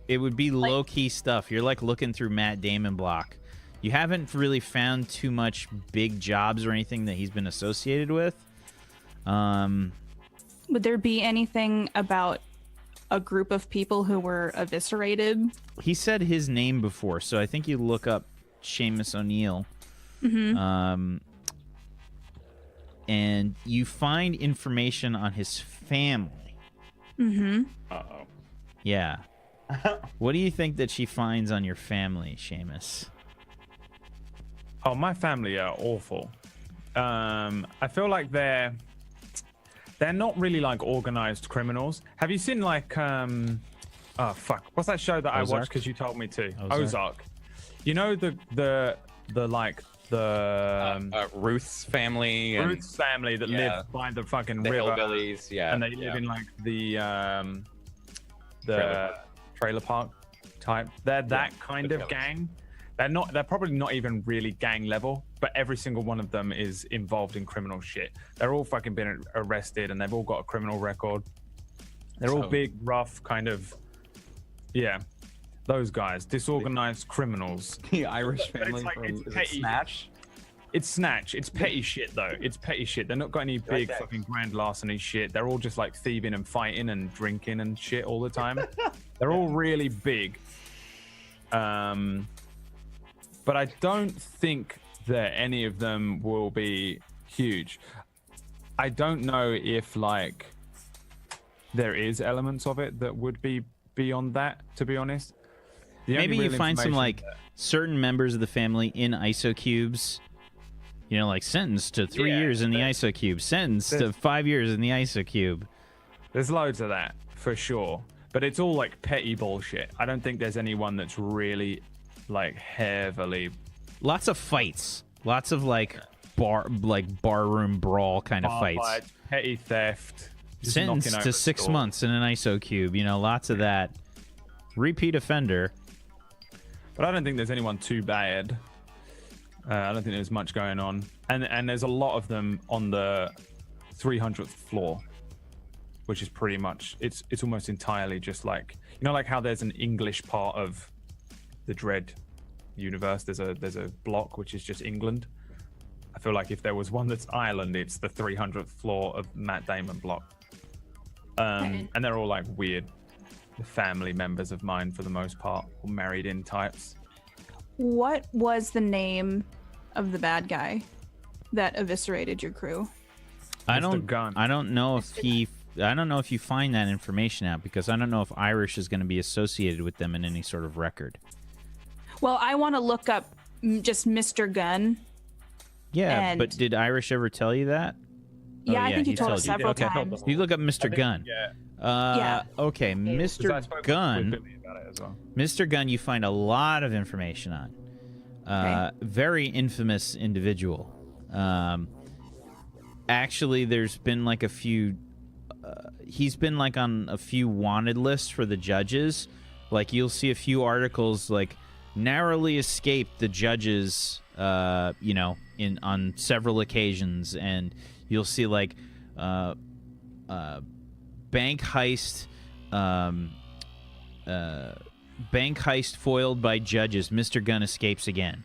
it would be low key stuff. You're like looking through Matt Damon block. You haven't really found too much big jobs or anything that he's been associated with. Would there be anything about a group of people who were eviscerated? He said his name before, so I think you look up Seamus O'Neill. And you find information on his family. Uh-oh. Yeah. What do you think that she finds on your family, Seamus? Oh, my family are awful. I feel like they're not really like organized criminals. Have you seen like oh fuck, what's that show that I watched because you told me to? Ozark. You know the Ruth's family. Ruth's family that live by the fucking the river. hillbillies, yeah. And they live in like the trailer park type. They're that kind of gang. They're probably not even really gang level, but every single one of them is involved in criminal shit. They're all fucking been arrested and they've all got a criminal record. They're all big, rough, kind of, yeah, those guys, disorganized criminals. The Irish family like, from it's is it petty. Snatch. It's Snatch. It's petty shit though. It's petty shit. They're not got any big fucking grand larceny shit. They're all just like thieving and fighting and drinking and shit all the time. They're all really big. But I don't think that any of them will be huge. I don't know if like there is elements of it that would be beyond that, to be honest. Maybe you find some like certain members of the family in ISO cubes. You know, like sentenced to 3 years in the ISO cube, sentenced to 5 years in the ISO cube. There's loads of that for sure, but it's all like petty bullshit. I don't think there's anyone that's really like heavily. Lots of fights, lots of like barroom brawl kind of fights. Petty theft. Sentenced to 6 months in an ISO cube. You know, lots of that. Repeat offender. But I don't think there's anyone too bad. I don't think there's much going on, and there's a lot of them on the 300th floor, which is pretty much it's almost entirely just like, you know, like how there's an English part of the Dredd universe. There's a block which is just England. I feel like if there was one that's Ireland, it's the 300th floor of Matt Damon block. And they're all like weird family members of mine for the most part, or married in types. What was the name of the bad guy that eviscerated your crew? I don't know if you find that information out, because I don't know if Irish is going to be associated with them in any sort of record. Well, I want to look up just Mr. Gunn. Yeah, but did Irish ever tell you that? Yeah, I think he told us several times. You look up Mr. Gunn. Yeah. Okay, Mr. Gunn. Mr. Gunn, you find a lot of information on. Very infamous individual. Actually, there's been like a few. He's been like on a few wanted lists for the judges. Like you'll see a few articles like narrowly escaped the judges. You know, on several occasions, and you'll see like bank heist. Bank heist foiled by judges. Mr. Gunn escapes again.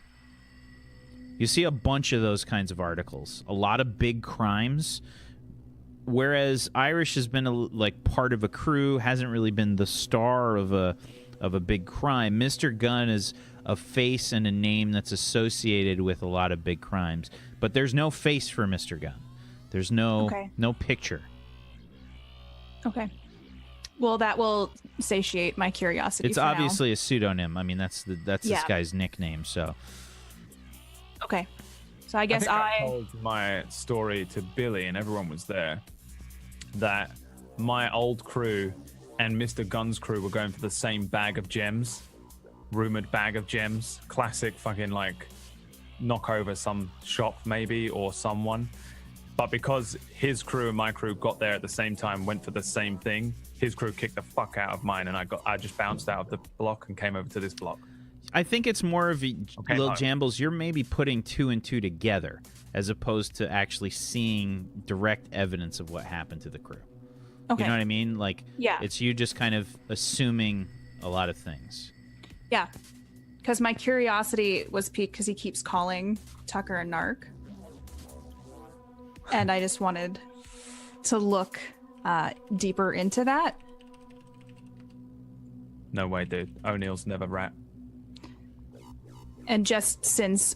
You see a bunch of those kinds of articles. A lot of big crimes. Whereas Irish has been like part of a crew, hasn't really been the star of a big crime. Mr. Gunn is a face and a name that's associated with a lot of big crimes. But there's no face for Mr. Gunn. There's no picture. Okay. Well, that will satiate my curiosity. It's obviously a pseudonym. I mean, that's this guy's nickname. So. Okay. So I guess I told my story to Billy, and everyone was there, that my old crew and Mr. Gunn's crew were going for the same bag of gems, rumored bag of gems, classic fucking like knock over some shop maybe or someone. But because his crew and my crew got there at the same time, went for the same thing, his crew kicked the fuck out of mine, and I just bounced out of the block and came over to this block. I think it's more of Lil Jambles. You're maybe putting two and two together as opposed to actually seeing direct evidence of what happened to the crew. Okay. You know what I mean? Like, yeah. It's you just kind of assuming a lot of things. Yeah. because my curiosity was piqued because he keeps calling Tucker a narc. And I just wanted to look deeper into that. No way, dude. O'Neill's never rat. And just since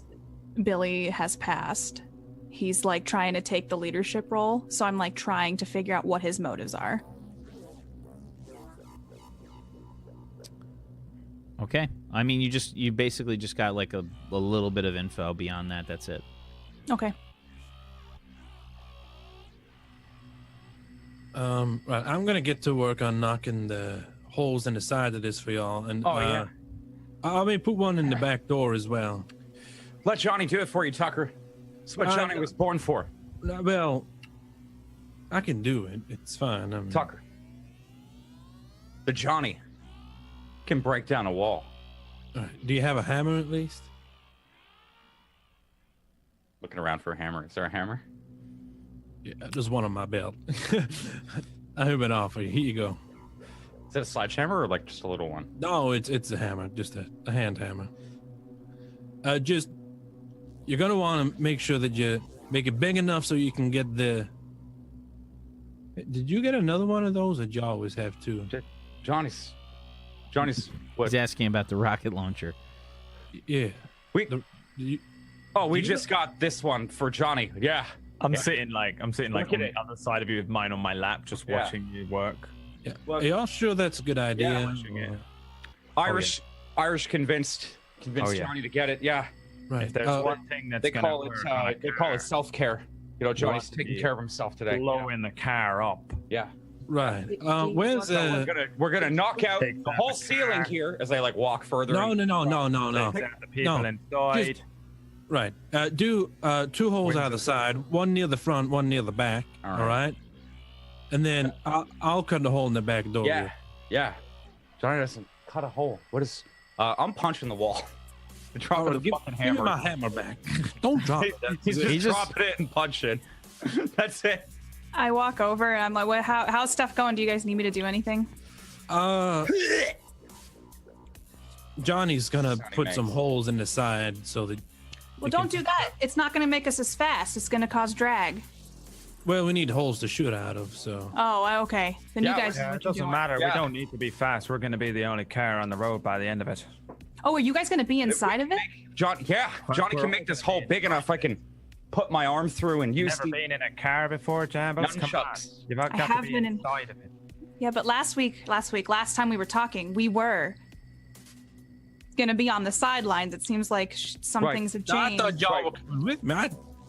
Billy has passed, he's like trying to take the leadership role. So I'm like trying to figure out what his motives are. Okay. I mean, you basically just got like a little bit of info. Beyond that, that's it. Okay. Right. I'm gonna get to work on knocking the holes in the side of this for y'all, and yeah. I may put one in the back door as well. Let Johnny do it for you, Tucker. That's what Johnny was born for. Well, I can do it. It's fine. I mean, Tucker. The Johnny can break down a wall. do you have a hammer at least? Looking around for a hammer. Is there a hammer? Yeah, there's one on my belt. I have an offer. Here you go. Is it a sledgehammer or like just a little one? No, it's a hammer, just a hand hammer. Just you're gonna want to make sure that you make it big enough so you can get the. Did you get another one of those, or did you always have two? Johnny's what? He's asking about the rocket launcher. Yeah. We You, we just got this one for Johnny. Yeah. I'm sitting like on at the it. other side of you with mine on my lap, just Yeah. watching you work. yeah. Well- Are y'all sure that's a good idea? Yeah, watching it. Irish convinced Oh, yeah. Johnny to get it. Yeah. Right. If there's one thing that's They gonna call it work on a they call car, it self-care. You know, Johnny's want to taking be care of himself today. blowing the car up. Yeah. Right. Where's So we're gonna knock out Take the that whole in the ceiling car. here as they like walk further. No. Take out the people No, inside. just- Right. Do two holes out of the side, one near the front, one near the back. All All right. And then I'll cut the hole in the back door. Yeah. Yeah. Johnny doesn't cut a hole. What is? I'm punching the wall. Dropping the fucking Give me hammer. my hammer back. Don't drop it. He's just He's just- dropping it and punching. That's it. I walk over and I'm like, how's stuff going? Do you guys need me to do anything? Johnny's gonna Sounding put nice. some holes in the side so that. Well, don't do that. It's not going to make us as fast. It's going to cause drag. Well, we need holes to shoot out of, so. Oh, okay. Then Yeah, you guys. know Yeah, what it you're doesn't doing. matter. Yeah. We don't need to be fast. We're going to be the only car on the road by the end of it. Oh, are you guys going to be inside of it? Johnny can make this hole big enough. I can put my arm through and use Never been in a car before, Jambos? Come on. Nunchucks. You've got I to have be been in- inside of it. Yeah, but last time we were talking, we were going to be on the sidelines. It seems like some Right. things have I changed. thought y'all were with me.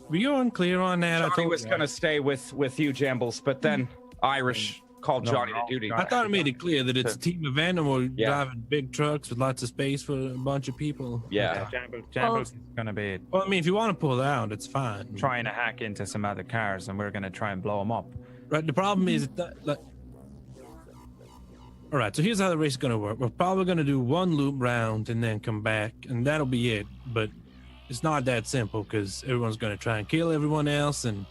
Were you unclear on that? I Johnny told was you. gonna stay with you, Jambles, but then Irish called No, Johnny no, to duty. no. I thought I made it clear that it's a team event and we're Yeah. driving big trucks with lots of space for a bunch of people. Yeah. Jambos is going to be Well, I mean, if you want to pull out, it's fine. trying to hack into some other cars, and we're going to try and blow them up. Right. The problem is that, like. All right. So here's how the race is going to work. We're probably going to do one loop round and then come back, and that'll be it. But it's not that simple because everyone's going to try and kill everyone else, and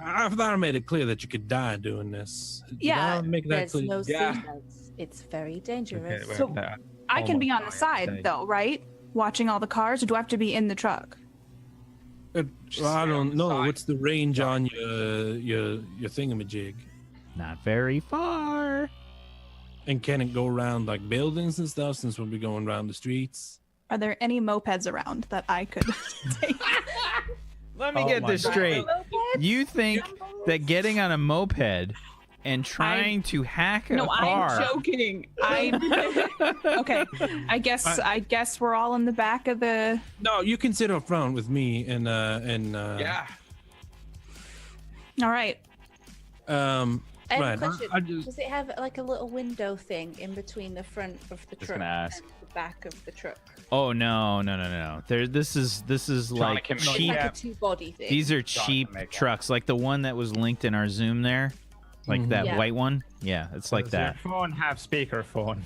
I thought I made it clear that you could die doing this. Did Yeah, I make that There's clear? no Yeah. seatbelts. It's very dangerous. Okay, So- well, I can be on the almost side, died. though, right? Watching all the cars, or do I have to be in the truck? Well, I stay on don't the know. side. What's the range on your thingamajig? Not very far. And can it go around like buildings and stuff since we'll be going around the streets? Are there any mopeds around that I could take? Let me Oh get my this God. straight. You think that getting on a moped and trying to hack a No, car? I'm joking. Okay. I guess we're all in the back of the. No, you can sit up front with me and Yeah. All right. I have Right, a question. I just- Does it have like a little window thing in between the front of the Just truck gonna ask. and the back of the truck? Oh no. This is like can make It's cheap. like a two-body thing. These are John cheap can make one. trucks, like the one that was linked in our Zoom there, like that Yeah. white one. Yeah, it's like Does that. your phone have speakerphone?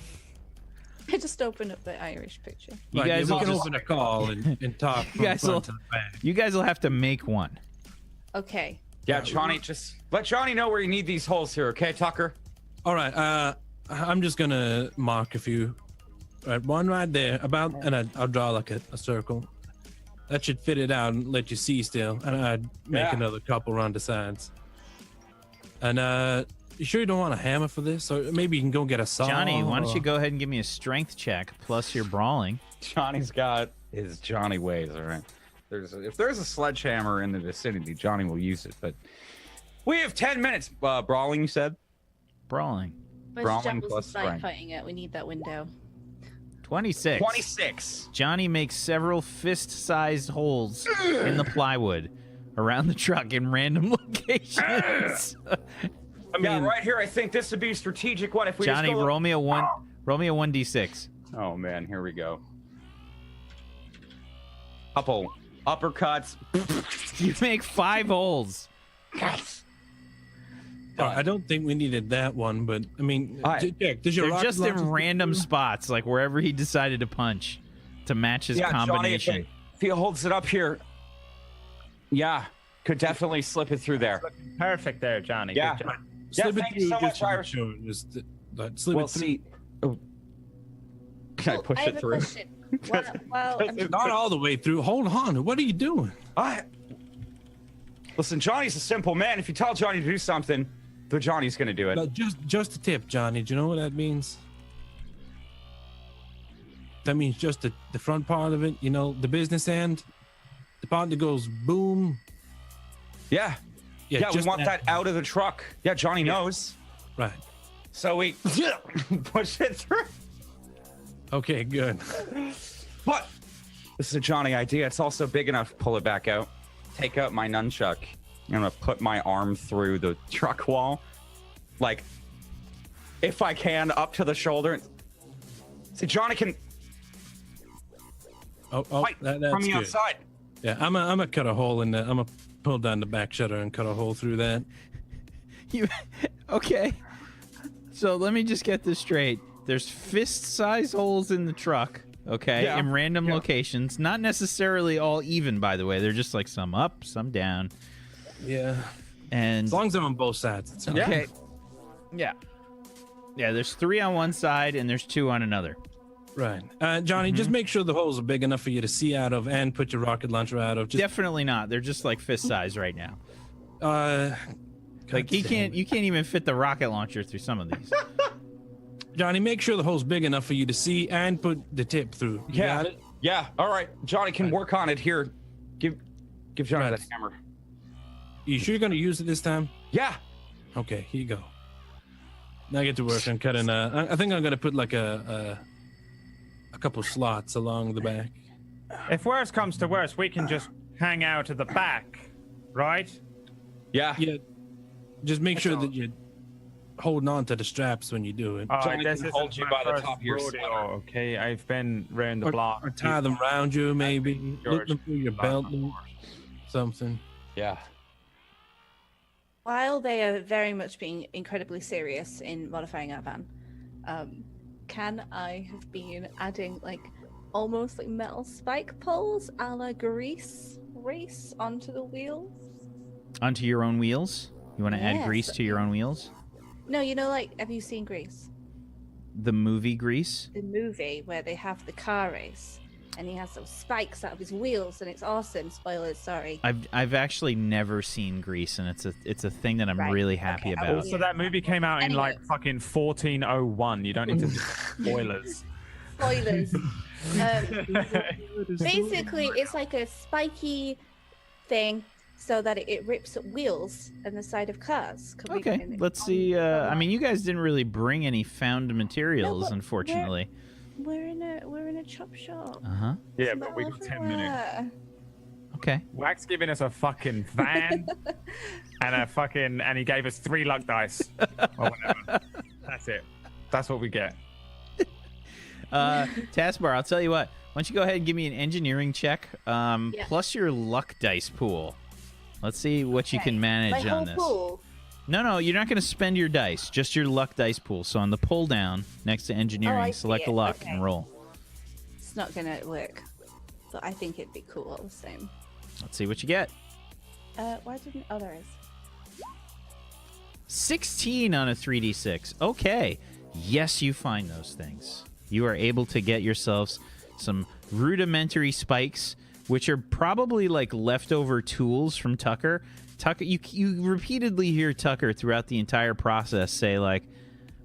I just opened up the Irish picture. You right, guys we will can just- open a call and talk from guys will- front to the back. You guys will have to make one. Okay. Yeah, Johnny, just let Johnny know where you need these holes here, okay, Tucker? All right. I'm just gonna mark a few. Right, one right there, about, and I'll draw like a circle. That should fit it out and let you see still. And I'd make another couple around the sides. And you sure you don't want a hammer for this? Or maybe you can go get a saw. Johnny, why don't you go ahead and give me a strength check plus your brawling? Johnny's got his Johnny ways, all right? If there's a sledgehammer in the vicinity, Johnny will use it. But we have 10 minutes. Brawling, you said? Brawling. Brawling plus strength. Fighting it. We need that window. 26. 26. Johnny makes several fist-sized holes in the plywood around the truck in random locations. I mean, right here, I think this would be a strategic one. If we Johnny, just go roll me a 1d6. Oh man, here we go. Couple uppercuts. You make 5 holes. I don't think we needed that one, but I mean, Jack, does your They're rocket just in launcher- random spots, like wherever he decided to punch to match his Yeah, combination. Johnny, if he holds it up here, could definitely slip it through there. Perfect there, Johnny. Yeah. Good job. Slip it thank you through so just much, to be Irish. sure. Slip Well, it through. see. Oh. Can I push I it have through? A question. Well, Not all the way through. Hold on. What are you doing? Listen, Johnny's a simple man. If you tell Johnny to do something, then Johnny's gonna do it. No, just a tip, Johnny. Do you know what that means? That means just the front part of it, you know, the business end, the part that goes boom. Yeah, we just want that out of the truck. Yeah, Johnny knows. Right. So we push it through. Okay, good. But this is a Johnny idea. It's also big enough to pull it back out. Take out my nunchuck. I'm gonna put my arm through the truck wall, like if I can, up to the shoulder. See, Johnny can fight that's from the good. outside. Yeah, I'm gonna cut a hole in the. I'm gonna pull down the back shutter and cut a hole through that. Okay. So let me just get this straight. There's fist-sized holes in the truck, okay, Yeah. in random locations. Not necessarily all even, by the way. They're just like some up, some down. Yeah. And As long as I'm on both sides. It's fine. okay. Yeah. Yeah, there's 3 on one side and there's 2 on another. Right. Johnny, just make sure the holes are big enough for you to see out of and put your rocket launcher out of. Just Definitely not. They're just like fist size right now. Like God damn. you can't even fit the rocket launcher through some of these. Johnny, make sure the hole's big enough for you to see and put the tip through. You Yeah. got it? Yeah. All right. Johnny can work on it. Here, give Johnny Right. that hammer. You sure you're gonna use it this time? Yeah. Okay, here you go. Now I get to work on cutting. I think I'm gonna put like a couple slots along the back. If worse comes to worse, we can just hang out at the back, right? Yeah. Yeah. Just make sure that you're holding on to the straps when you do it. Johnny this can isn't hold you my by the first top of your rodeo, sweater. okay? I've been round the block. Or tie them around you, maybe. George, Look them through your belt, loop, something. Yeah. while they are very much being incredibly serious in modifying our van, can I have been adding like almost like metal spike poles a la grease race onto the wheels? Onto your own wheels? You want to add Yes. grease to your own wheels? No, you know, like, have you seen Grease? The movie Grease? The movie where they have the car race and he has those spikes out of his wheels and it's awesome. Spoilers, sorry. I've actually never seen Grease, and it's a thing that I'm Right, really happy okay, I about. will- Also, that movie came out in like Anyways. fucking 1401. You don't need to spoilers. Spoilers. Basically, it's like a spiky thing so that it rips up wheels and the side of cars. Okay, let's see. I mean, you guys didn't really bring any found materials, but unfortunately. we're in a chop shop. Uh huh. Yeah, It's but we got 10 minutes. everywhere. Okay. Wax giving us a fucking van and he gave us 3 luck dice or whatever. That's it. That's what we get. Taskbar, I'll tell you what. Why don't you go ahead and give me an engineering check, plus your luck dice pool. Let's see what you can My manage whole on this. pool. No, you're not going to spend your dice. Just your luck dice pool. So on the pull down next to engineering, I see select a it. luck Okay. and roll. It's not gonna work, but I think it'd be cool all the same. Let's see what you get. Why didn't? Oh, there is. 16 on a 3d6. Okay. Yes, you find those things. You are able to get yourselves some rudimentary spikes, which are probably like leftover tools from Tucker. Tucker, you repeatedly hear Tucker throughout the entire process say like,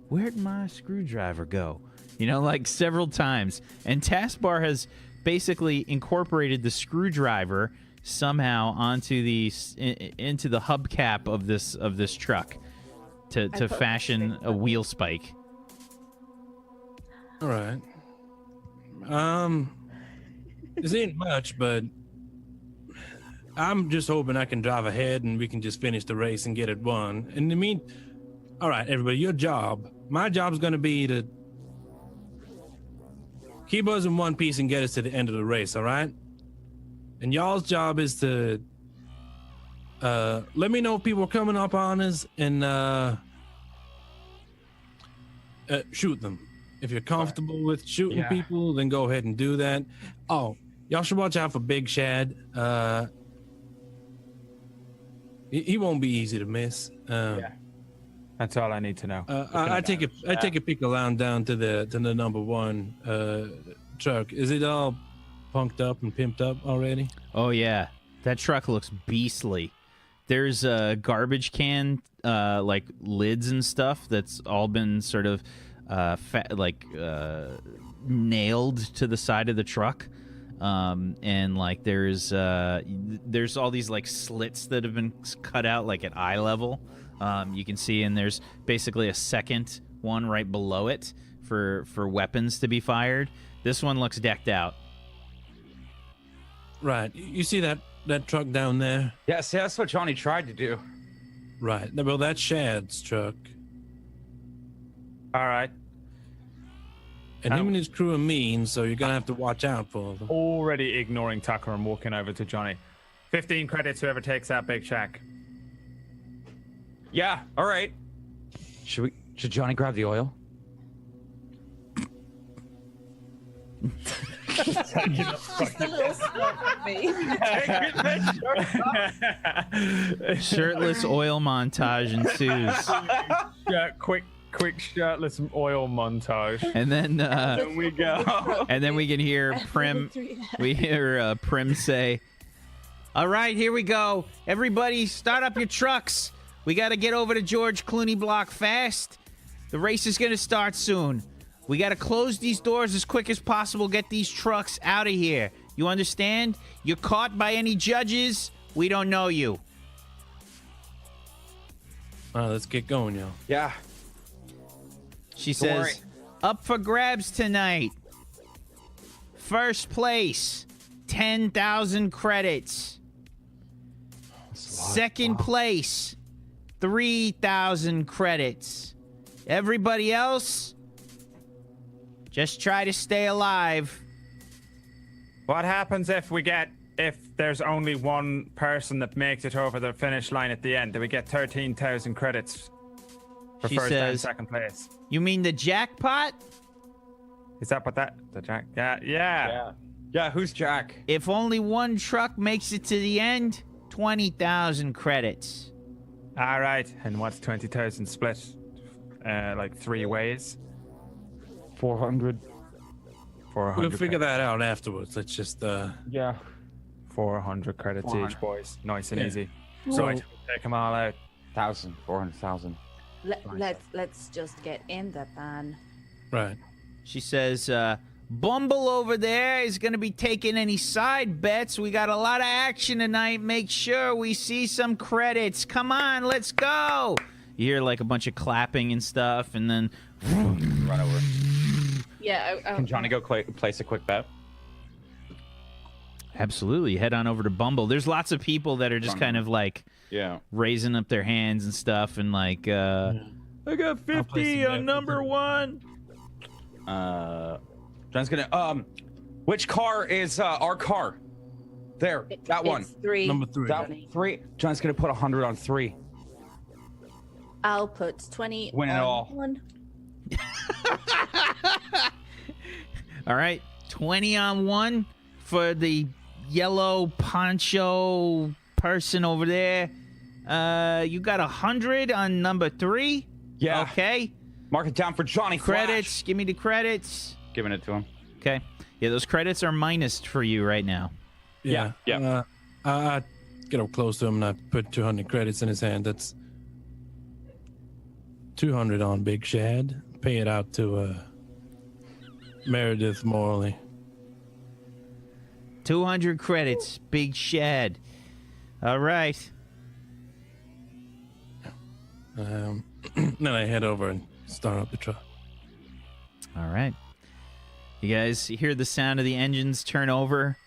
"Where'd my screwdriver go?" You know, like several times. And Taskbar has basically incorporated the screwdriver somehow onto into the hubcap of this truck to fashion a wheel spike. All right. This ain't much, but I'm just hoping I can drive ahead and we can just finish the race and get it won. And I mean, all right, everybody, my job's gonna be to keep us in one piece and get us to the end of the race, all right? And y'all's job is to let me know if people are coming up on us and shoot them. If you're comfortable with shooting people, then go ahead and do that. Oh, y'all should watch out for Big Shad. He won't be easy to miss. That's all I need to know. I take a peek around down to the number one truck. Is it all punked up and pimped up already? Oh yeah, that truck looks beastly. There's garbage can like lids and stuff that's all been sort of nailed to the side of the truck, and like there's all these like slits that have been cut out like at eye level. You can see, and there's basically a second one right below it for weapons to be fired. This one looks decked out. Right. You see that truck down there? Yes, that's what Johnny tried to do. Right. Well, that's Shad's truck. All right. And him and his crew are mean, so you're gonna have to watch out for them. Already ignoring Tucker and walking over to Johnny. 15 credits whoever takes that big shack. Yeah, all right. Should Johnny grab the oil? Just a little slug at me. Shirtless oil montage ensues. Yeah, quick shirtless oil montage. And then There we go. and then we can hear Prim Prim say, "All right, here we go. Everybody start up your trucks. We got to get over to George Clooney Block fast. The race is going to start soon. We got to close these doors as quick as possible, get these trucks out of here. You understand? You're caught by any judges, we don't know you." All right, let's get going, y'all. Yeah. She Don't worry. says, "Up for grabs tonight. First place, 10,000 credits. Second place, 3,000 credits. Everybody else, just try to stay alive." What happens if there's only one person that makes it over the finish line at the end? Do we get 13,000 credits for She first and says- second place? You mean the jackpot? Is that what the Jack? Yeah. Yeah, who's Jack? If only one truck makes it to the end, 20,000 credits. All right. And what's 20,000 split? Like 3 ways? 400. 400. We'll figure that out afterwards. Let's just Yeah. 400 credits 400. each, boys. Nice and Yeah. easy. So- Right, take them all out. 400,000. Let's just get in the van. right. She says, Bumble over there is going to be taking any side bets. We got a lot of action tonight. Make sure we see some credits. Come on, let's go. You hear like a bunch of clapping and stuff, and then Run over. Yeah. Can Johnny go place a quick bet? absolutely head on over to Bumble. There's lots of people that are just kind of like Yeah. raising up their hands and stuff, and like, I got I'll play 50 some on bet. number one. John's gonna which car is our car? There, that one. It's 3. Number 3. That Johnny. 3. John's gonna put 100 on 3. I'll put 20 Win it on all. 1. All right, 20 on 1 for the yellow poncho person over there. You got 100 on number 3. Yeah. Okay. Mark it down for Johnny Flash. Credits. Give me the credits. Giving it to him. Okay. Yeah, those credits are minused for you right now. Yeah. I get up close to him and I put 200 credits in his hand. That's 200 on Big Shad. Pay it out to Meredith Morley. 200 credits, Big Shad. All right. Then I head over and start up the truck. All right. You guys hear the sound of the engines turn over.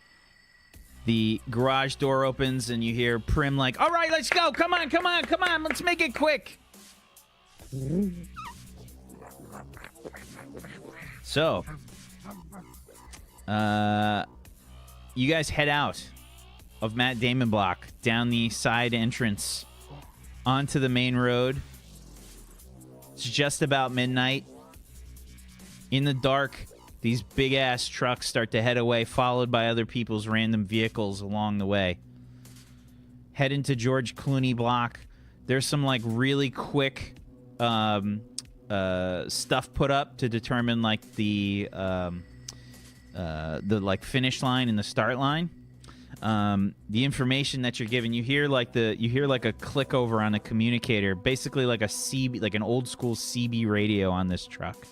The garage door opens and you hear Prim like, all right, let's go. Come on. Let's make it quick. So, you guys head out of Matt Damon block down the side entrance onto the main road. It's just about midnight. In the dark, these big-ass trucks start to head away, followed by other people's random vehicles along the way. Head into George Clooney block. There's some, like, really quick stuff put up to determine, like, the finish line and the start line. The information that you're given, you hear like a click over on a communicator, basically like a CB, like an old school CB radio on this truck.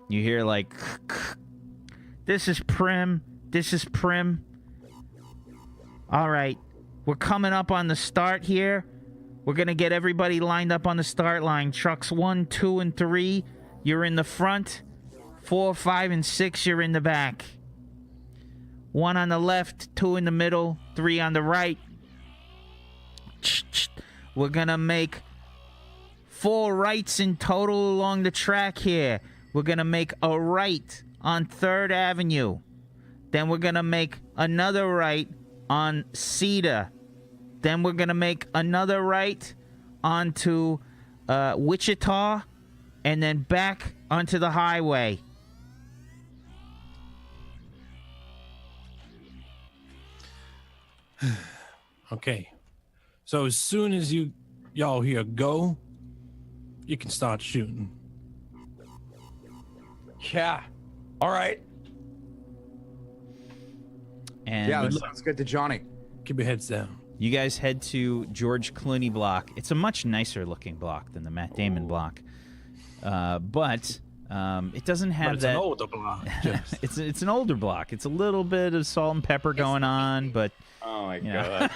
You hear like, this is Prim. All right, we're coming up on the start here. We're gonna get everybody lined up on the start line. Trucks 1, 2, and 3, you're in the front. 4, 5, and 6, you're in the back. 1 on the left, 2 in the middle, 3 on the right. We're gonna make 4 rights in total along the track here. We're gonna make a right on 3rd Avenue. Then we're gonna make another right on Cedar. Then we're gonna make another right onto Wichita, and then back onto the highway. Okay. So as soon as y'all hear go, you can start shooting. Yeah. All right. And Yeah, that sounds good to Johnny. Keep your heads down. you guys head to George Clooney block. It's a much nicer looking block than the Matt Damon block. But it doesn't have It's that. an older block. It's an older block. It's a little bit of salt and pepper going on, but Oh my Yeah. god.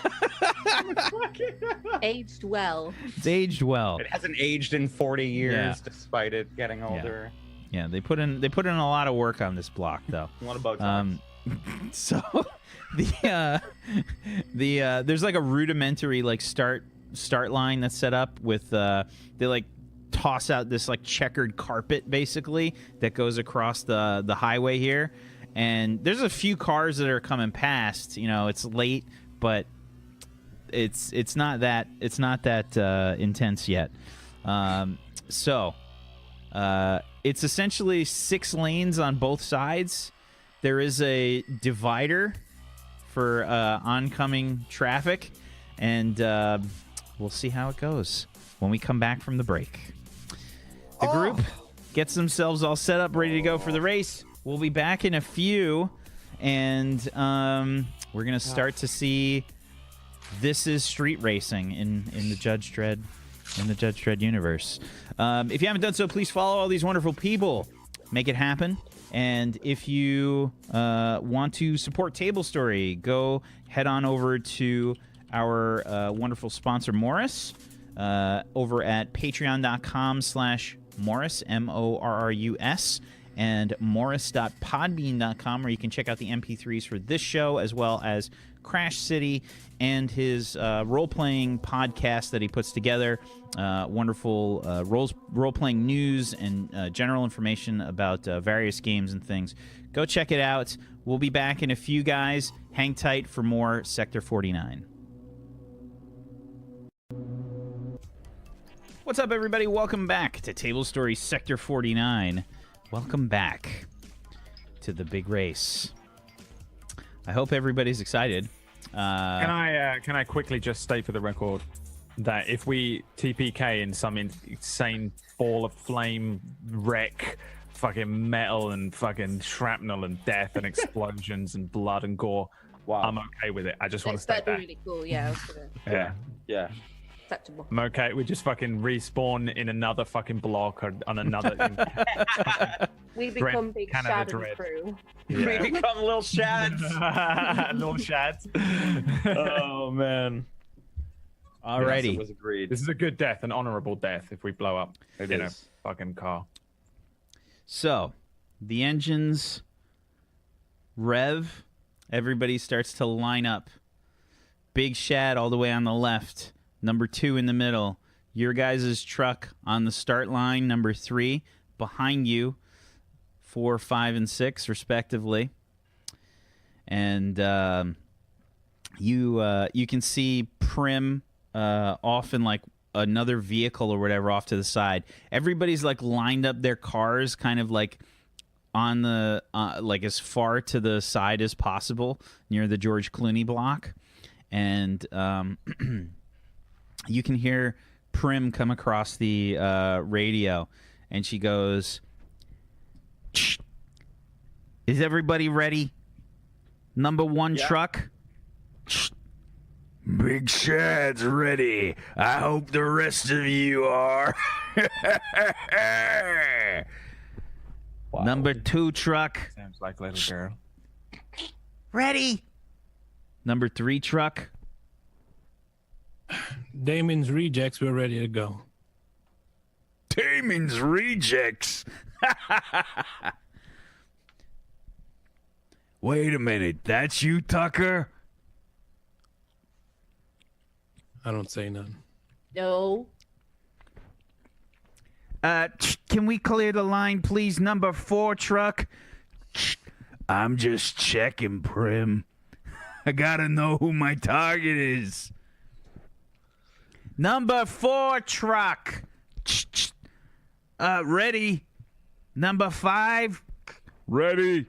Aged well. it's aged well. It hasn't aged in 40 years Yeah. despite it getting older. Yeah, they put in a lot of work on this block though. What about Botox? So there's like a rudimentary like start line that's set up with they like toss out this like checkered carpet basically that goes across the highway here, and there's a few cars that are coming past. You know, it's late, but it's not that intense yet. It's essentially 6 lanes on both sides. There is a divider for oncoming traffic, and we'll see how it goes when we come back from the break. The group gets themselves all set up, ready to go for the race. We'll be back in a few, and we're going to start to see this is street racing in the Judge Dredd universe. If you haven't done so, please follow all these wonderful people. Make it happen. And if you want to support Table Story, go head on over to our wonderful sponsor, Morris, over at patreon.com/Morris, Morrus, and morris.podbean.com, where you can check out the MP3s for this show, as well as Crash City and his role-playing podcast that he puts together. Wonderful role-playing news and general information about various games and things. Go check it out. We'll be back in a few, guys. Hang tight for more Sector 49. What's up, everybody? Welcome back to Table Story Sector 49. Welcome back to the big race. I hope everybody's excited. Can I quickly just state for the record, that if we TPK in some insane ball of flame wreck, fucking metal and fucking shrapnel and death and explosions and blood and gore, Wow. I'm okay with it. I just want to stay That'd be back. really cool. Yeah, I was gonna, Yeah. Yeah. acceptable. I'm okay. We just fucking respawn in another fucking block or on another. We become Big Canada Shad and Dredd. crew. Yeah. We become little shads. Little shads. Oh man. Yes, it Alrighty. was agreed. This is a good death, an honorable death if we blow up It in a is. fucking car. So, the engines rev. Everybody starts to line up. Big Shad all the way on the left. Number 2 in the middle. Your guys' truck on the start line. Number 3 behind you. 4, 5, and 6 respectively. And you can see Prim off in like another vehicle or whatever off to the side. Everybody's like lined up their cars kind of like on the like as far to the side as possible near the George Clooney block. And you can hear Prim come across the radio, and she goes, "Shh. Is everybody ready? Number 1 truck? Shh. Big Shad's ready. I hope the rest of you are." Number 2 truck. Sounds like little girl. Ready. Number 3 truck. Damon's rejects, we're ready to go. Damon's rejects. Wait a minute. That's you, Tucker? I don't say none. No. Can we clear the line, please? Number 4 truck. I'm just checking, Prim. I gotta know who my target is. Number 4 truck. Ready. Number 5. Ready.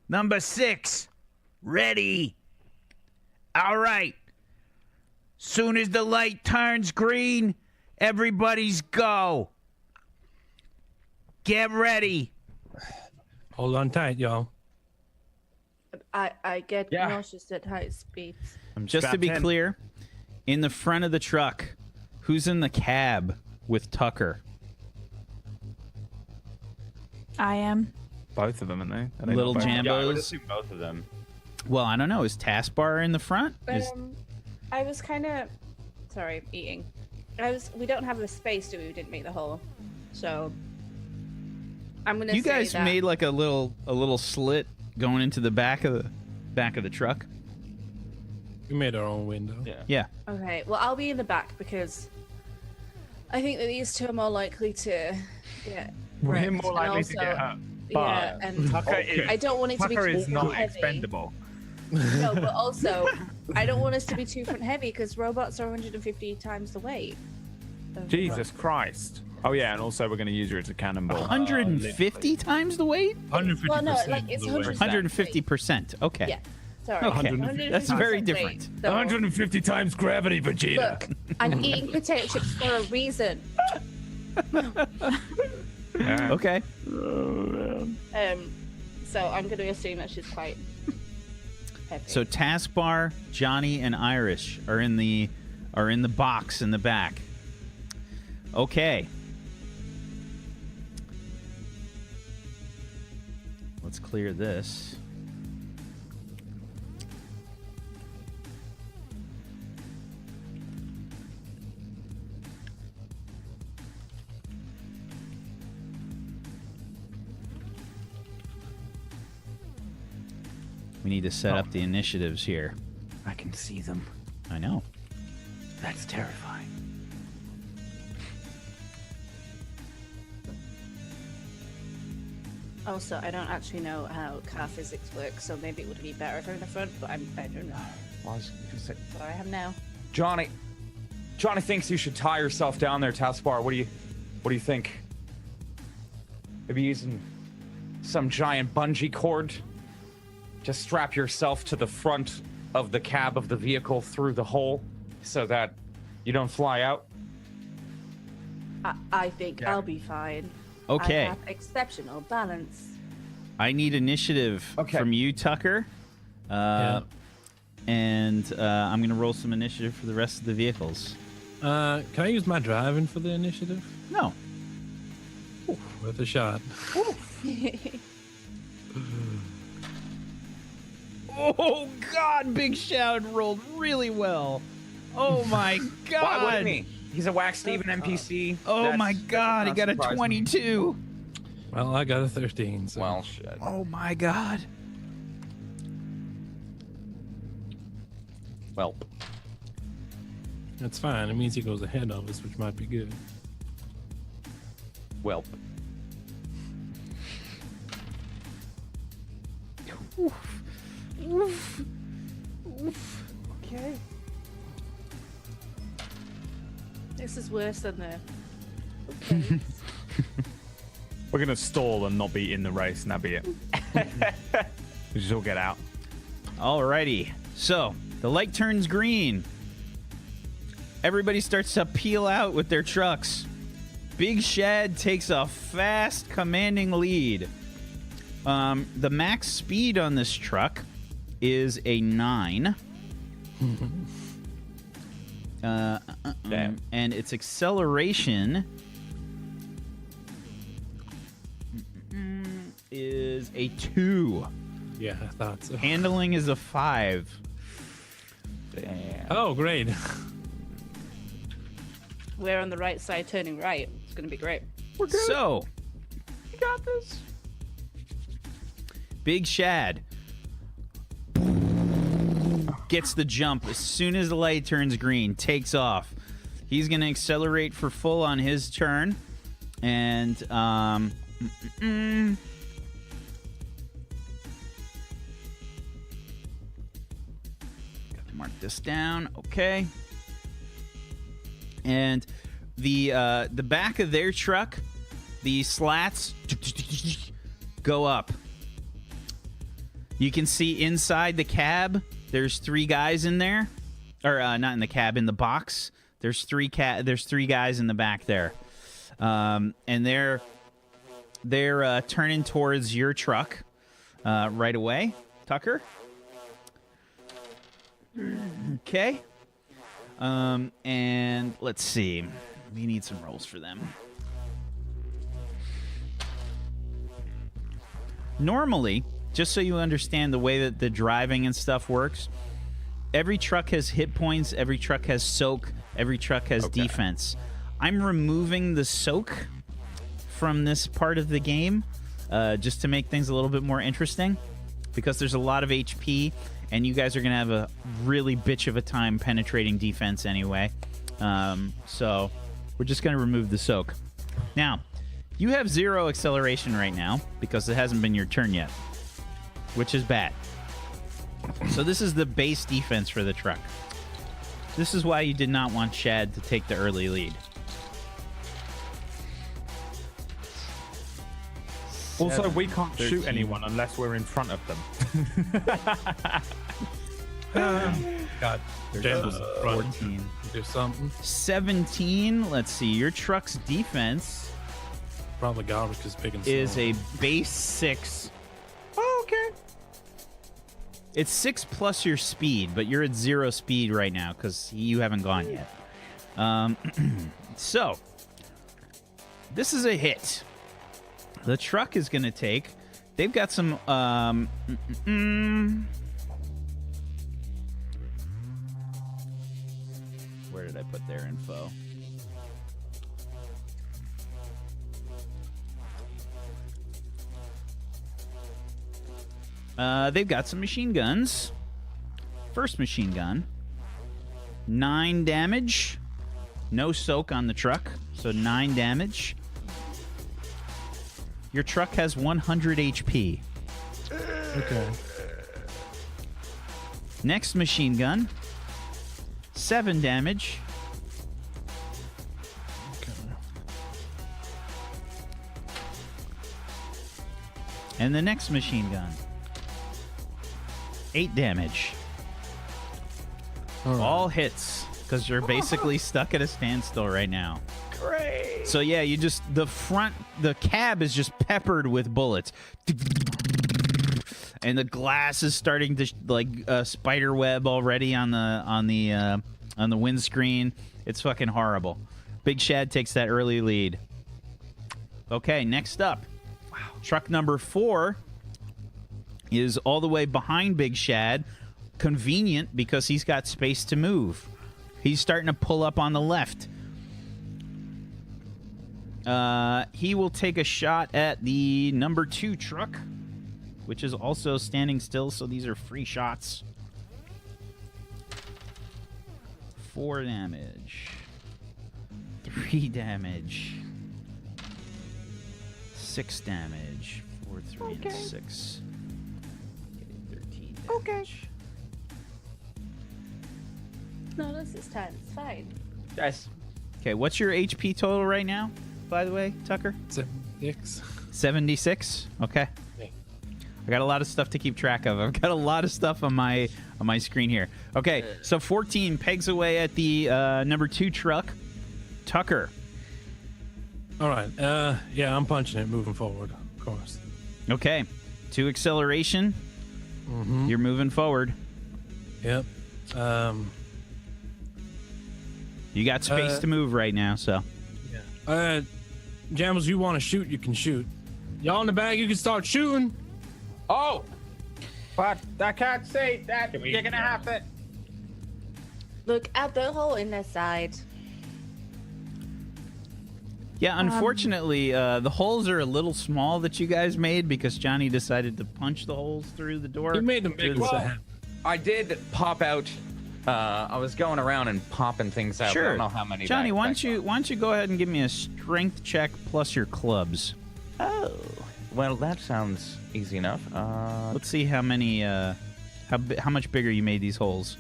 Number 6. Ready. All right. Soon as the light turns green, everybody's go. Get ready. Hold on tight, y'all. I get Yeah. nauseous at high speeds. Just to be strapped in. clear, in the front of the truck, who's in the cab with Tucker? I am. Both of them, aren't they? Are they Little not both? Jam- Yeah, I would Jambos. assume both of them. Well, I don't know. Is Taskbar in the front? I was kind of sorry, eating. We don't have the space, do we? We didn't make the hole, so I'm gonna. You say guys that. made like a little slit going into the back of the truck. We made our own window. Yeah. Yeah. Okay, well, I'll be in the back because I think that these two are more likely to get. We're wrecked, more and likely to get also- hurt. Yeah, But and Tucker is, I don't want it to be Tucker too is not heavy. expendable. No, but also I don't want us to be too front heavy because robots are 150 times the weight. of- Jesus Christ. Oh yeah, and also we're going to use her as a cannonball. 150 times the weight? 150%. Well, no, like it's 150%. Okay. Yeah. Sorry. Okay. 150% That's very weight. different. So, 150 times gravity, Vegeta. look, I'm eating potato chips for a reason. Okay. So I'm going to assume that she's quite heavy. So Taskbar, Johnny, and Irish are in the box in the back. Okay. Let's clear this. We need to set up the initiatives here. I can see them. I know. That's terrifying. Also, I don't actually know how car physics work, so maybe it would be better if I'm in the front, but I don't know. Well, I was gonna say- But I am now. Johnny thinks you should tie yourself down there, Taskbar. What do you think? Maybe using some giant bungee cord. Just strap yourself to the front of the cab of the vehicle through the hole so that You don't fly out. I think Yeah. I'll be fine. Okay. I have exceptional balance. I need initiative Okay. from you, Tucker. Yeah. And I'm going to roll some initiative for the rest of the vehicles. Can I use my driving for the initiative? No. Worth a shot. Oh, God. Big Shad rolled really well. Oh, my God. Why wouldn't he? He's a Wax Steven NPC. Oh, my God. He got a 22. Well, I got a 13. So. Well, shit. Oh, my God. Well, That's fine. It means he goes ahead of us, which might be good. well. Okay. This is worse than the. Okay. We're gonna stall and not be in the race, and that'll be it. We just all get out. Alrighty. So, the light turns green. Everybody starts to peel out with their trucks. Big Shad takes a fast, commanding lead. The max speed on this truck is a 9. Damn. And its acceleration is a 2. Yeah, I thought so. Handling is a 5. Damn. Oh, great. We're on the right side, turning right. It's gonna be great. So, You got this. Big Shad gets the jump as soon as the light turns green, takes off. He's going to accelerate for full on his turn. And, gotta mark this down. Okay. And the back of their truck, the slats go up. You can see inside the cab, there's 3 guys in there, or not in the cab, in the box. There's 3 guys in the back there, and they're turning towards your truck right away, Tucker. Okay. And let's see. We need some rolls for them. Normally, just so you understand the way that the driving and stuff works, every truck has hit points, every truck has soak, every truck has defense. I'm removing the soak from this part of the game just to make things a little bit more interesting, because there's a lot of HP, and you guys are going to have a really bitch of a time penetrating defense anyway. So we're just going to remove the soak. Now, you have 0 acceleration right now because it hasn't been your turn yet, which is bad. So this is the base defense for the truck. This is why you did not want Shad to take the early lead. Also, we can't 13. shoot anyone unless we're in front of them. God, Jandal's in front. 14. Do something. 17. Let's see. Your truck's defense Probably Garlic is big and slow. is a base 6. Oh, okay. It's 6 plus your speed, but you're at 0 speed right now because you haven't gone yet. So, this is a hit. The truck is going to take... They've got some... Where did I put their info? They've got some machine guns. First machine gun. 9 damage. No soak on the truck, so 9 damage. Your truck has 100 HP. Okay. Next machine gun. 7 damage. Okay. And the next machine gun. 8 damage. All right. All hits. because you're basically stuck at a standstill right now. Great. So yeah, the cab is just peppered with bullets. And the glass is starting to like spider web already on the windscreen. It's fucking horrible. Big Shad takes that early lead. Okay, next up. Wow. Truck number 4 is all the way behind Big Shad. Convenient because he's got space to move. He's starting to pull up on the left. He will take a shot at the number 2 truck, which is also standing still, so these are free shots. 4 damage. 3 damage. 6 damage. 4, 3, and 6. Okay, 13 damage. Okay. No, this time. It's fine. Guys, Okay, what's your HP total right now, by the way, Tucker? 76. 76? Okay. I got a lot of stuff to keep track of. I've got a lot of stuff on my screen here. Okay, so 14 pegs away at the number 2 truck. Tucker. All right. Yeah, I'm punching it, moving forward, of course. Okay, 2 acceleration. Mm-hmm. You're moving forward. Yep. You got space to move right now, so. Yeah. Jambles, you want to shoot, you can shoot. Y'all in the back, you can start shooting. oh, but I can't say that. You're gonna have to. Look out the hole in the side. Yeah, unfortunately, the holes are a little small that you guys made because Johnny decided to punch the holes through the door. You made them Through big. the Well, side. I did pop out. I was going around and popping things out. Sure. I don't know how many. Johnny, why back don't you go ahead and give me a strength check plus your clubs? Oh, well, that sounds easy enough. Let's see how many, how much bigger you made these holes.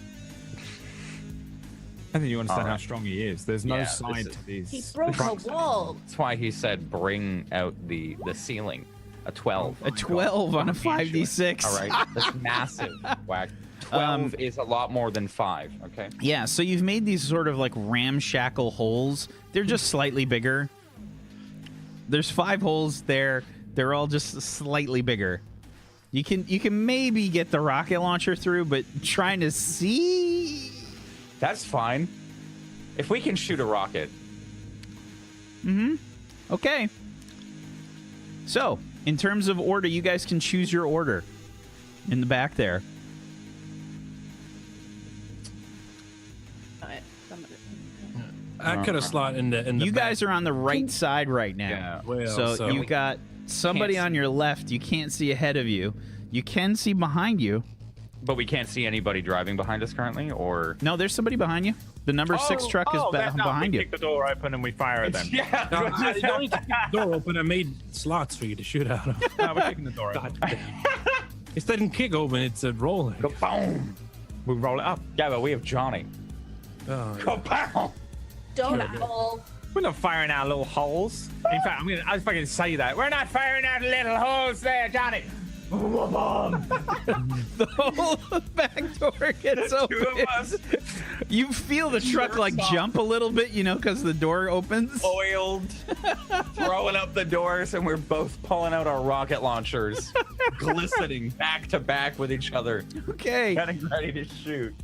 I think you understand how Alright. strong he is. There's no Yeah, side this to these. He broke trucks. a wall. That's why he said bring out the ceiling. A 12. A 12 on a 5d6. All right, that's massive. Whack. 12 is a lot more than 5. Okay. Yeah, so you've made these sort of like ramshackle holes. They're just slightly bigger. There's 5 holes there. They're all just slightly bigger. You can maybe get the rocket launcher through, but trying to see. That's fine. If we can shoot a rocket. Okay. So, in terms of order, you guys can choose your order in the back there. Alright, somebody- I could have slot in the You back. guys are on the right side right now. Yeah. Well, So you got somebody Can't on your left. You can't see ahead of you. You can see behind you. But we can't see anybody driving behind us currently, or. No, there's somebody behind you. The number 6 truck is behind we you. kick the door open and we fire at them. Yeah. No, I don't need to keep the door open. I made slots for you to shoot out of. No, we're kicking the door open. God damn. It doesn't kick open, it's a rolling. Boom. We roll it up. Yeah, but we have Johnny. Oh, yeah. Kapow! Don't fall. We're not firing out little holes. In fact, I fucking say that. We're not firing out little holes there, Johnny. The whole back door gets open. You feel the truck like jump a little bit, because the door opens. Oiled, throwing up the doors, and we're both pulling out our rocket launchers, glistening back to back with each other, Okay. getting ready to shoot.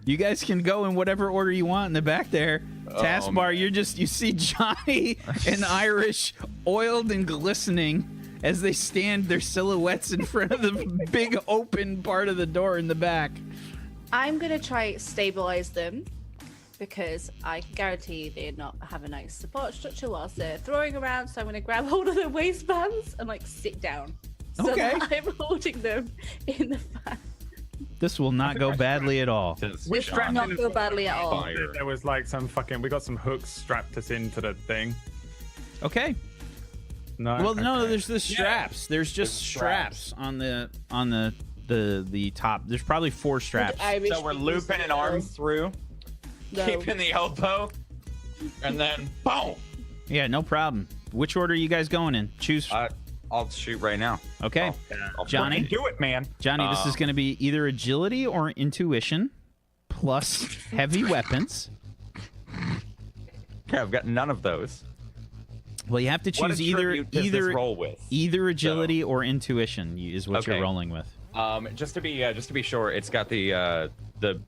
You guys can go in whatever order you want in the back there. Taskbar, you see Johnny and Irish oiled and glistening as they stand their silhouettes in front of the big open part of the door in the back. I'm gonna try stabilize them because I can guarantee they not have a nice support structure whilst they're throwing around. So I'm gonna grab hold of their waistbands and sit down. So Okay. that I'm holding them in the fan. This will not go badly at all. This will not go badly at all. Fire. There was we got some hooks strapped us into the thing. Okay. No. Well, no, okay. there's the straps. There's just straps on the top. There's probably 4 straps. Irish So we're people looping say an arm no. through, No. keeping the elbow, and then boom. Yeah, no problem. Which order are you guys going in? Choose. I'll shoot right now. Okay. I'll Johnny? fucking do it, man. Johnny, this is going to be either agility or intuition plus heavy weapons. Okay, I've got none of those. Well, you have to What choose attribute does this roll with? either agility or intuition is what you're Okay. rolling with. Just to be sure, it's got the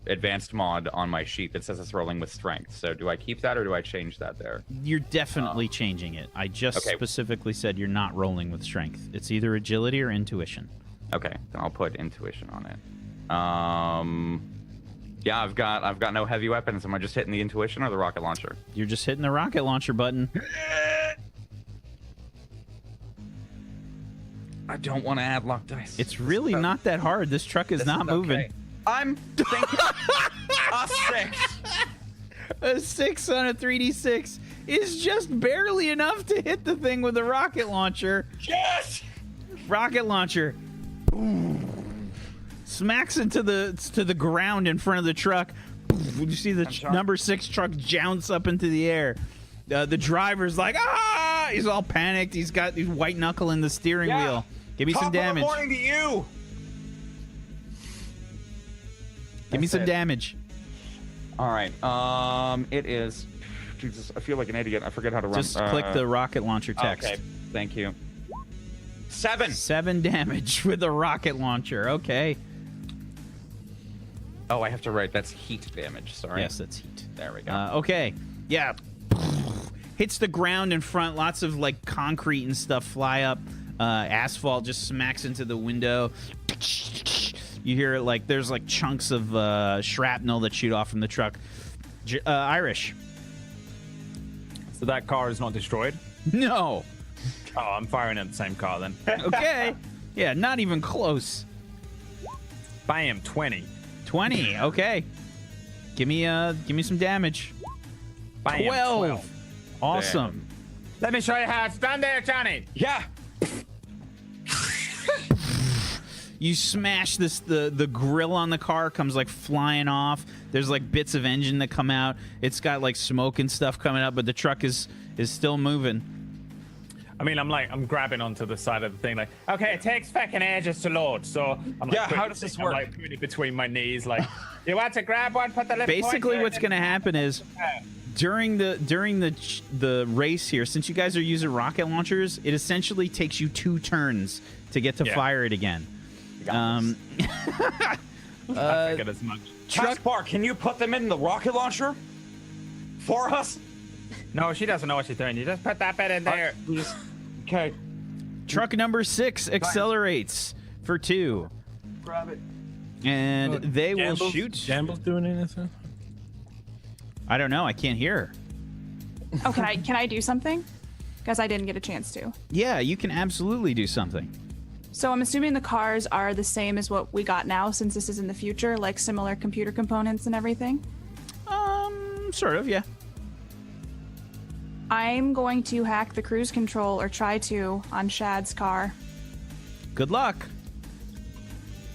advanced mod on my sheet that says it's rolling with strength. So do I keep that or do I change that there? You're definitely changing it. I just Okay. specifically said you're not rolling with strength. It's either agility or intuition. Okay, then I'll put intuition on it. Yeah, I've got no heavy weapons. Am I just hitting the intuition or the rocket launcher? You're just hitting the rocket launcher button. I don't want to add luck dice. It's really not that hard. This truck is not moving. Okay. I'm thinking a 6. A 6 on a 3d6 is just barely enough to hit the thing with a rocket launcher. Yes. Rocket launcher smacks into the ground in front of the truck. You see the number 6 truck jounce up into the air. The driver's like, ah! He's all panicked. He's white knuckling the steering wheel. Give me some damage. Top of the morning to you. Give me some damage. All right. It is. Jesus, I feel like an idiot. I forget how to run. Just click the rocket launcher text. Okay. Thank you. 7. 7 damage with a rocket launcher. Okay. Oh, I have to write. That's heat damage. Sorry. Yes, that's heat. There we go. Okay. Yeah. Hits the ground in front. Lots of like concrete and stuff fly up. Asphalt just smacks into the window. You hear like there's like chunks of shrapnel that shoot off from the truck. Irish. So that car is not destroyed? No. Oh, I'm firing at the same car then. Okay. Yeah, not even close. Bam, 20. 20. Okay. Give me some damage. Bam, 12. Awesome. Let me show you how it's done there, Johnny. Yeah. You smash the grill on the car comes like flying off. There's like bits of engine that come out. It's got like smoke and stuff coming up, but the truck is still moving. I mean, I'm grabbing onto the side of the thing, like, okay, it takes fucking ages to load. So I'm like, Yeah, how does this work? I'm like putting it between my knees, like, you want to grab one, put the left Basically, what's going to happen is during the race here, since you guys are using rocket launchers, it essentially takes you 2 turns to get to fire it again. I figured as much. Truck Bar, can you put them in the rocket launcher for us? No, she doesn't know what she's doing. You just put that bit in there. Okay. Truck number 6 accelerates for 2. Grab it. And they will Jamble's- shoot. Jamble's doing anything? I don't know. I can't hear her. Oh, can I do something? Because I didn't get a chance to. Yeah, you can absolutely do something. So I'm assuming the cars are the same as what we got now, since this is in the future, like similar computer components and everything. Sort of, yeah. I'm going to hack the cruise control, or try to, on Shad's car. Good luck.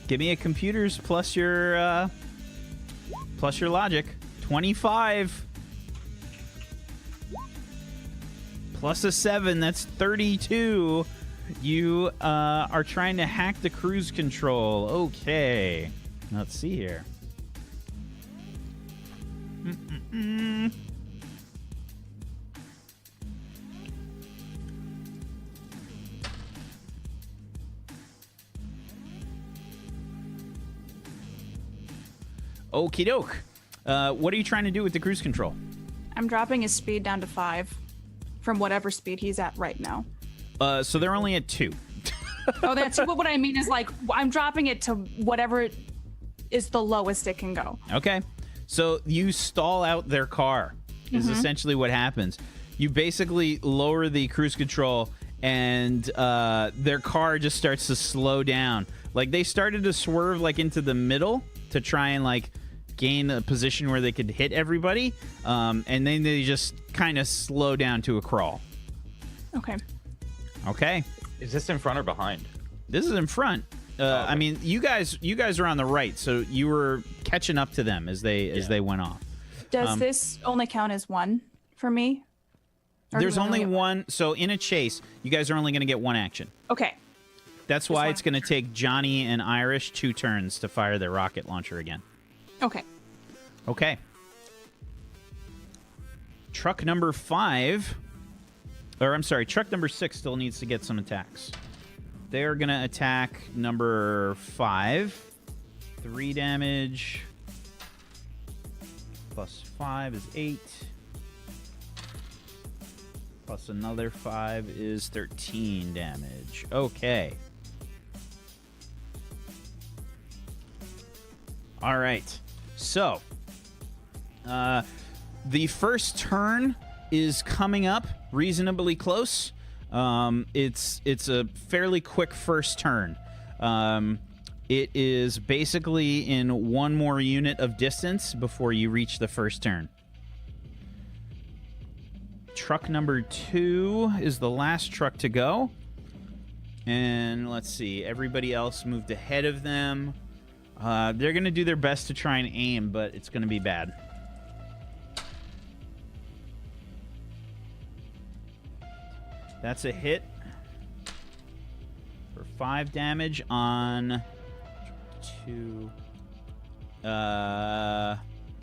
Give me a computers plus your logic. 25 plus a 7. That's 32. You are trying to hack the cruise control. Okay. Let's see here. Okie doke. What are you trying to do with the cruise control? I'm dropping his speed down to 5 from whatever speed he's at right now. So they're only at 2. Oh, that's what I mean is, like, I'm dropping it to whatever is the lowest it can go. Okay. So you stall out their car is essentially what happens. You basically lower the cruise control and their car just starts to slow down. Like they started to swerve like into the middle to try and like gain a position where they could hit everybody. And then they just kind of slow down to a crawl. Okay. Okay. Is this in front or behind? This is in front. I mean, you guys are on the right, so you were catching up to them as they went off. Does this only count as 1 for me? Or There's do I only get one. So in a chase, you guys are only going to get 1 action. Okay. That's why wanna it's going to take Johnny and Irish 2 turns to fire their rocket launcher again. Okay. Okay. Truck number 5, or I'm sorry, truck number 6 still needs to get some attacks. They're going to attack number 5. 3 damage. Plus 5 is 8. Plus another 5 is 13 damage. Okay. All right. So, the first turn is coming up reasonably close. It's a fairly quick first turn. It is basically in one more unit of distance before you reach the first turn. Truck number 2 is the last truck to go. And let's see, everybody else moved ahead of them. They're going to do their best to try and aim, but it's going to be bad. That's a hit for 5 damage on 2. I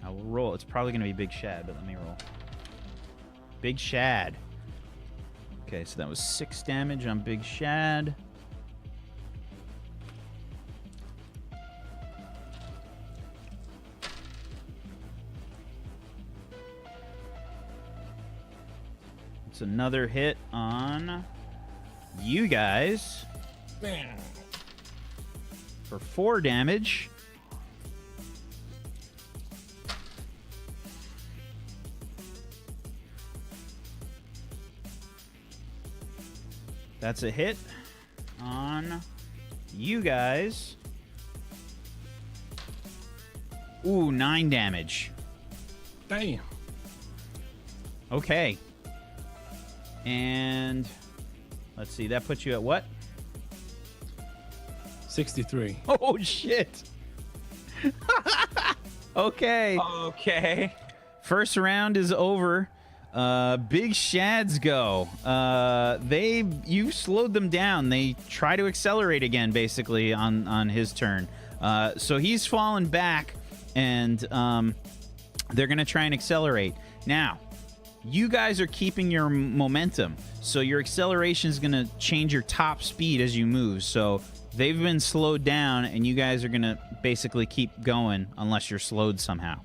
will roll. It's probably going to be Big Shad, but let me roll. Big Shad. Okay, so that was 6 damage on Big Shad. It's another hit on you guys for 4 damage. That's a hit on you guys. Ooh, 9 damage. Damn. Okay. And let's see, that puts you at what? 63. Oh, shit. Okay. Okay. First round is over. Big Shads go. You slowed them down. They try to accelerate again, basically, on his turn. So he's fallen back, and they're going to try and accelerate. Now, you guys are keeping your momentum, so your acceleration is going to change your top speed as you move. So they've been slowed down, and you guys are going to basically keep going unless you're slowed somehow.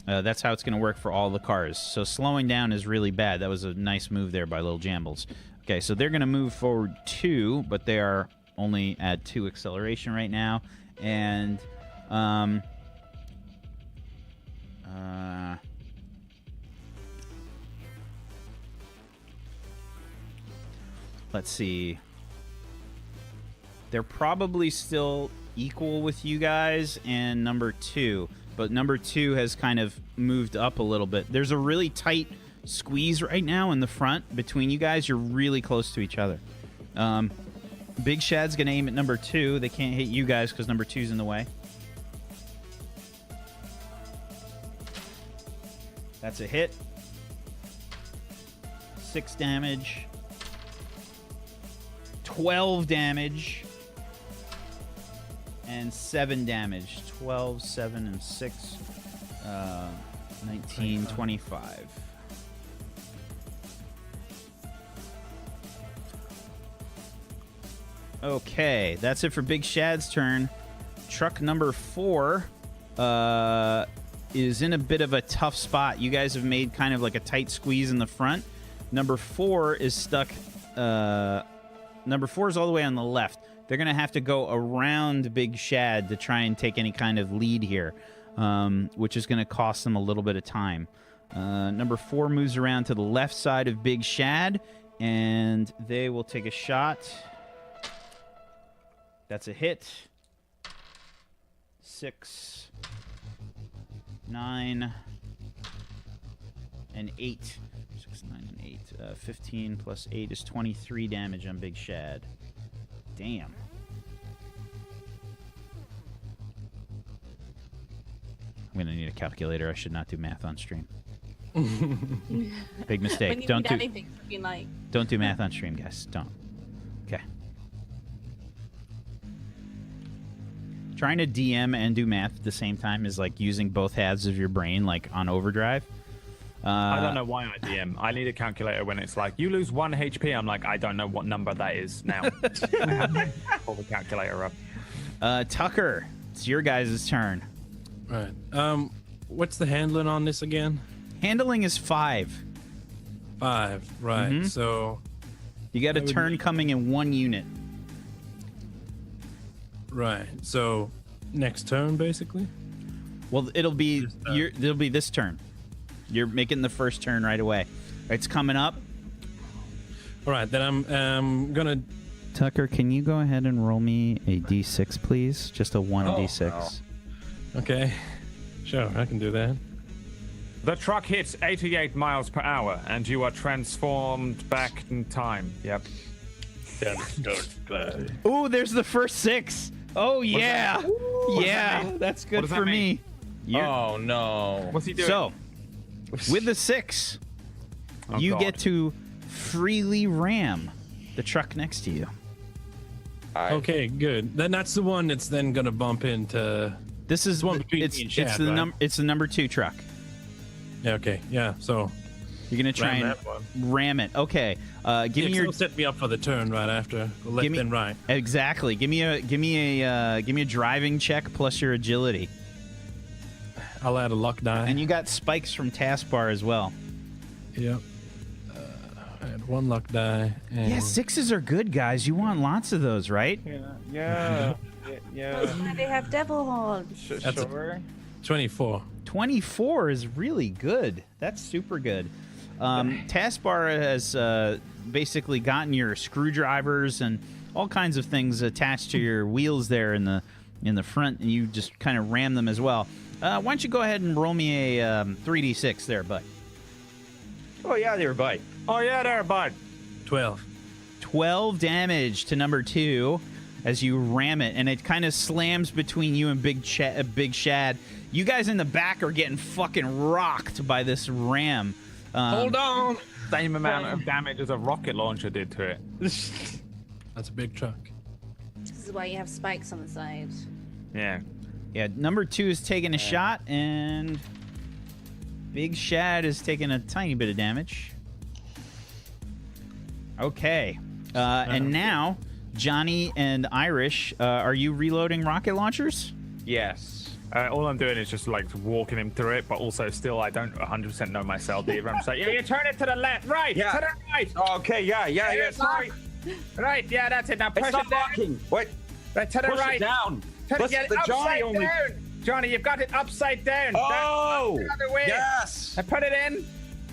That's how it's going to work for all the cars. So slowing down is really bad. That was a nice move there by Little Jambles. Okay, so they're going to move forward 2, but they are only at 2 acceleration right now. And let's see. They're probably still equal with you guys and number 2. But number 2 has kind of moved up a little bit. There's a really tight squeeze right now in the front between you guys. You're really close to each other. Big Shad's going to aim at number 2. They can't hit you guys because number 2's in the way. That's a hit. 6 damage. 12 damage. And 7 damage. 12, 7, and 6. 19, 25. Okay, that's it for Big Shad's turn. Truck number 4 is in a bit of a tough spot. You guys have made kind of like a tight squeeze in the front. Number 4 is stuck. Number 4 is all the way on the left. They're going to have to go around Big Shad to try and take any kind of lead here, which is going to cost them a little bit of time. Number 4 moves around to the left side of Big Shad, and they will take a shot. That's a hit. 6, 9, and 8. 6, 9, and 8. 15 plus 8 is 23 damage on Big Shad. Damn. I'm gonna need a calculator. I should not do math on stream. Big mistake. When you Don't need do anything, being like, don't do math on stream, guys. Don't. Okay. Trying to DM and do math at the same time is like using both halves of your brain, like on overdrive. I don't know why I DM. I need a calculator when it's like, you lose 1 HP. I'm like, I don't know what number that is now. I have to pull the calculator up. Tucker, it's your guys' turn. Right. What's the handling on this again? Handling is 5. 5. Right. Mhm. So You got a I would- turn coming in 1 unit. right. So next turn, basically. Well, it'll be This turn. it'll be this turn. You're making the first turn right away. It's coming up. All right. Then I'm gonna. Tucker, can you go ahead and roll me a d6, please? Just a 1d6. Okay. Sure, I can do that. The truck hits 88 miles per hour, and you are transformed back in time. Yep. Ooh, there's the first 6. Oh yeah, yeah, that's good does that for mean? me. You're- Oh no. What's he doing? So, with the 6, Oh, you God. get to freely ram the truck next to you. Okay, good. Then that's the one that's then gonna bump into. This is It's one between it's me and it's Shad, the right? it's the number 2 truck. Yeah. Okay. Yeah. So You're gonna try ram and that one. ram it. Okay, give Yeah, me 'cause your it'll set me up for the turn right after. Left Give me- and right. exactly. Give me a driving check plus your agility, I'll add a luck die. and you got spikes from taskbar as well. Yep. I had 1 luck die. And Yeah, 6s are good, guys. You want lots of those, right? Yeah. That's why they have devil horns. That's a- Sure. 24. 24 is really good. That's super good. Taskbar has basically gotten your screwdrivers and all kinds of things attached to your wheels there in the front, and you just kind of ram them as well. Why don't you go ahead and roll me a 3d6 there, bud? Oh yeah, there, bud. Oh, yeah, there, bud. 12. 12 damage to number 2 as you ram it, and it kind of slams between you and Big Shad. You guys in the back are getting fucking rocked by this ram. Hold on. Same amount of damage as a rocket launcher did to it. That's a big truck. This is why you have spikes on the side. Yeah. Yeah, number 2 is taking a shot, and Big Shad is taking a tiny bit of damage. Okay. And now, Johnny and Irish, are you reloading rocket launchers? Yes. All I'm doing is just like walking him through it, but also still I don't 100% know myself either. I'm just like, yeah, you turn it to the left, right, Yeah. to the right. Okay. Yeah. Sorry. Right, yeah, that's it. Now push It's it not down. locking. What? Right, to the Push right. it down. To Get the Johnny only. down. Johnny, you've got it upside down. Oh. Down the other way. Yes. I put it in.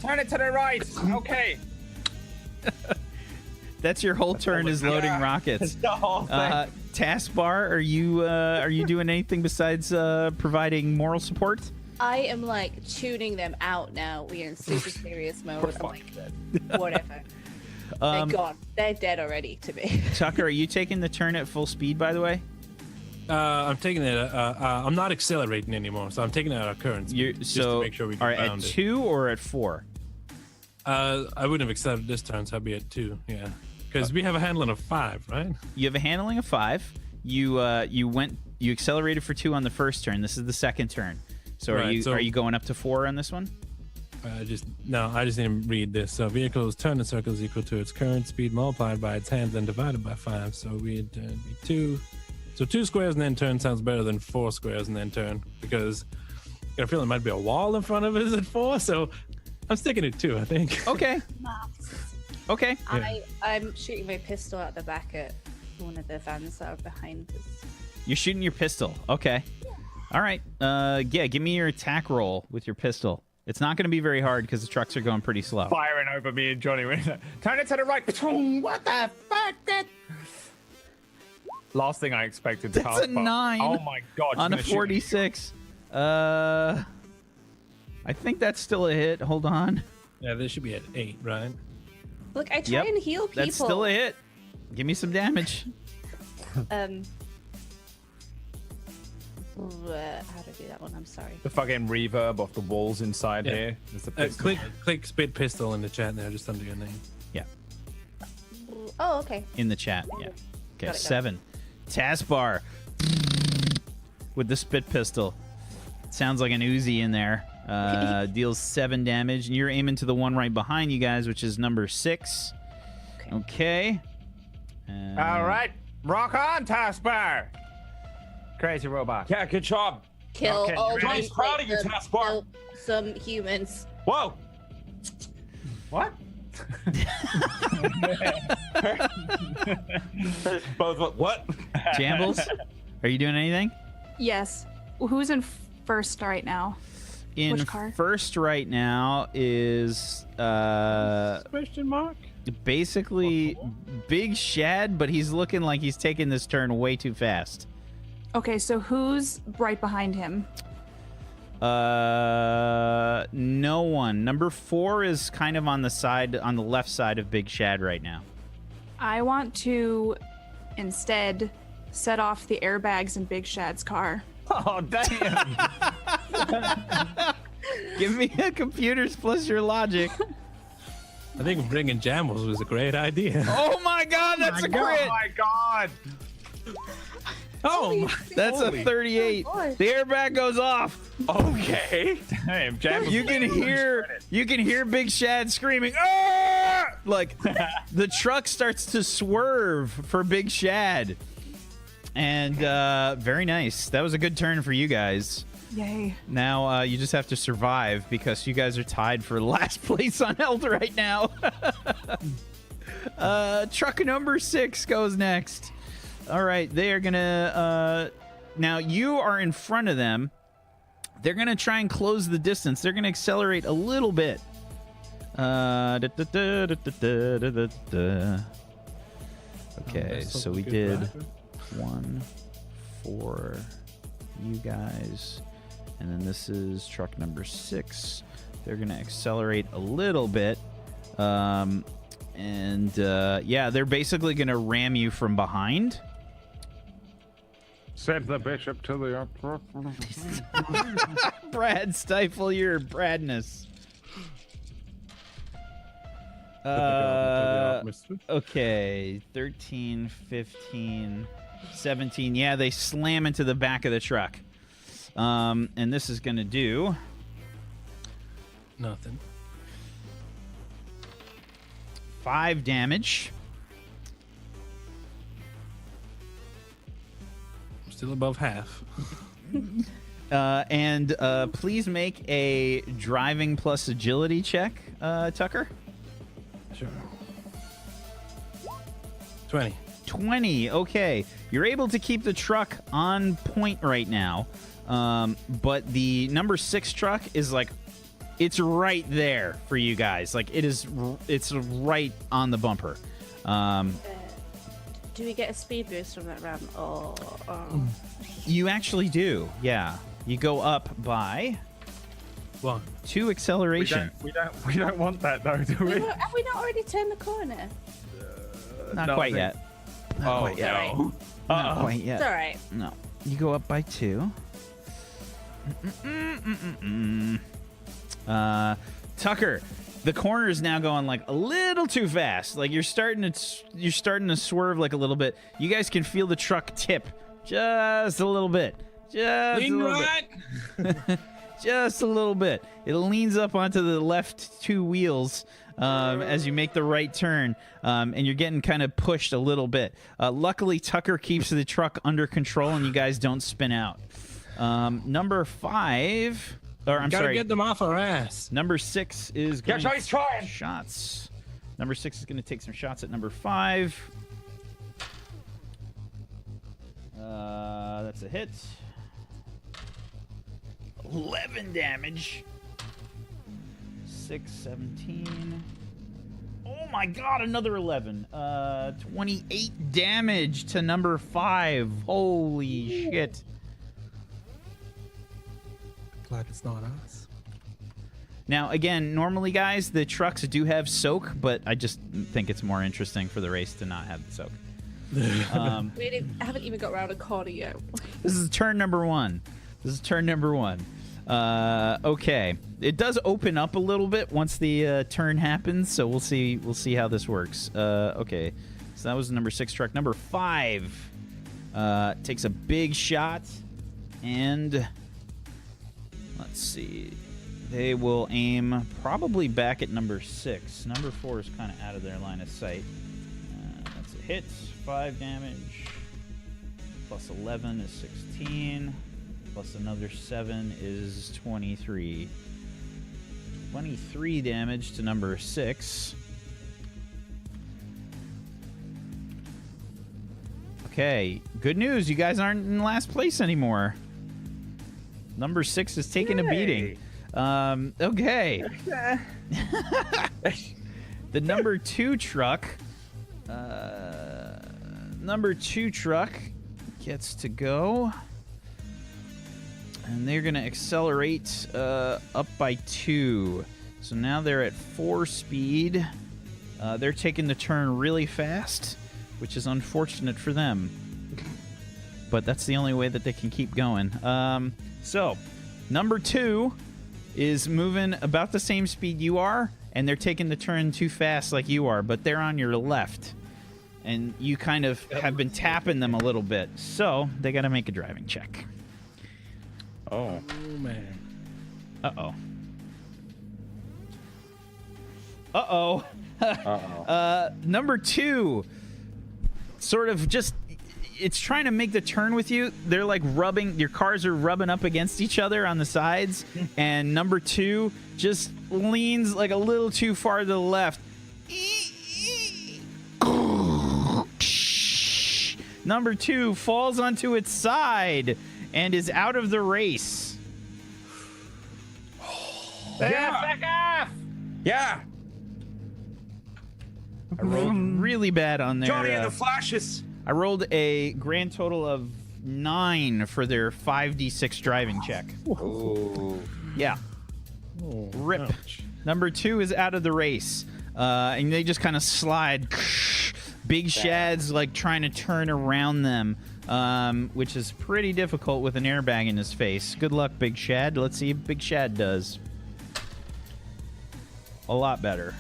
Turn it to the right. Okay. That's your whole turn is loading Yeah. rockets. It's the whole thing. Taskbar, are you doing anything besides providing moral support? I am like tuning them out now. We're in super serious mode. I'm like, whatever. They're gone. They're dead already to me. Tucker, are you taking the turn at full speed, by the way? I'm taking it. I'm not accelerating anymore, so I'm taking it at our current speed. You're, just so to make sure we are can at bound it. 2 or at 4? I wouldn't have accelerated this turn, so I'd be at 2. Yeah, because we have a handling of 5, right? You have a handling of 5. You accelerated for 2 on the first turn. This is the second turn. So Right, so- are you going up to 4 on this one? I just didn't read this. So vehicle's turn in circles equal to its current speed multiplied by its hands and divided by 5. So we'd be 2. So 2 squares and then turn sounds better than 4 squares and then turn, because I got a feeling there might be a wall in front of us at 4. So I'm sticking at 2, I think. Okay. Okay. I'm shooting my pistol at the back at one of the vans that are behind us. You're shooting your pistol. Okay. All right. Yeah, give me your attack roll with your pistol. It's not going to be very hard because the trucks are going pretty slow. Firing over me and Johnny. Turn it to the right. What the fuck? Last thing I expected. That's a taskbar. 9 Oh my god. on a she's gonna shoot me. 46. I think that's still a hit. Hold on. Yeah, this should be at 8, right? Look, I try Yep, and heal people. That's still a hit. Give me some damage. How do I do that one? I'm sorry. The fucking reverb off the walls inside Yeah. here. There's a pistol. Click spit pistol in the chat there, just under your name. Yeah. Oh, okay. In the chat. Yeah. Okay. Got it. 7. Taskbar with the spit pistol. Sounds like an Uzi in there. Deals 7 damage, and you're aiming to the one right behind you guys, which is number 6. Okay. All right, rock on, taskbar. Crazy robot. Yeah, good job. Kill Okay, all you ready? these Proud of you, like, taskbar. kill some humans. Whoa. What? Both what? Jambles, are you doing anything? Yes. Who's in first right now? In Which card? first right now is Question mark? basically Big Shad, but he's looking like he's taking this turn way too fast. Okay, so who's right behind him? No one. Number 4 is kind of on the left side of Big Shad right now. I want to instead set off the airbags in Big Shad's car. Oh, damn. Give me a computers plus your logic. I think bringing Jambles was a great idea. Oh my god, that's a crit! Oh, my God. Oh, my. That's a 38. boy. The airbag goes off. Okay. Damn, Jambles. You can hear Big Shad screaming, "Ah!" Like the truck starts to swerve for Big Shad. And very nice. That was a good turn for you guys. Yay. Now you just have to survive because you guys are tied for last place on Eld right now. Truck number 6 goes next. All right, they are gonna. Now you are in front of them. They're gonna try and close the distance. They're gonna accelerate a little bit. Okay, so we did 1 for you guys, and then this is truck number 6. They're gonna accelerate a little bit, yeah, they're basically gonna ram you from behind. Send the bishop to the upper. Brad, stifle your Bradness. Okay, 13, 15, 17. Yeah, they slam into the back of the truck. And this is going to do Nothing. 5 damage. Still above half. And please make a driving plus agility check, Tucker. Sure. 20. 20. Okay. You're able to keep the truck on point right now. But the number 6 truck is like, it's right there for you guys. Like it's right on the bumper. Do we get a speed boost from that ram? Or You actually do. Yeah. You go up by 1. 2 acceleration. We don't want that though, do we? have we not already turned the corner? Not No, quite I yet. think- Oh, yet. no. Not quite yet. It's all right. No. You go up by 2. Tucker, the corner is now going like a little too fast. Like you're starting to swerve like a little bit. You guys can feel the truck tip just a little bit. Just Lean a little right. bit. Just a little bit. It leans up onto the left 2 wheels as you make the right turn, and you're getting kind of pushed a little bit. Luckily, Tucker keeps the truck under control, and you guys don't spin out. Number 5, or I'm Gotta sorry, get them off our ass. number 6 is going Yeah, he's trying. shots. Number 6 is going to take some shots at number 5. That's a hit. 11 damage. 6, 17. Oh my god, another 11. 28 damage to number 5. Holy shit. Glad it's not us. Now, again, normally, guys, the trucks do have soak, but I just think it's more interesting for the race to not have the soak. We haven't even got around a corner yet. This is turn number 1. Okay, it does open up a little bit once the turn happens, so we'll see how this works. Okay, so that was number 6 truck. Number 5 takes a big shot, and let's see. They will aim probably back at number 6. Number 4 is kind of out of their line of sight. That's a hit. 5 damage. Plus 11 is 16. Plus another 7 is 23. 23 damage to number 6. Okay, good news. You guys aren't in last place anymore. Number 6 is taking a beating. Okay. The number 2 truck. Number 2 truck gets to go. And they're going to accelerate up by 2. So now they're at 4 speed. They're taking the turn really fast, which is unfortunate for them. But that's the only way that they can keep going. So, number 2 is moving about the same speed you are, and they're taking the turn too fast like you are, but they're on your left. And you kind of have been tapping them a little bit. So, they got to make a driving check. Oh. Oh, man. Uh-oh. Uh-oh. Number 2, sort of just, it's trying to make the turn with you. They're like rubbing, your cars are rubbing up against each other on the sides, and number 2 just leans like a little too far to the left. Number 2 falls onto its side and is out of the race. Back off! Yeah. I rolled really bad on there. Johnny and the Flashes. I rolled a grand total of 9 for their 5d6 driving check. Ooh. Yeah. Oh, Rip. ouch. Number 2 is out of the race. And they just kind of slide. Big Shad's like trying to turn around them, which is pretty difficult with an airbag in his face. Good luck, Big Shad. Let's see if Big Shad does. A lot better.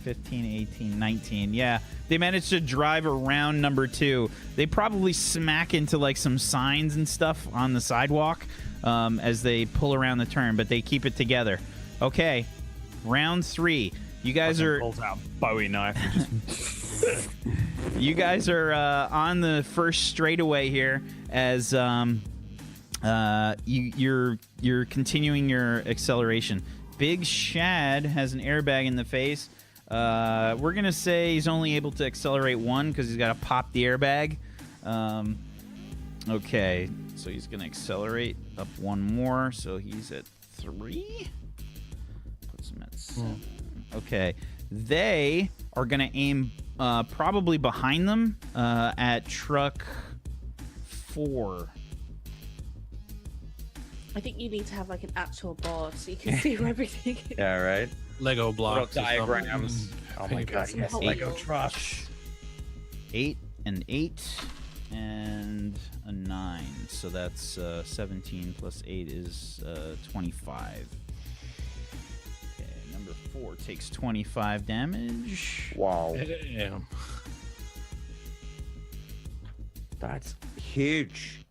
15, 18, 19. Yeah, they managed to drive around number 2. They probably smack into like some signs and stuff on the sidewalk as they pull around the turn, but they keep it together. Okay, round 3. You guys are Pulls out Bowie knife and just you guys are on the first straightaway here as you're continuing your acceleration. Big Shad has an airbag in the face. We're gonna say he's only able to accelerate 1 because he's got to pop the airbag. Okay, so he's gonna accelerate up 1 more, so he's at 3. Puts him at 7. Okay, they are gonna aim probably behind them at truck 4. I think you need to have like an actual board so you can see where everything is. Yeah, right. Lego blocks. or something. diagrams. Oh my god, Some yes, whole Lego wheels. trucks. 8 and 8 and a 9, so that's 17 plus 8 is 25. Okay, number 4 takes 25 damage. Wow, Damn. that's huge.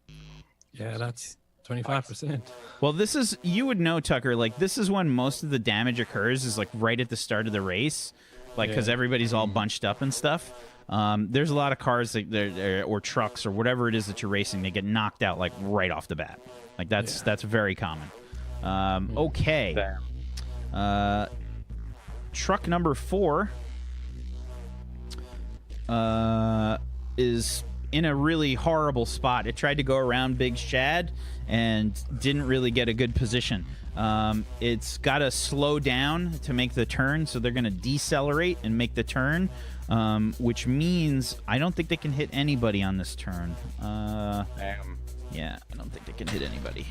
Yeah, that's 25%. Well, this is, you would know, Tucker, like this is when most of the damage occurs, is like right at the start of the race, like because Yeah. everybody's all bunched up and stuff. There's a lot of cars that or trucks or whatever it is that you're racing, they get knocked out like right off the bat. Like that's very common. Okay. Damn. Truck number 4 is in a really horrible spot. It tried to go around Big Shad and didn't really get a good position. It's got to slow down to make the turn, so they're going to decelerate and make the turn, which means I don't think they can hit anybody on this turn. Damn. Yeah, I don't think they can hit anybody.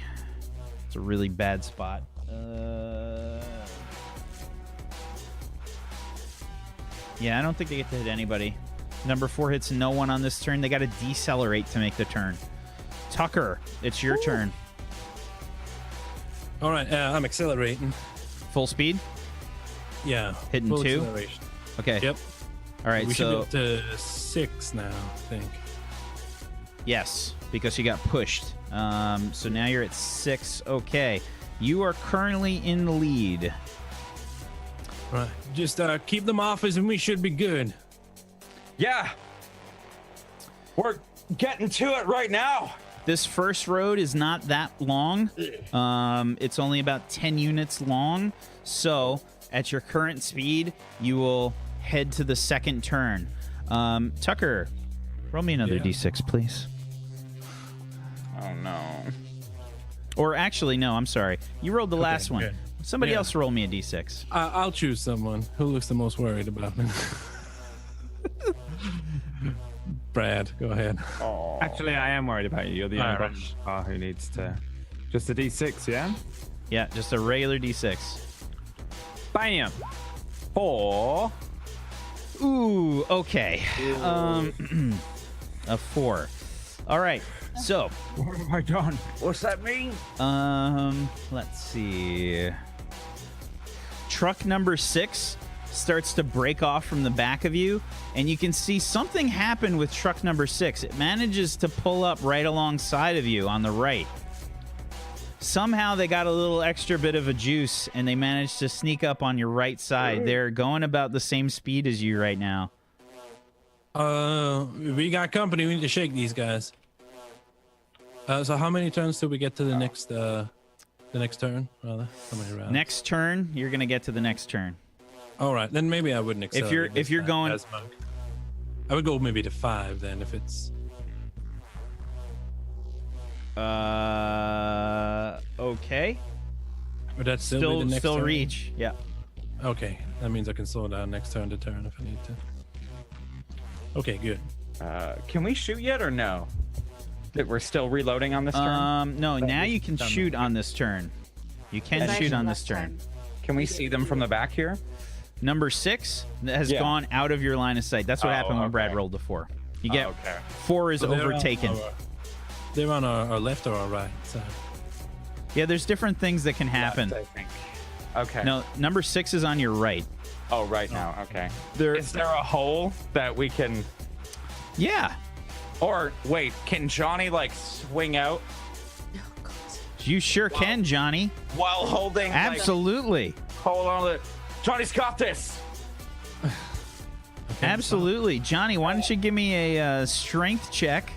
It's a really bad spot. Yeah, I don't think they get to hit anybody. Number 4 hits no one on this turn. They got to decelerate to make the turn. Tucker, it's your turn. All right, I'm accelerating. Full speed? Yeah. Hitting full 2? acceleration. Okay. Yep. All right, We so should be up to 6 now, I think. yes, because you got pushed. So now you're at 6. Okay. You are currently in the lead. Right. Just keep them off us and we should be good. Yeah. We're getting to it right now. This first road is not that long. It's only about 10 units long. So at your current speed, you will head to the second turn. Tucker, roll me another d6, please. Oh, no. Or actually, no, I'm sorry. You rolled the last one. good. Somebody Yeah. else roll me a d6. I'll choose someone who looks the most worried about me. Brad, go ahead. Actually, I am worried about you. You're the only Irish. one who needs to. Just a d6, yeah? Yeah, just a regular d6. Bam! 4. Ooh, okay. A 4. All right. So, What have I done? What's that mean? let's see. Truck number 6 starts to break off from the back of you, and you can see something happen with truck number 6. It manages to pull up right alongside of you on the right. Somehow they got a little extra bit of a juice, and they managed to sneak up on your right side. They're going about the same speed as you right now. We got company. We need to shake these guys. So how many turns till we get to the next turn? Rather, how many rounds? Next turn, you're gonna get to the next turn. All right, then maybe I wouldn't accelerate. if you're going- I would go maybe to 5 then if it's. Okay. Would that still be the next Still turn? reach. Yeah. Okay, that means I can slow down next turn to turn if I need to. Okay, good. Can we shoot yet or no? That we're still reloading on this turn? No, now you can shoot on this turn. You can Nice shoot on last this turn. time. Can we see them from the back here? Number 6 has Yeah. gone out of your line of sight. That's what Oh, happened when Brad okay. rolled the 4. You get okay. 4 is So they're on overtaken. They're on our left or our right side. Yeah, there's different things that can happen. Left, I think. Okay. No, number 6 is on your right. Oh, right now. Okay. There, Is there a hole that we can... yeah, Or, wait, can Johnny, like, swing out Oh, God. you sure can, Johnny. while holding... like, Absolutely. hold on to it. Johnny's got this! Absolutely. Johnny, why don't you give me a strength check?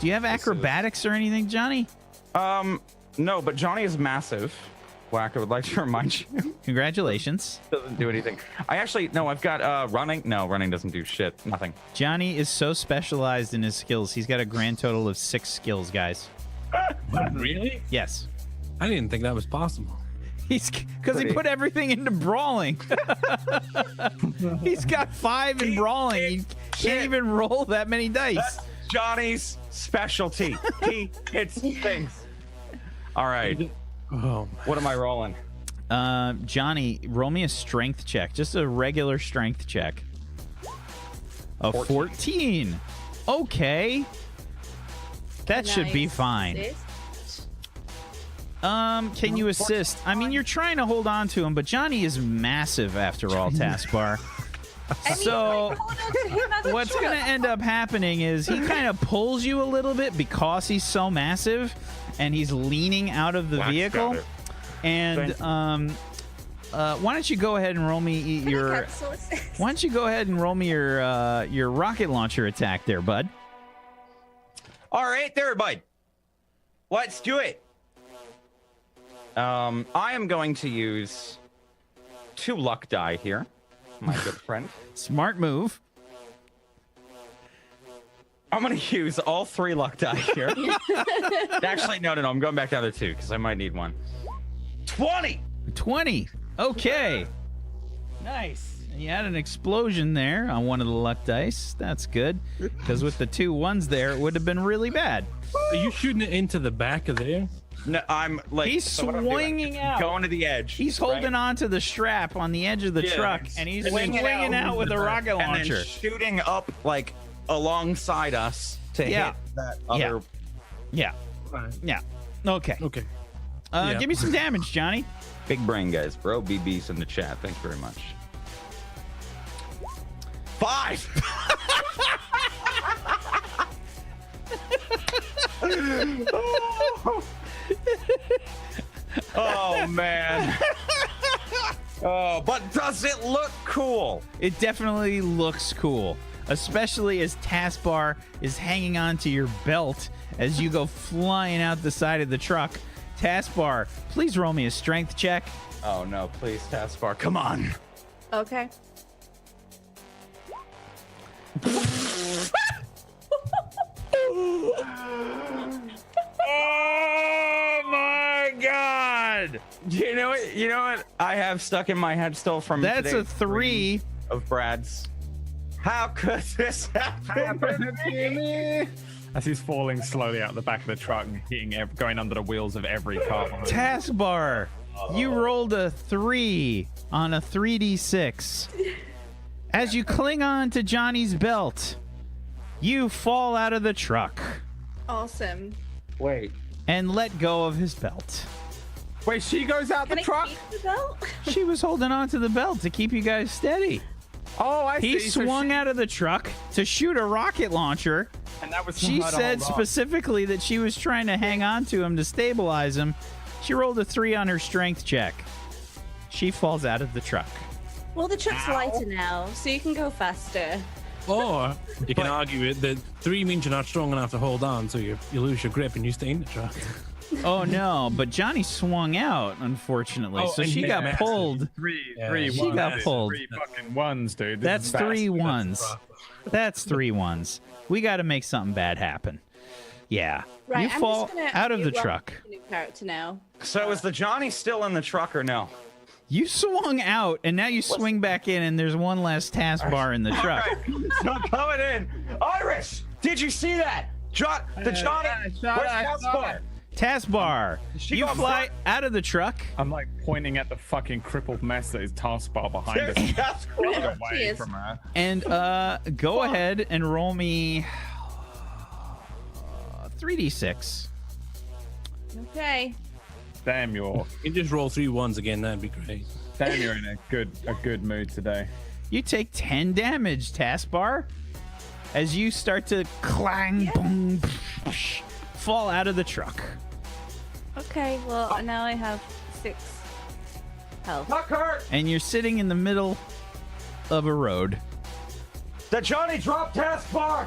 Do you have acrobatics or anything, Johnny? No, but Johnny is massive. Whack, I would like to remind you. Congratulations. Doesn't do anything. I've got running. No, running doesn't do shit. Nothing. Johnny is so specialized in his skills. He's got a grand total of 6 skills, guys. Really? Yes. I didn't think that was possible. He's because he put everything into brawling. He's got 5 in brawling. He can't even roll that many dice. That's Johnny's specialty. He hits things. All right. Oh, What am I rolling? Johnny, roll me a strength check. Just a regular strength check. A 14. Okay. That should be Nice. fine. Assist. Can you assist? I mean, you're trying to hold on to him, but Johnny is massive after all, Taskbar. I mean, So, like, hold on to him as a what's going to truck. end up happening is he kind of pulls you a little bit because he's so massive, and he's leaning out of the Wax vehicle. got it. And why don't you go ahead and roll me Can I your? cancel assist? Why don't you go ahead and roll me your rocket launcher attack there, bud? All right, there, bud. Let's do it. I am going to use 2 luck die here, my good friend. Smart move. I'm going to use all 3 luck die here. Actually, no. I'm going back down to 2 because I might need one. 20. 20. Okay. Nice. You had an explosion there on one of the luck dice. That's good. Because with the 2 1s there, it would have been really bad. are you shooting it into the back of there? No, I'm like He's so what I'm doing, swinging out. going to the edge. He's holding on to the strap on the edge of the Yeah. truck, and he's Swinging swinging out with a rocket and launcher. then shooting up like alongside us to Yeah. hit that Yeah. other. Yeah. Yeah. Okay. Okay. Yeah. Give me some damage, Johnny. Big brain guys, bro. BB's in the chat. Thanks very much. 5. Oh man. Oh, but does it look cool? It definitely looks cool, especially as Taskbar is hanging onto your belt as you go flying out the side of the truck. Taskbar, please roll me a strength check. Oh no, please, Taskbar, come on. Okay. Oh my god! You know what? You know what? I have stuck in my head still from That's a today's 3. of Brad's. How could this happen to me? As he's falling slowly out the back of the truck and hitting, going under the wheels of every car. Taskbar, you rolled a 3 on a 3d6. As you cling on to Johnny's belt, you fall out of the truck Awesome. Wait. and let go of his belt. Wait, she goes out Can the I truck? keep the belt? She was holding on to the belt to keep you guys steady. Oh, I He see. So swung out of the truck to shoot a rocket launcher. and that was She her to said hold on. specifically that she was trying to hang on to him to stabilize him. She rolled a 3 on her strength check. She falls out of the truck. Well, the truck's lighter now, so you can go faster. Or you can argue it that 3 means you're not strong enough to hold on, so you lose your grip and you stay in the truck. Oh no, but Johnny swung out, unfortunately. Oh, So and she he got massive. pulled. Three She ones. got pulled. 3 fucking ones, dude. This That's is fast. 3 ones. That's 3 ones. We got to make something bad happen. Yeah. Right, You I'm fall just gonna out of the mute truck. the new character now. So is the Johnny still in the truck or no? You swung out, and now you swing back in, and there's one less taskbar in the truck. So coming in. Irish, did you see that? The Johnny. Where's Taskbar? Taskbar, She you got fly out of the truck. I'm like pointing at the fucking crippled mess that is Taskbar behind us. Taskbar. Get She away is. from her. And go ahead and roll me 3d6. Okay. Damn, you're You just roll 3 ones again, that'd be great. you're in a good mood today. You take 10 damage, Taskbar, as you start to clang, boom, psh, fall out of the truck. Okay, well, now I have 6 health. Tucker, And you're sitting in the middle of a road. the Johnny dropped Taskbar.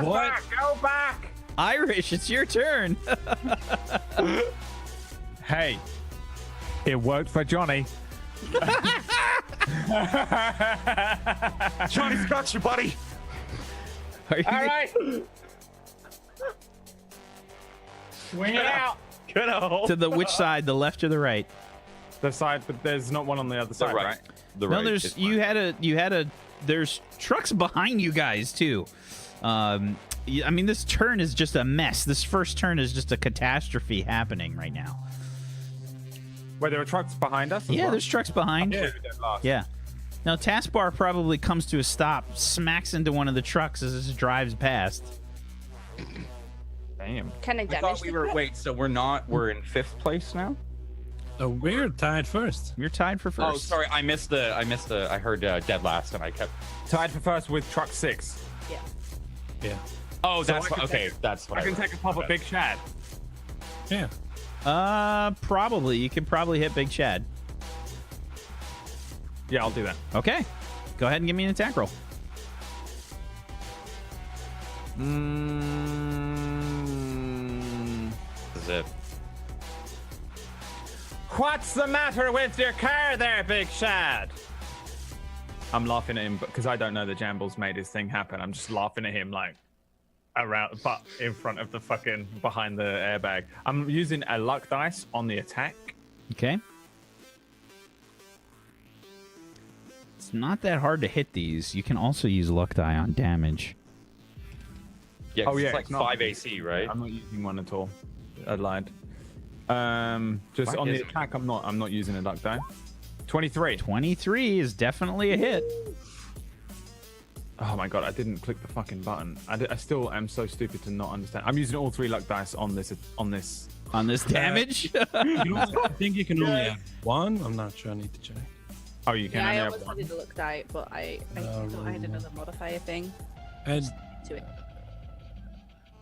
What? Go back. Irish, it's your turn. Hey, it worked for Johnny. Johnny's got you, buddy. Are you All right. Swing it out. Gonna hold to the which side, the left or the right? The side, but there's not one on the other side, right? The No, there's there's trucks behind you guys too. I mean, this turn is just a mess. This first turn is just a catastrophe happening right now. Where there are trucks behind us? as Yeah, well? there's trucks behind. Yeah. we did last. Yeah. Now, Taskbar probably comes to a stop, smacks into one of the trucks as it drives past. Damn. Can I I damage thought we the were. truck? Wait, so we're in 5th place now? So we're tied first. You're tied for first. Oh, sorry, I missed the. I heard dead last, and I kept. Tied for first with truck 6. Yeah. Yeah. Oh, So that's I can okay. That's what I can take a pop at Big Shad. Yeah. Probably. You could probably hit Big Shad. Yeah, I'll do that. Okay. Go ahead and give me an attack roll. This is it. What's the matter with your car there, Big Shad? I'm laughing at him because I don't know that Jamble's made his thing happen. I'm just laughing at him like around, but in front of the fucking, behind the airbag. I'm using a luck dice on the attack. Okay. It's not that hard to hit these. You can also use luck die on damage. Yeah, 'cause Oh, yeah, it's like it's not- 5 AC, right? I'm not using one at all. I lied. Just Why on the isn't- attack, I'm not using a luck die. 23. 23 is definitely a hit. Oh my god, I didn't click the fucking button. I still am so stupid to not understand. I'm using all 3 luck dice on this. On this damage? You know, I think you can only have 1. I'm not sure. I need to check. Oh, you can Yeah, I only always have 1. wanted to look diet, but I thought I had another modifier thing And to it.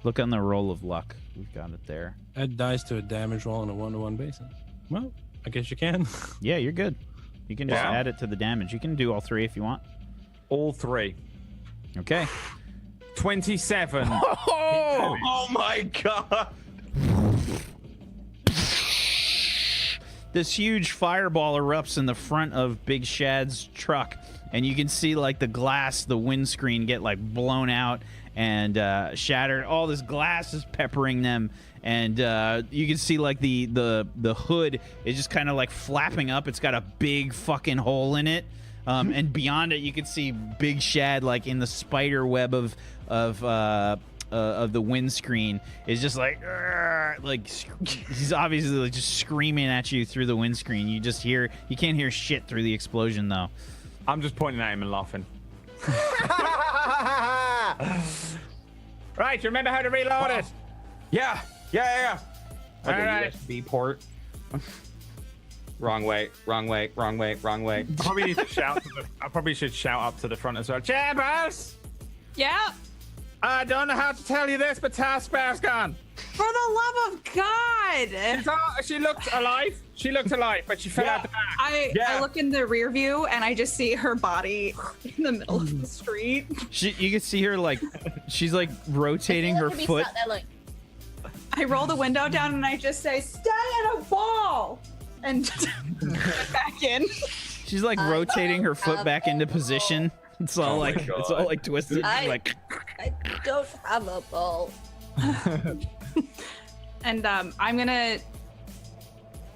Look on the roll of luck. We've got it there. Add dice to a damage roll on a 1-to-1 basis. Well, I guess you can. Yeah, you're good. You can just Yeah. add it to the damage. You can do all 3 if you want. All 3. Okay. 27. Oh my god. This huge fireball erupts in the front of Big Shad's truck, and you can see like the glass, the windscreen get like blown out and shattered. All this glass is peppering them, and you can see like the hood is just kind of like flapping up. It's got a big fucking hole in it, and beyond it, you can see Big Shad like in the spider web of the windscreen is just like he's obviously like just screaming at you through the windscreen. You can't hear shit through the explosion though. I'm just pointing at him and laughing. Right, you remember how to reload it? Yeah. All right. USB port. Wrong way. I probably need to shout. I probably should shout up to the front as well. Chambers! Yeah. I don't know how to tell you this, but Taskbar's gone. For the love of God. She looked alive. But she fell out the back. I look in the rear view and I just see her body in the middle of the street. You can see her like she's like rotating her foot. I roll the window down and I just say, "Stay in a ball," and get back in. She's like rotating her foot back into position. It's all my like God. it's all like twisted. I don't have a ball. And I'm gonna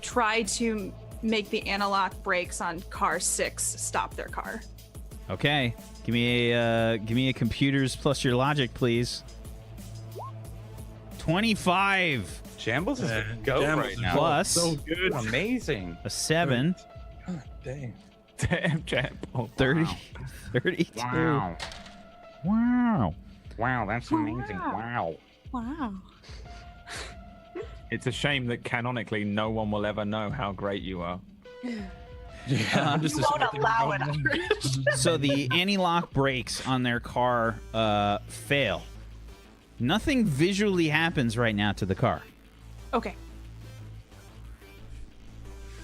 try to make the anti-lock brakes on car 6 stop their car. Okay, give me a computers plus your logic, please. 25 Shambles is a goat Shambles right is now. plus So good. Amazing. a 7, Dang. Damn, champ. 30, 32. Wow. Wow. Wow, that's amazing. Wow. Wow. Wow. It's a shame that canonically no one will ever know how great you are. I'm just You won't allow it. So the anti-lock brakes on their car fail. Nothing visually happens right now to the car. Okay.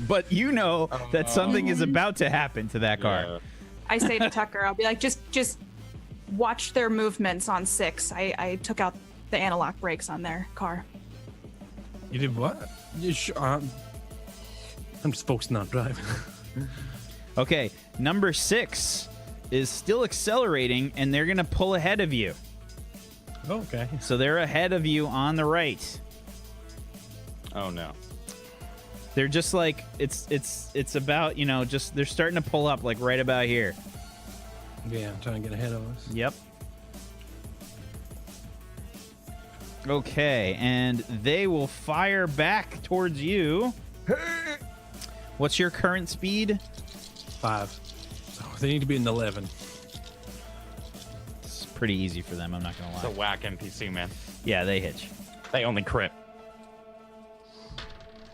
But you know that something is about to happen to that car. I say to Tucker, I'll be like, just watch their movements on 6. I took out the anti-lock brakes on their car. You did what? I'm just focusing on driving. Okay, number 6 is still accelerating, and they're going to pull ahead of you. Okay. So they're ahead of you on the right. Oh no. They're just like, it's about, just, they're starting to pull up like right about here. Yeah, I'm trying to get ahead of us. Yep. Okay, and they will fire back towards you. What's your current speed? 5. So they need to be in 11. It's pretty easy for them, I'm not going to It's lie. a whack NPC, man. Yeah, they hit you. They only crit.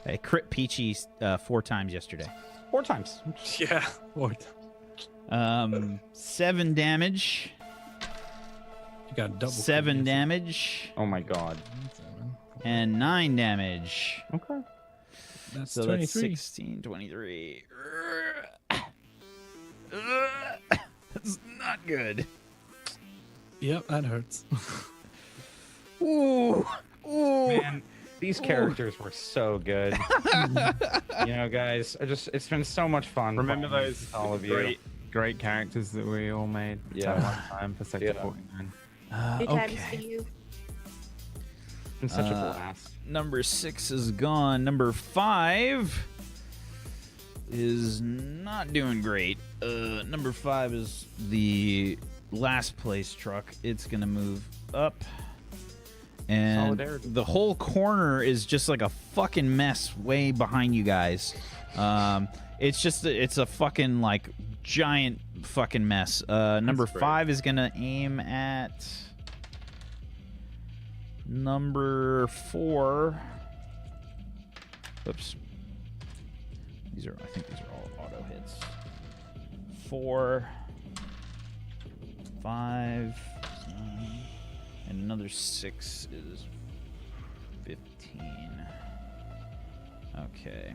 I crit Peachy 4 times yesterday. 4 times. Yeah. What? 7 damage. You got double. 7 damage. Oh my god. And 9 damage. Okay. That's So 23. that's 16, 23. That's not good. Yep, that hurts. Ooh. Ooh. Man, these characters were so good. Guys, it's been so much fun. Remember playing those with all of you. great characters that we all made? Yeah. At one time for Sector Yeah. 49. Good times Okay. for you. It's been such a blast. Number 6 is gone. Number 5 is not doing great. Number 5 is the last place truck. It's gonna move up, and Solidarity. the whole corner is just like a fucking mess way behind you guys. It's a fucking like giant fucking mess. Number great. 5 is gonna aim at number 4. Oops. I think these are all auto hits. 4, 5, And another 6 is 15. Okay.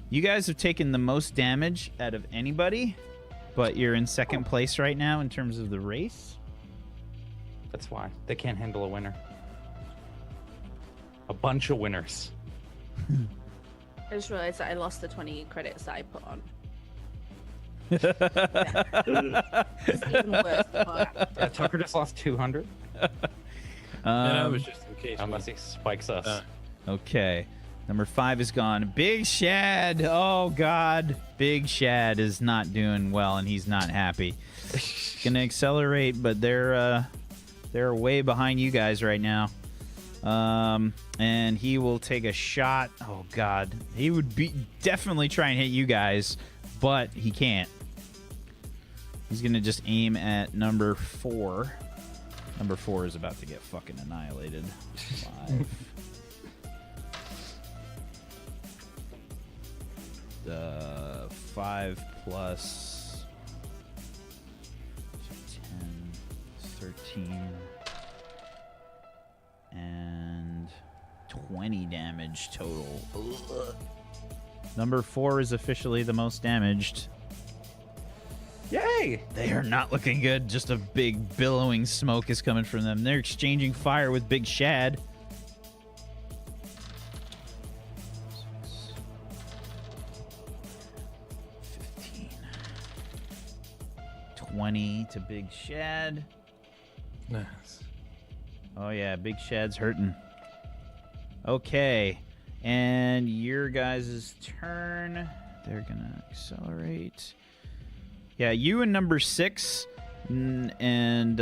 You guys have taken the most damage out of anybody, but you're in second place right now in terms of the race. That's why they can't handle a winner. A bunch of winners. I just realized that I lost the 20 credits that I put on. It's even worse. Yeah, Tucker just lost 200. Yeah, that was just in case. Unless he spikes us. Okay. Number 5 is gone. Big Shad. Oh, God. Big Shad is not doing well, and he's not happy. Gonna accelerate, but they're way behind you guys right now. And he will take a shot. Oh, God. He would definitely try and hit you guys, but he can't. He's gonna just aim at number 4. Number 4 is about to get fucking annihilated. 5. 5 plus 10, 13, and 20 damage total. Ugh. Number 4 is officially the most damaged. Yay! They are not looking good. Just a big billowing smoke is coming from them. They're exchanging fire with Big Shad. 15. 20 to Big Shad. Nice. Oh, yeah, Big Shad's hurting. Okay, and your guys' turn. They're going to accelerate. Yeah, you and number 6, and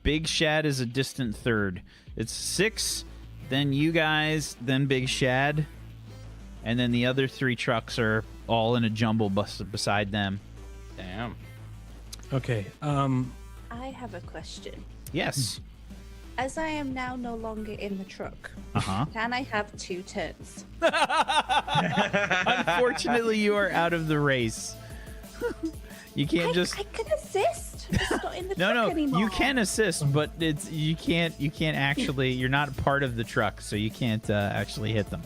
Big Shad is a distant third. It's 6, then you guys, then Big Shad, and then the other 3 trucks are all in a jumble beside them. Damn. Okay. I have a question. Yes. As I am now no longer in the truck, Uh-huh. can I have 2 turns? Unfortunately, you are out of the race. You can't just... I can assist. I'm just not in the truck No, anymore. you can assist, but you can't actually. You're not part of the truck, so you can't actually hit them.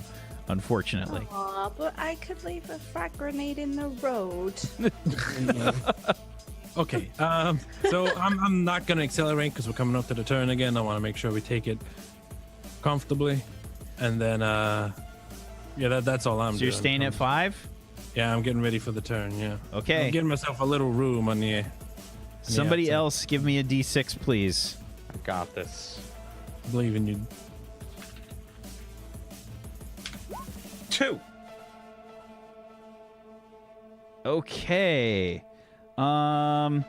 Unfortunately. Aw, but I could leave a frag grenade in the road. Okay. So I'm not gonna accelerate because we're coming up to the turn again. I want to make sure we take it comfortably, and then yeah, that's all I'm doing. So you're staying at 5? Yeah, I'm getting ready for the turn. Yeah. Okay. I'm getting myself a little room on the. Somebody outside. else, give me a D6, please. I got this. I believe in you. 2. Okay. From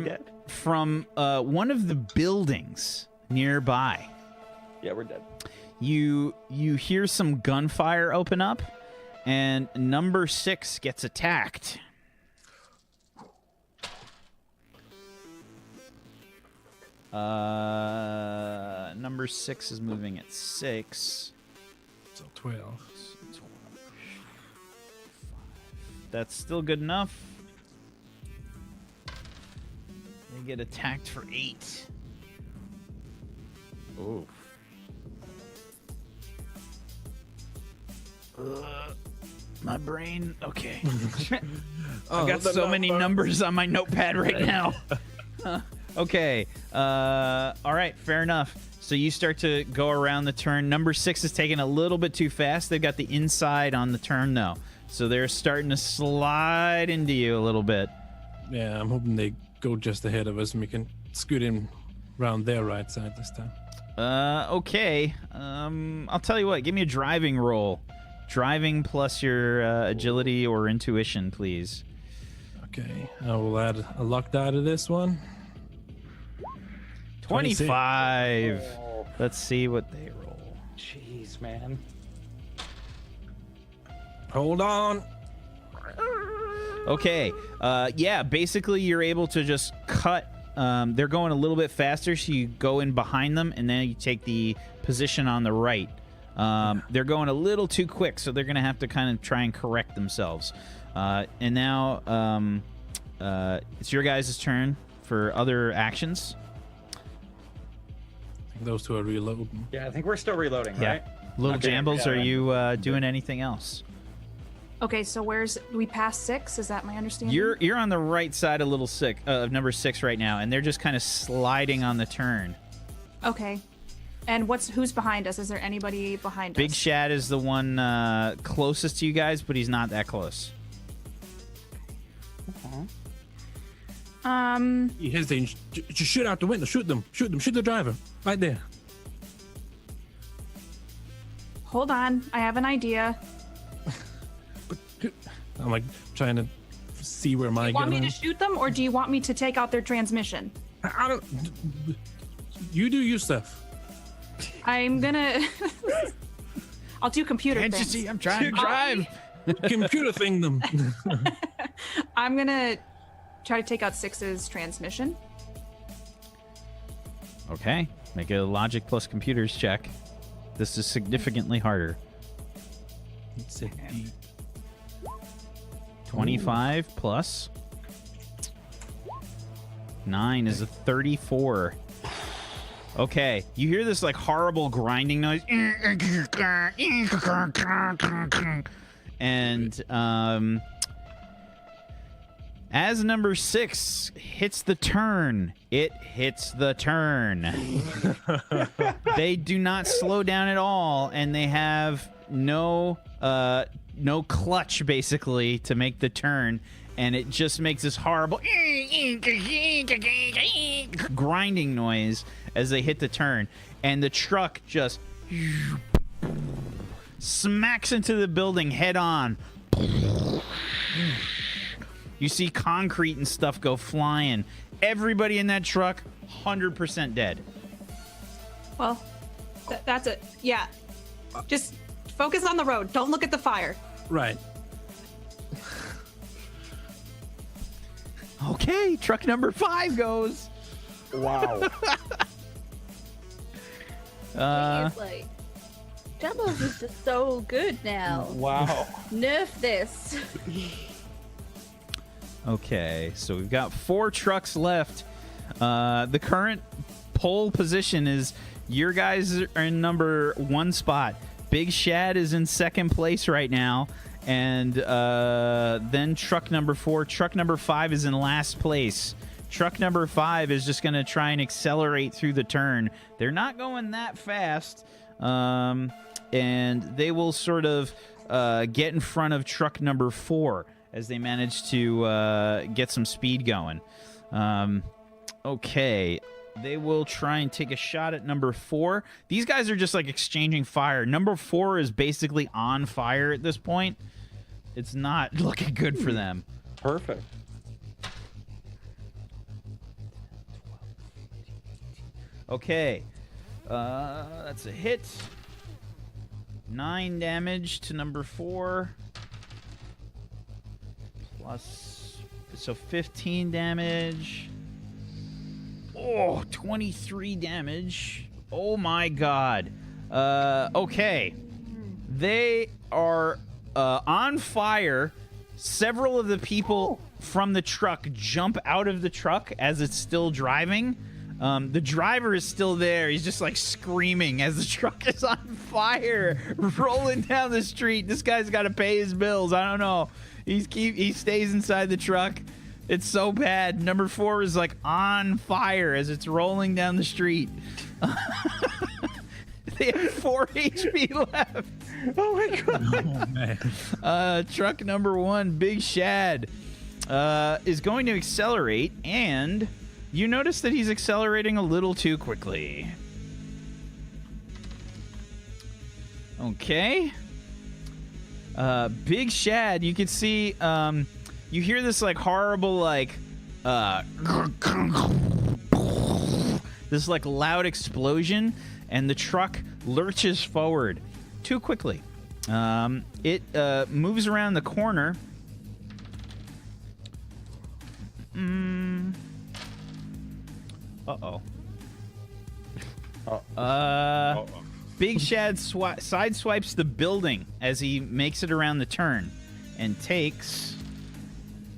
dead? from one of the buildings nearby, Yeah, we're dead. you hear some gunfire open up, and number 6 gets attacked. Number 6 is moving at 6. So 12. That's still good enough. They get attacked for 8. Ooh. My brain. Okay. Oh, I've got so many numbers on my notepad right now. Okay. All right. Fair enough. So you start to go around the turn. Number 6 is taking a little bit too fast. They've got the inside on the turn, though. So they're starting to slide into you a little bit. Yeah, I'm hoping they go just ahead of us and we can scoot in around their right side this time. Okay. I'll tell you what. Give me a driving roll. Driving plus your agility or intuition, please. Okay, I will add a luck die to this one. 25. Oh, Let's see what they roll. jeez, man. Hold on. Okay. Yeah, basically you're able to just cut. They're going a little bit faster, so you go in behind them, and then you take the position on the right. They're going a little too quick, so they're going to have to kind of try and correct themselves. And now it's your guys' turn for other actions. Those two are reloading. Yeah, I think we're still reloading, right? Little Okay, Jambles, yeah, are you doing anything else? Okay, so we past 6? Is that my understanding? You're on the right side of number 6 right now, and they're just kind of sliding on the turn. Okay. And who's behind us? Is there anybody behind Big us? Shad is the one closest to you guys, but he's not that close. He hesitates. Just shoot out the window. Shoot them. Shoot them. Shoot the driver. Right there. Hold on. I have an idea. I'm like trying to see where my Do you want gun me to is. shoot them, or do you want me to take out their transmission? I don't. You do your stuff. I'm gonna. I'll do computer Can't you things. see? I'm trying to drive. Computer thing them. I'm gonna try to take out 6's transmission. Okay, make a logic plus computers check. This is significantly harder. Let's see. 25 plus 9 is a 34. Okay, you hear this like horrible grinding noise, and as number 6 hits the turn, it hits the turn. They do not slow down at all, and they have no clutch basically to make the turn, and it just makes this horrible grinding noise as they hit the turn, and the truck just smacks into the building head on. You see concrete and stuff go flying. Everybody in that truck 100% dead. Well, that's it. Yeah. Just focus on the road. Don't look at the fire. Right. Okay, truck number 5 goes. Wow. It's like, Jumbles is just so good now. Wow. Nerf this. Okay, so we've got 4 trucks left. The current pole position is your guys are in number 1 spot. Big Shad is in 2nd place right now. And then truck number 4. Truck number 5 is in last place. Truck number 5 is just going to try and accelerate through the turn. They're not going that fast. And they will sort of get in front of truck number 4 as they manage to get some speed going. Okay. They will try and take a shot at number 4. These guys are just like exchanging fire. Number 4 is basically on fire at this point. It's not looking good for them. Perfect. Okay. That's a hit. 9 damage to number 4. Plus, so 15 damage. Oh, 23 damage. Oh my god. Okay. They are on fire. Several of the people from the truck jump out of the truck as it's still driving. The driver is still there. He's just like screaming as the truck is on fire, rolling down the street. This guy's got to pay his bills. I don't know. He stays inside the truck. It's so bad. Number 4 is like on fire as it's rolling down the street. They have 4 HP left. Oh my god. Oh, man. Truck number 1, Big Shad, is going to accelerate, and you notice that he's accelerating a little too quickly. Okay. Big Shad, you can see, you hear this like horrible like this like loud explosion, and the truck lurches forward too quickly. It moves around the corner. Uh-oh. Big Shad sideswipes the building as he makes it around the turn and takes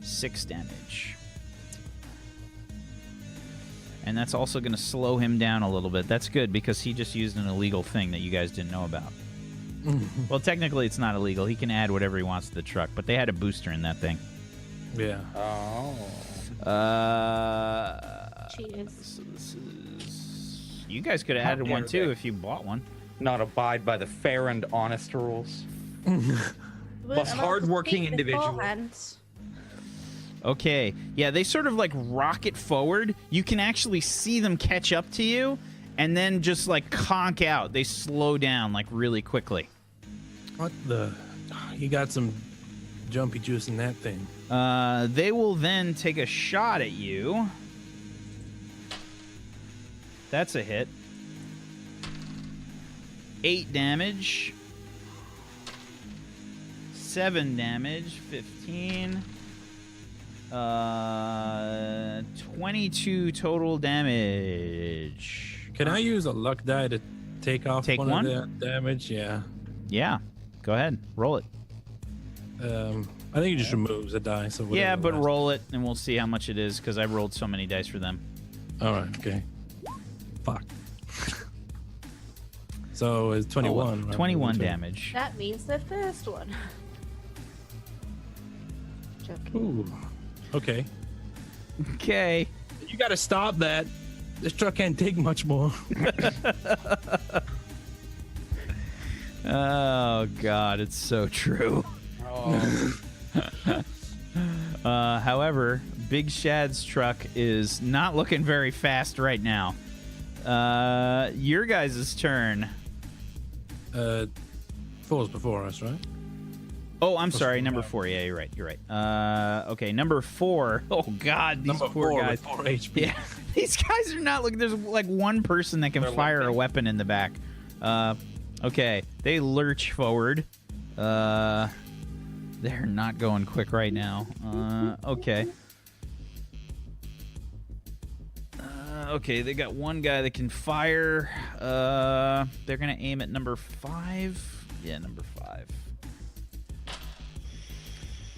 6 damage. And that's also going to slow him down a little bit. That's good because he just used an illegal thing that you guys didn't know about. Well, technically it's not illegal. He can add whatever he wants to the truck, but they had a booster in that thing. Yeah. Oh. Cheers. So this is... You guys could have added one too if you bought one. Not abide by the fair and honest rules. But hardworking individual. beforehand. Okay. Yeah, they sort of like rocket forward. You can actually see them catch up to you and then just like conk out. They slow down like really quickly. What the? You got some jumpy juice in that thing. They will then take a shot at you. That's a hit. 8 damage. 7 damage. 15. 22 total damage. Can I use a luck die to take off Take one one? of the damage? Yeah. Yeah. Go ahead. Roll it. I think it just removes a die. So whatever Yeah, the but rest- roll it and we'll see how much it is because I rolled so many dice for them. All right. Okay. Fuck. So it's 21. right? 21 damage. That means the first one. Joking. Ooh. Okay. Okay. You got to stop that. This truck can't take much more. Oh, God. It's so true. Oh. However, Big Shad's truck is not looking very fast right now. Your guys' turn. Four's before us, right? Oh, I'm sorry. Number 4. Yeah, you're right. You're right. Okay, number 4. Oh, God. These Number poor 4 guys. with 4 HP. Yeah. These guys are not looking. There's like one person that can fire a weapon in the back. Okay. They lurch forward. They're not going quick right now. Okay. Okay, they got one guy that can fire. They're going to aim at number 5. Yeah, number 5.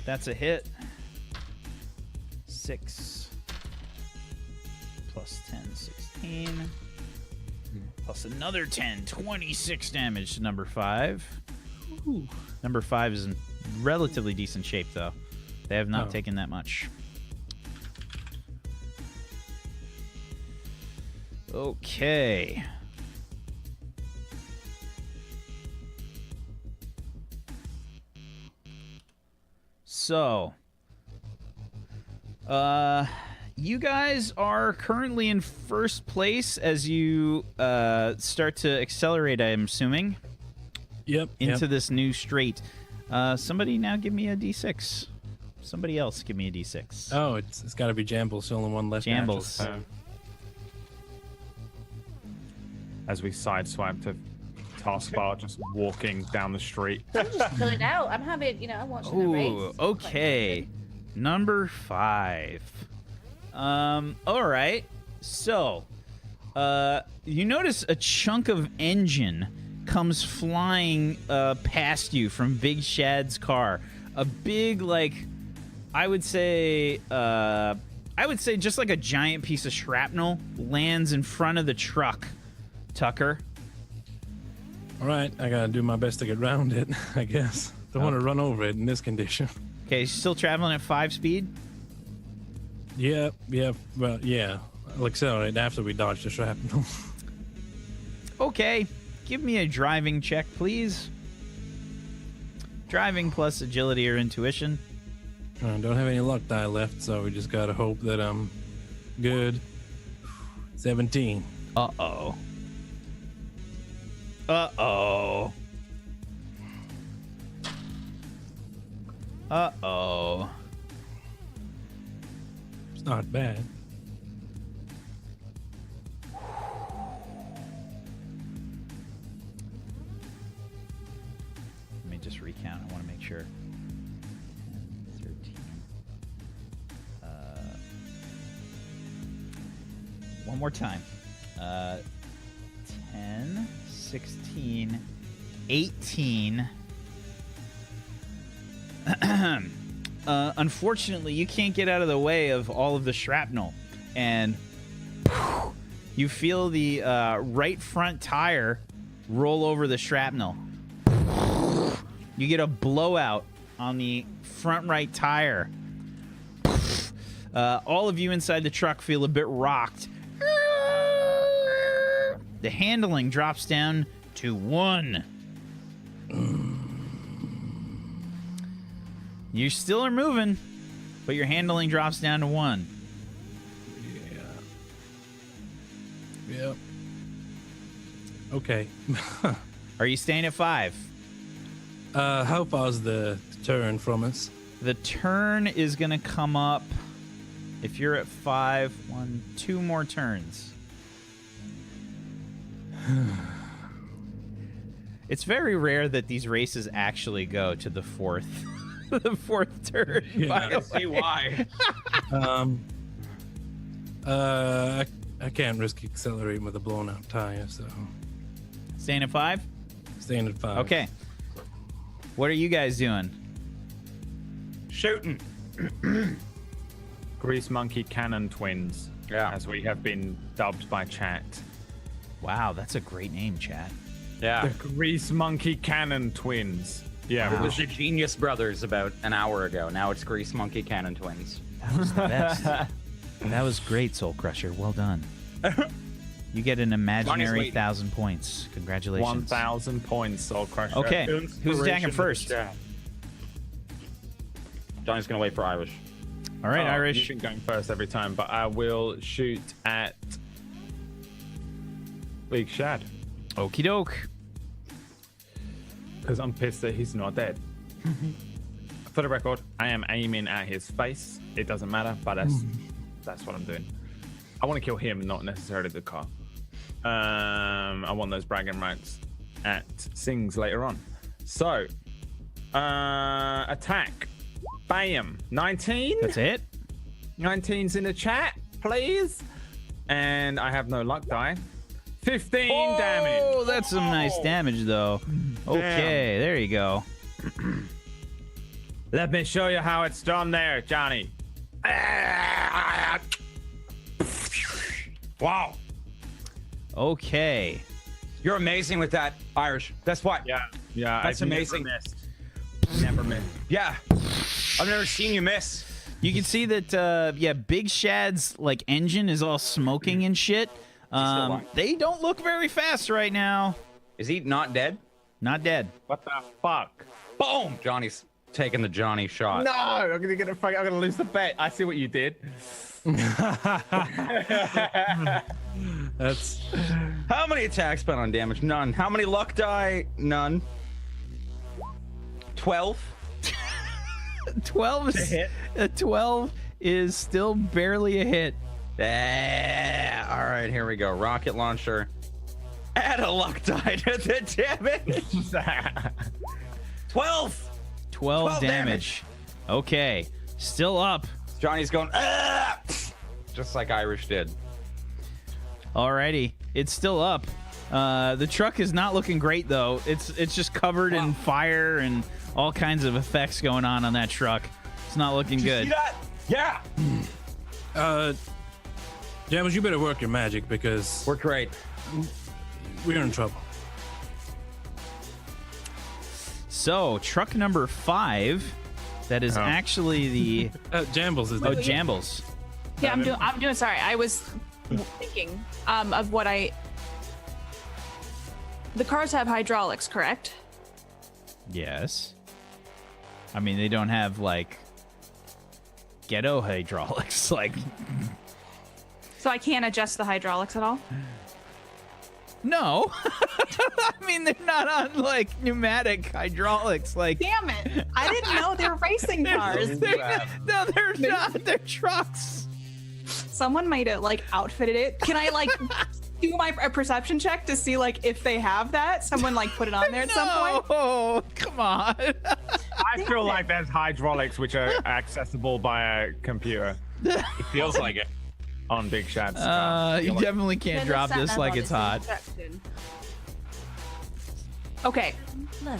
That's a hit. 6 plus 10, 16. Plus another 10, 26 damage to number 5. Ooh. Number 5 is in relatively decent shape, though. They have not Oh. taken that much. Okay. So, you guys are currently in first place as you start to accelerate, I'm assuming, Yep. into this new straight. Somebody now give me a D6. Somebody else give me a D6. Oh, it's got to be Jambles. The only one left. Jambles. As we sideswipe to Taskbar, just walking down the street. I'm just chilling out. I'm having, I'm watching the race. Ooh, okay. Number 5. All right. So, you notice a chunk of engine comes flying past you from Big Shad's car. A big, I would say just like a giant piece of shrapnel lands in front of the truck. Tucker. All right, I gotta do my best to get around it. I guess. Don't want to run over it in this condition. Okay, still traveling at 5 speed. Yeah. Well, yeah. I'll accelerate after we dodge the shrapnel. Okay, give me a driving check, please. Driving plus agility or intuition. I don't have any luck die left, so we just gotta hope that I'm good. 17. Uh-oh. Uh-oh. Uh-oh. It's not bad. Let me just recount. I want to make sure. 10, 13. One more time. 10, 16, 18. Unfortunately, you can't get out of the way of all of the shrapnel, and you feel the right front tire roll over the shrapnel. You get a blowout on the front right tire. All of you inside the truck feel a bit rocked. The handling drops down to 1. You still are moving, but your handling drops down to 1. Yep. Okay. Are you staying at 5? How far's the turn from us? The turn is going to come up, if you're at 5, 2 more turns. It's very rare that these races actually go to the 4th. The 4th turn. Yeah. I see why. I can't risk accelerating with a blown out tire, so Staying at 5? staying at 5. Okay. What are you guys doing? Shooting. Grease Monkey Cannon Twins. Yeah. As we have been dubbed by chat. Wow, that's a great name, chat. Yeah. The Grease Monkey Cannon Twins. Yeah. It was the Genius Brothers about an hour ago. Now it's Grease Monkey Cannon Twins. That was the best. That was great, Soul Crusher. Well done. You get an imaginary waiting. 1,000 points. Congratulations. 1,000 points, Soul Crusher. Okay, who's attacking first? Johnny's gonna wait for Irish. All right, Irish. You've been going first every time, but I will shoot at Big Shad. Okie doke. Because I'm pissed that he's not dead. For the record, I am aiming at his face. It doesn't matter, but that's what I'm doing. I want to kill him, not necessarily the car. I want those bragging rights at Sings later on. So, attack. Bam. 19. That's it. 19's in the chat, please. And I have no luck die. 15 damage. Oh, that's some nice damage, though. Okay, there you go. Let me show you how it's done there, Johnny. Wow. Okay. You're amazing with that, Irish. That's what. Yeah. That's amazing. Never missed. Yeah. I've never seen you miss. You can see that, Big Shad's, engine is all smoking and shit. alive? They don't look very fast right now. Is he not dead? Not dead. What the fuck? Boom! Johnny's taking the Johnny shot. No, I'm gonna lose the bet. I see what you did. That's How many attacks spent on damage? None. How many luck die? None. 12. 12 is, 12 is still barely a hit. All right, here we go. Rocket launcher. Add a luck die to the damage. 12. 12 damage. Okay. Still up. Johnny's going, ah! Just like Irish did. Alrighty. It's still up. The truck is not looking great, though. It's just covered in fire and all kinds of effects going on that truck. It's not looking good. See that? Yeah. Jammers, you better work your magic because We're great. we're in trouble. So, truck number 5. That is actually the... Jambles is Oh, the Jambles. Yeah, I'm doing. Sorry, I was thinking of what I. The cars have hydraulics, correct? Yes. I mean, they don't have, ghetto hydraulics. So I can't adjust the hydraulics at all. No. I mean, they're not on, pneumatic hydraulics. Damn it! I didn't know they were racing cars. No, they're not. They're trucks. Someone might have outfitted it. Can I do a perception check to see if they have that? Someone put it on there at some point. Oh, come on. I feel like there's hydraulics which are accessible by a computer. It feels like it. On Big Shad's car. You definitely can't Then drop the sat this nav like on it's this hot. instruction. Okay. No.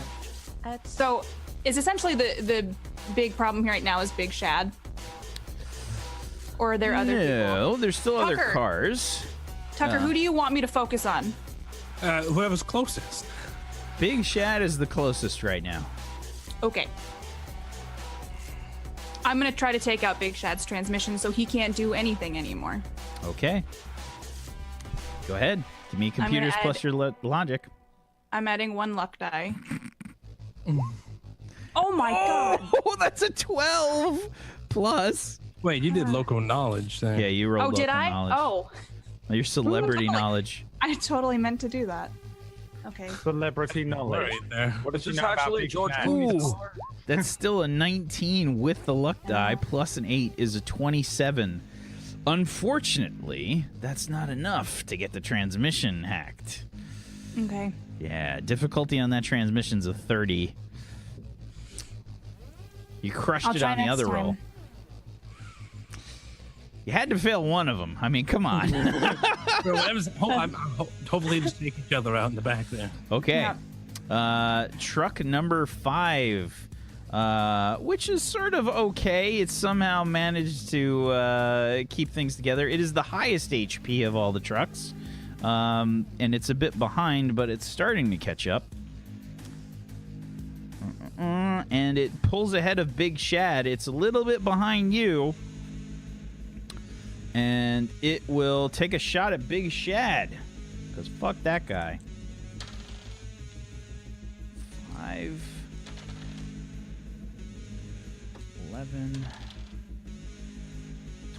So, is essentially the big problem here right now is Big Shad? Or are there other people? No, there's still other Tucker. cars. Tucker, who do you want me to focus on? Whoever's closest. Big Shad is the closest right now. Okay. I'm gonna try to take out Big Shad's transmission so he can't do anything anymore. Okay. Go ahead. Give me gonna computers plus add- your logic. I'm adding 1 luck die. Oh my god! Oh, that's a 12 plus. Wait, you did local knowledge there. Yeah, you rolled Oh, did local I? knowledge. Oh, Your celebrity totally. knowledge. I totally meant to do that. Okay. Celebrity knowledge. Right there. What does This she is know about actually Big George Shad? Clooney's Ooh. car. That's still a 19 with the luck die plus an 8 is a 27. Unfortunately, that's not enough to get the transmission hacked. Okay. Yeah, difficulty on that transmission's a 30. You crushed I'll it try on the next other time. roll. You had to fail one of them. I mean, come on. Hopefully just take each other out in the back there. Okay. Yeah. Truck number 5, which is sort of okay. It's somehow managed to keep things together. It is the highest HP of all the trucks. And it's a bit behind, but it's starting to catch up. And it pulls ahead of Big Shad. It's a little bit behind you. And it will take a shot at Big Shad. Because fuck that guy. 5, 11,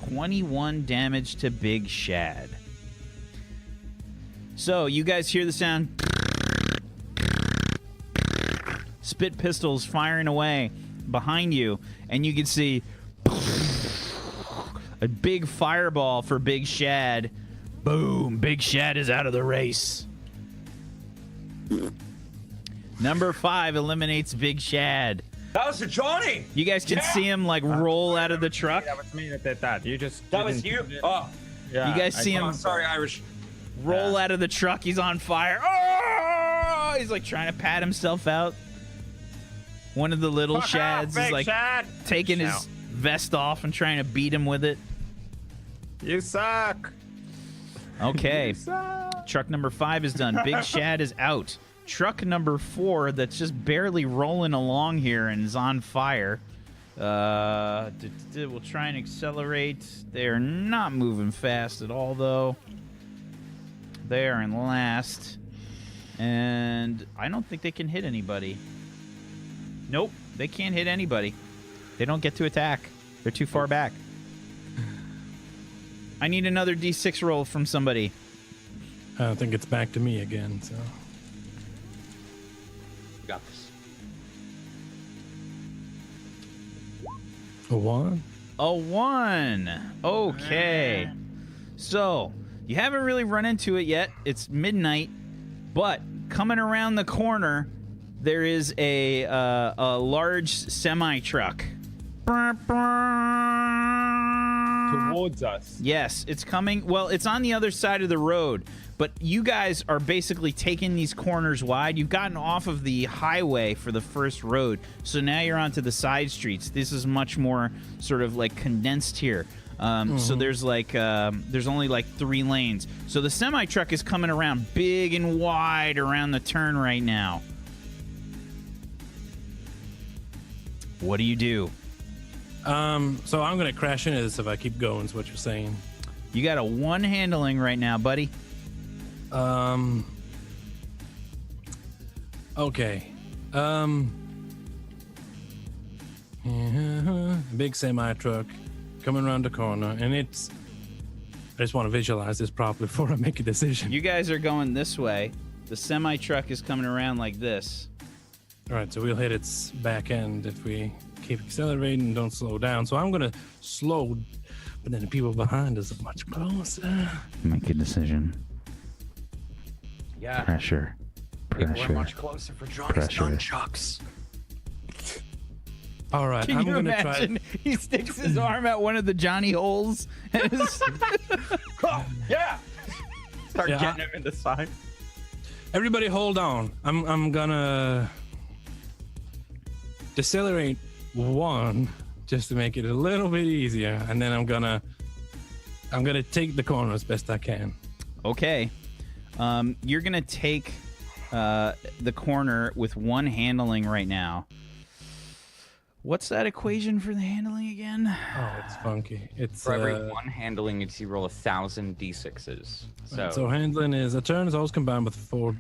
21 damage to Big Shad. So, you guys hear the sound. Spit pistols firing away behind you, and you can see a big fireball for Big Shad. Boom! Big Shad is out of the race. Number 5 eliminates Big Shad. That was Johnny. You guys can see him like roll out of the truck. That was me that did that. You just. That was didn't- you. Oh, Yeah, You guys see oh, him sorry, Irish. roll out of the truck. He's on fire. Oh! He's like trying to pat himself out. One of the little Fuck Shads off, is Big like Shad. taking his Shout. vest off and trying to beat him with it. You suck. Okay. You suck. Truck number 5 is done. Big Shad is out. Truck number 4 that's just barely rolling along here and is on fire. We'll try and accelerate. They're not moving fast at all, though. They are in last. And I don't think they can hit anybody. Nope, they can't hit anybody. They don't get to attack. They're too far back. I need another D6 roll from somebody. I think it's back to me again, so. You got this. A 1? A 1. Okay. So, you haven't really run into it yet. It's midnight, but coming around the corner, there is a large semi-truck. Towards us. Yes, it's coming. Well, it's on the other side of the road, but you guys are basically taking these corners wide. You've gotten off of the highway for the first road, so now you're onto the side streets. This is much more sort of like condensed here. So there's like there's only like 3 lanes. So the semi truck is coming around big and wide around the turn right now. What do you do? So I'm gonna crash into this if I keep going, is what you're saying. You got a 1 handling right now, buddy. Okay. Big semi truck coming around the corner, and it's. I just want to visualize this properly before I make a decision. You guys are going this way. The semi truck is coming around like this. All right, so we'll hit its back end if we keep accelerating and don't slow down. So I'm gonna slow, but then the people behind us are much closer. Make a decision. Yeah. Pressure. People are much closer for Johnny's nunchucks. All right, Can I'm you gonna imagine? He sticks his arm out one of the Johnny holes. And is- Oh, yeah. Start Yeah, getting him in the side. Everybody, hold on. I'm gonna decelerate 1 just to make it a little bit easier, and then I'm gonna take the corner as best I can. Okay. You're going to take the corner with 1 handling right now. What's that equation for the handling again? Oh, it's funky. It's For every 1 handling, you roll 1,000 d6s. so handling is a turn is always combined with forward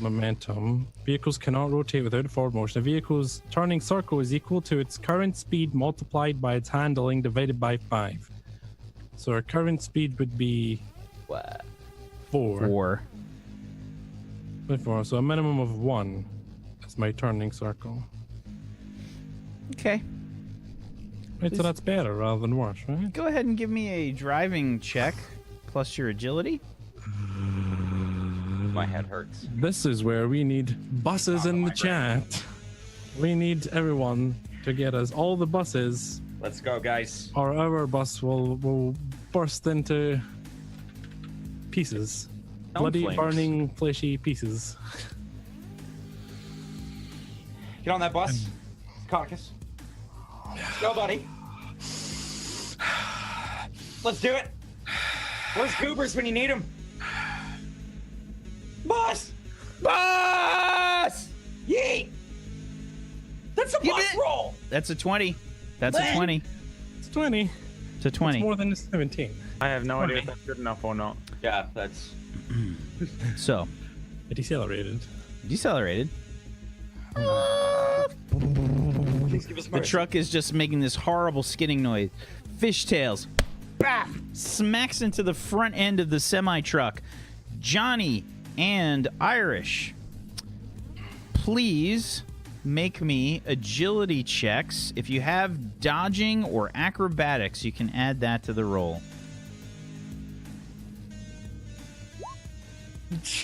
momentum. Vehicles cannot rotate without a forward motion. A vehicle's turning circle is equal to its current speed multiplied by its handling divided by 5. So our current speed would be What? 4. So a minimum of 1 is my turning circle. Okay. Right, so that's better rather than worse, right? Go ahead and give me a driving check plus your agility. My head hurts. This is where we need buses in the chat. We need everyone to get us all the buses, Let's go, guys. or our bus will burst into pieces. Elm Bloody, flames. burning, fleshy pieces. Get on that bus. Caucus. Go, buddy. Let's do it. Where's Goobers when you need him? Bus! Bus! Yeet! That's a bus roll! That's a 20. That's a 20. It's 20. It's a 20. It's more than a 17. I have no idea if that's good enough or not. Yeah, that's... So, It decelerated. decelerated. Please give us The mercy. truck is just making this horrible skidding noise. Fishtails. Bah! Smacks into the front end of the semi-truck. Johnny and Irish, please make me agility checks. If you have dodging or acrobatics, you can add that to the roll.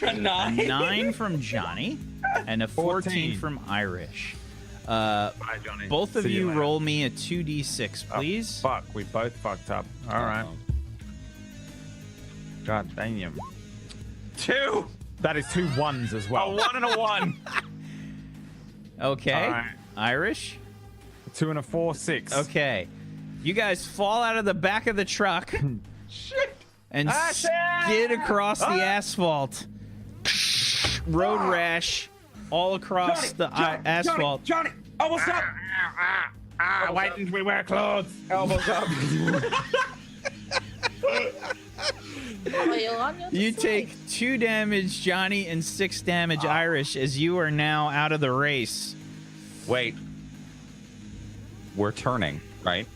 A 9 from Johnny and a 14 from Irish. Bye, Johnny. Both of See you later. roll me a 2d6, please. Fuck, we both fucked up. All right. God damn. 2! That is 2 1s as A well. 1 and a 1. Okay. All right. Irish. 2 and a 4, 6. Okay. You guys fall out of the back of the truck Shit! and shit! skid across the asphalt. Road rash all across the asphalt. Johnny! Almost up! Why didn't we wear clothes? Elbows up. You take 2 damage, Johnny, and 6 damage, Irish, as you are now out of the race. Wait. We're turning, right?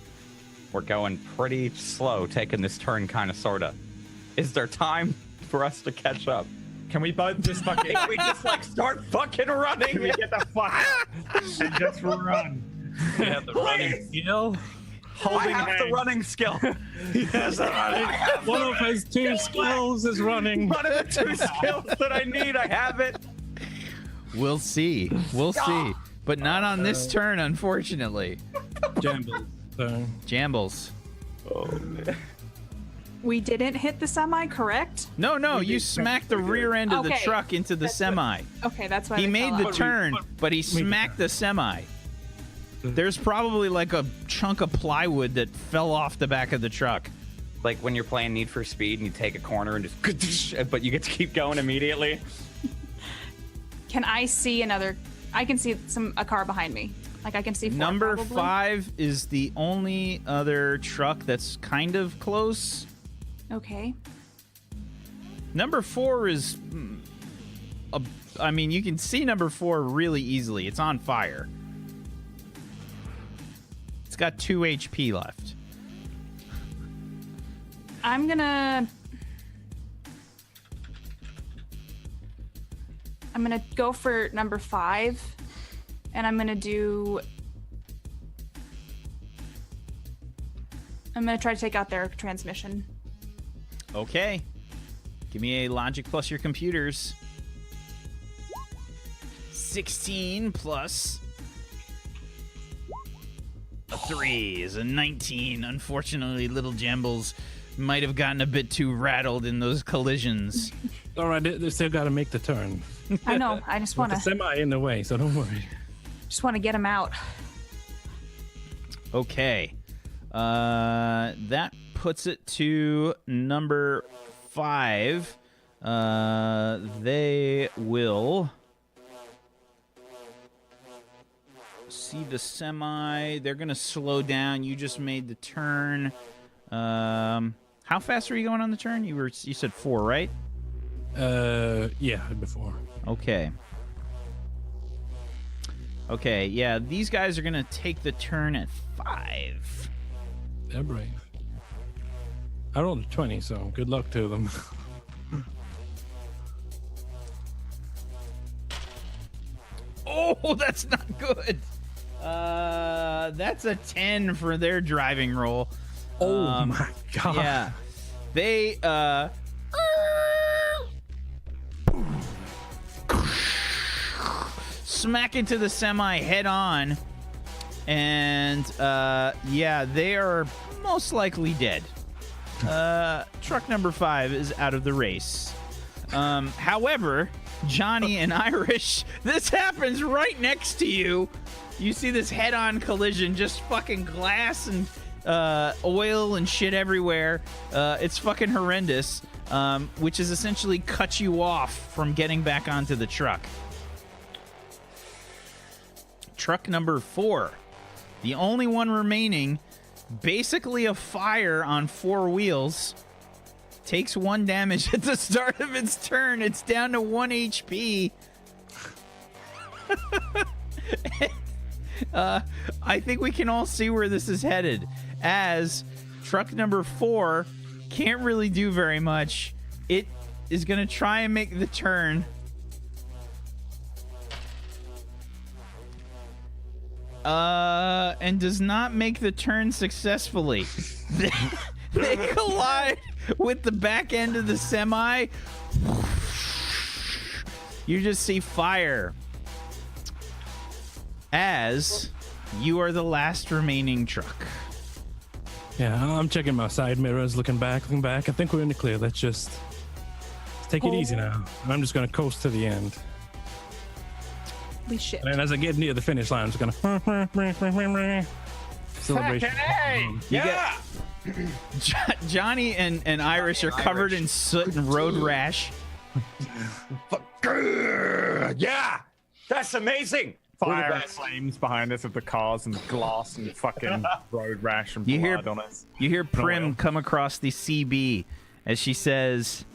We're going pretty slow, taking this turn kind of, sort of. Is there time for us to catch up? Can we both just fucking... Can we just, like, start fucking running? Can we get the fuck out and just run? You have the running skill. Holding I have hands. the running skill. Yes, One of his 2 skills is running. One of the 2 skills that I need, I have it. We'll see. We'll see. But not on this turn, unfortunately. Jambles. So, Jambles. We didn't hit the semi, correct? No, you smacked the rear end of the Okay. truck into the semi. Okay, that's why He we made fell the out. turn, but he smacked the semi. There's probably like a chunk of plywood that fell off the back of the truck. Like when you're playing Need for Speed and you take a corner and just, but you get to keep going immediately. Can I see another? I can see a car behind me. Like I can see 4, Number probably. 5 is the only other truck that's kind of close. Okay. Number 4 is... I mean, you can see number 4 really easily. It's on fire. It's got 2 HP left. I'm gonna go for number 5, and I'm gonna try to take out their transmission. Okay. Give me a logic plus your computers. 16 plus a 3 is a 19. Unfortunately, little Jambles might have gotten a bit too rattled in those collisions. All right, they still got to make the turn. I know. I just With want the to semi in the way, so don't worry. get him out. Okay. That puts it to number 5. They will see the semi. They're going to slow down. You just made the turn. How fast were you going on the turn? You said 4, right? Yeah, before. Okay. Okay, yeah, these guys are going to take the turn at 5. They're brave. I rolled a 20, so good luck to them. Oh, that's not good. That's a 10 for their driving roll. Oh my god. Yeah. They smack into the semi head on, and yeah, they are most likely dead. Truck number 5 is out of the race. However, Johnny and Irish, this happens right next to you. You see this head-on collision, just fucking glass and oil and shit everywhere. It's fucking horrendous, which is essentially cut you off from getting back onto the truck. Truck number 4, the only one remaining, basically a fire on 4 wheels, takes 1 damage at the start of its turn. It's down to 1 HP. I think we can all see where this is headed, as truck number 4 can't really do very much. It is going to try and make the turn. And does not make the turn successfully. They collide with the back end of the semi. You just see fire, as you are the last remaining truck. Yeah, I'm checking my side mirrors, looking back. I think we're in the clear. Let's take it easy now. And I'm just gonna coast to the end. We shit. And as I get near the finish line, I'm just gonna celebration. Yeah. Johnny and Irish are covered in soot and road rash. Yeah. That's amazing. Fire and flames behind us of the cars and glass and fucking road rash and You blood hear- on us. You hear Prim oil. come across the CB as she says,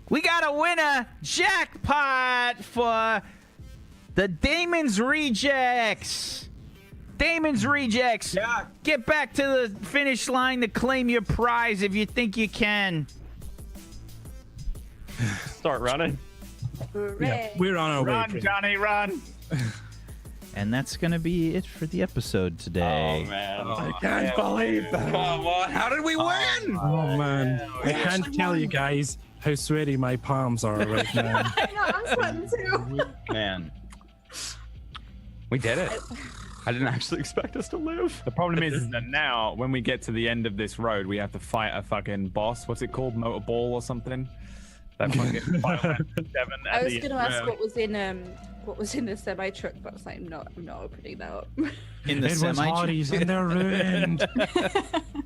"We got a winner jackpot for the Damon's Rejects. Damon's Rejects. Yeah. Get back to the finish line to claim your prize if you think you can." Start running. Hooray. We're on our way. Run, Prim. Johnny, run! And that's going to be it for the episode today. Oh man. I can't believe that. Come on. How did we win? Oh man, I can't tell you guys how sweaty my palms are right now. I know, I'm sweating too. Man. We did it. I didn't actually expect us to live. The problem is that now, when we get to the end of this road, we have to fight a fucking boss. What's it called? Motorball or something? That fucking fight with Devon at I was the going to end. ask what was in the semi truck, but I was like, I'm not opening that up. In the It was semi. hotties and they're ruined.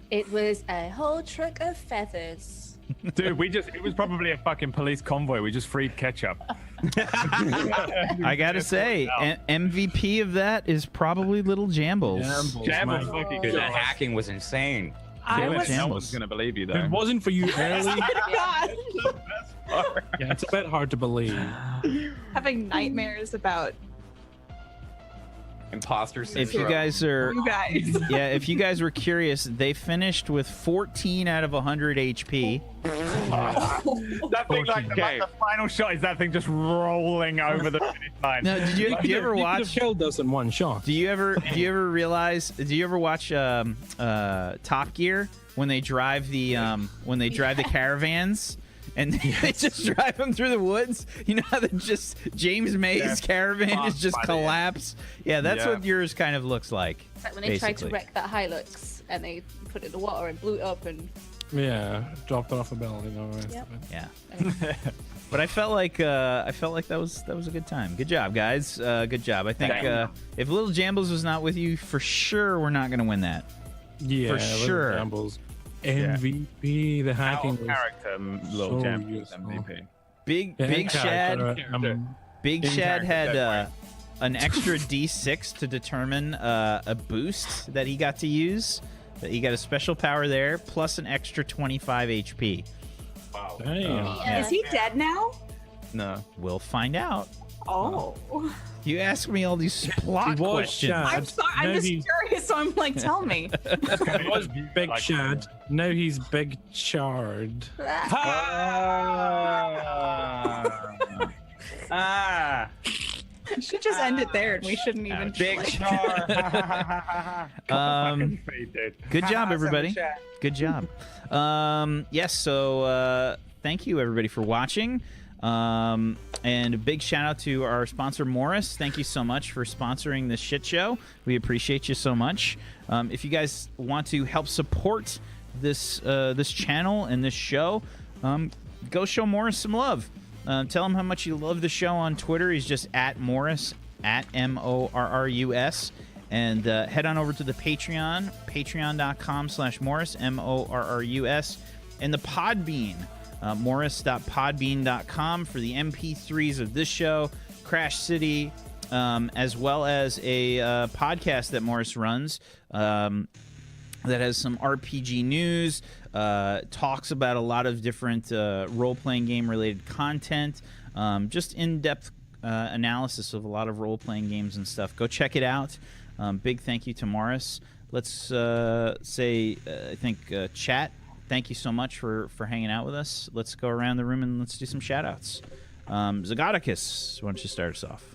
It was a whole truck of feathers. Dude, it was probably a fucking police convoy. We just freed ketchup. I gotta say, MVP of that is probably Little Jambles. Jambles man. fucking Dude, that hacking was insane. I Yeah, was Jam- No one's gonna believe you If though. it wasn't for you early, God, yeah, it's a bit hard to believe. having nightmares about Imposter syndrome. If you guys are, you guys. yeah, if you guys were curious, they finished with 14 out of 100 HP. That thing, like the final shot is that thing just rolling over the finish line. Now, do you ever You could have watch? killed us in one shot. Do you ever realize? Do you ever watch Top Gear when they drive the caravans? And they just drive them through the woods. You know how they just James May's caravan is just by the end. collapse. Yeah, that's Yeah. what yours kind of looks like. It's like when they tried to basically. wreck that Hilux and they put it in the water and blew it up and. Yeah, dropped off a bell. Yep. Yeah. But I felt like that was a good time. Good job, guys. Good job. I think if Little Jambles was not with you, for sure we're not gonna win that. Yeah, for sure. Jambles. MVP. The hacking was character, Little so Jambles useful. MVP. Big Shad. Big In Shad had character, an extra D6 to determine a boost that he got to use. That he got a special power there, plus an extra 25 HP. Wow. Damn. Yeah. Is he dead now? No. We'll find out. Oh. You ask me all these plot He was questions. Shad. I'm sorry. I'm Now just he's- curious, so I'm like, tell me. He was Big Shad. Now he's Big Shard. You should just end it there, and we shouldn't even. Big like- char. Good job, everybody. Good job. Yes, so thank you, everybody, for watching. And a big shout out to our sponsor, Morris. Thank you so much for sponsoring this shit show. We appreciate you so much. If you guys want to help support this this channel and this show, go show Morris some love. Tell him how much you love the show on Twitter. He's just at Morris, at MORRUS. And head on over to the Patreon, patreon.com/Morris, MORRUS. And the Podbean, morris.podbean.com for the MP3s of this show, Crash City, as well as a podcast that Morris runs that has some RPG news, talks about a lot of different role-playing game-related content, just in-depth analysis of a lot of role-playing games and stuff. Go check it out. Big thank you to Morris. Let's say, I think, chat, thank you so much for hanging out with us. Let's go around the room and let's do some shout-outs. Zagoticus, why don't you start us off?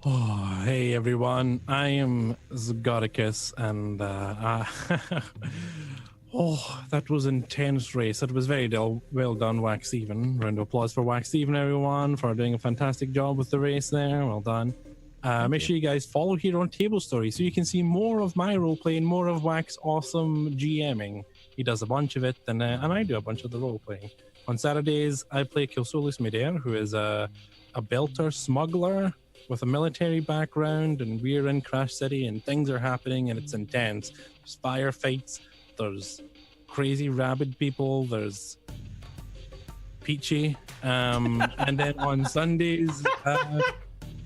Oh, hey everyone, I am Zgodicus, and oh, that was intense race. That was very well done, Wax Even. Round of applause for Wax Even, everyone, for doing a fantastic job with the race there. Well done. Make sure you guys follow here on Table Story so you can see more of my roleplay and more of Wax awesome GMing. He does a bunch of it, and I do a bunch of the roleplaying. On Saturdays, I play Kilsolus Midair, who is a belter smuggler with a military background, and we're in Crash City, and things are happening, and it's intense. There's firefights, there's crazy rabid people, there's Peachy, and then on Sundays,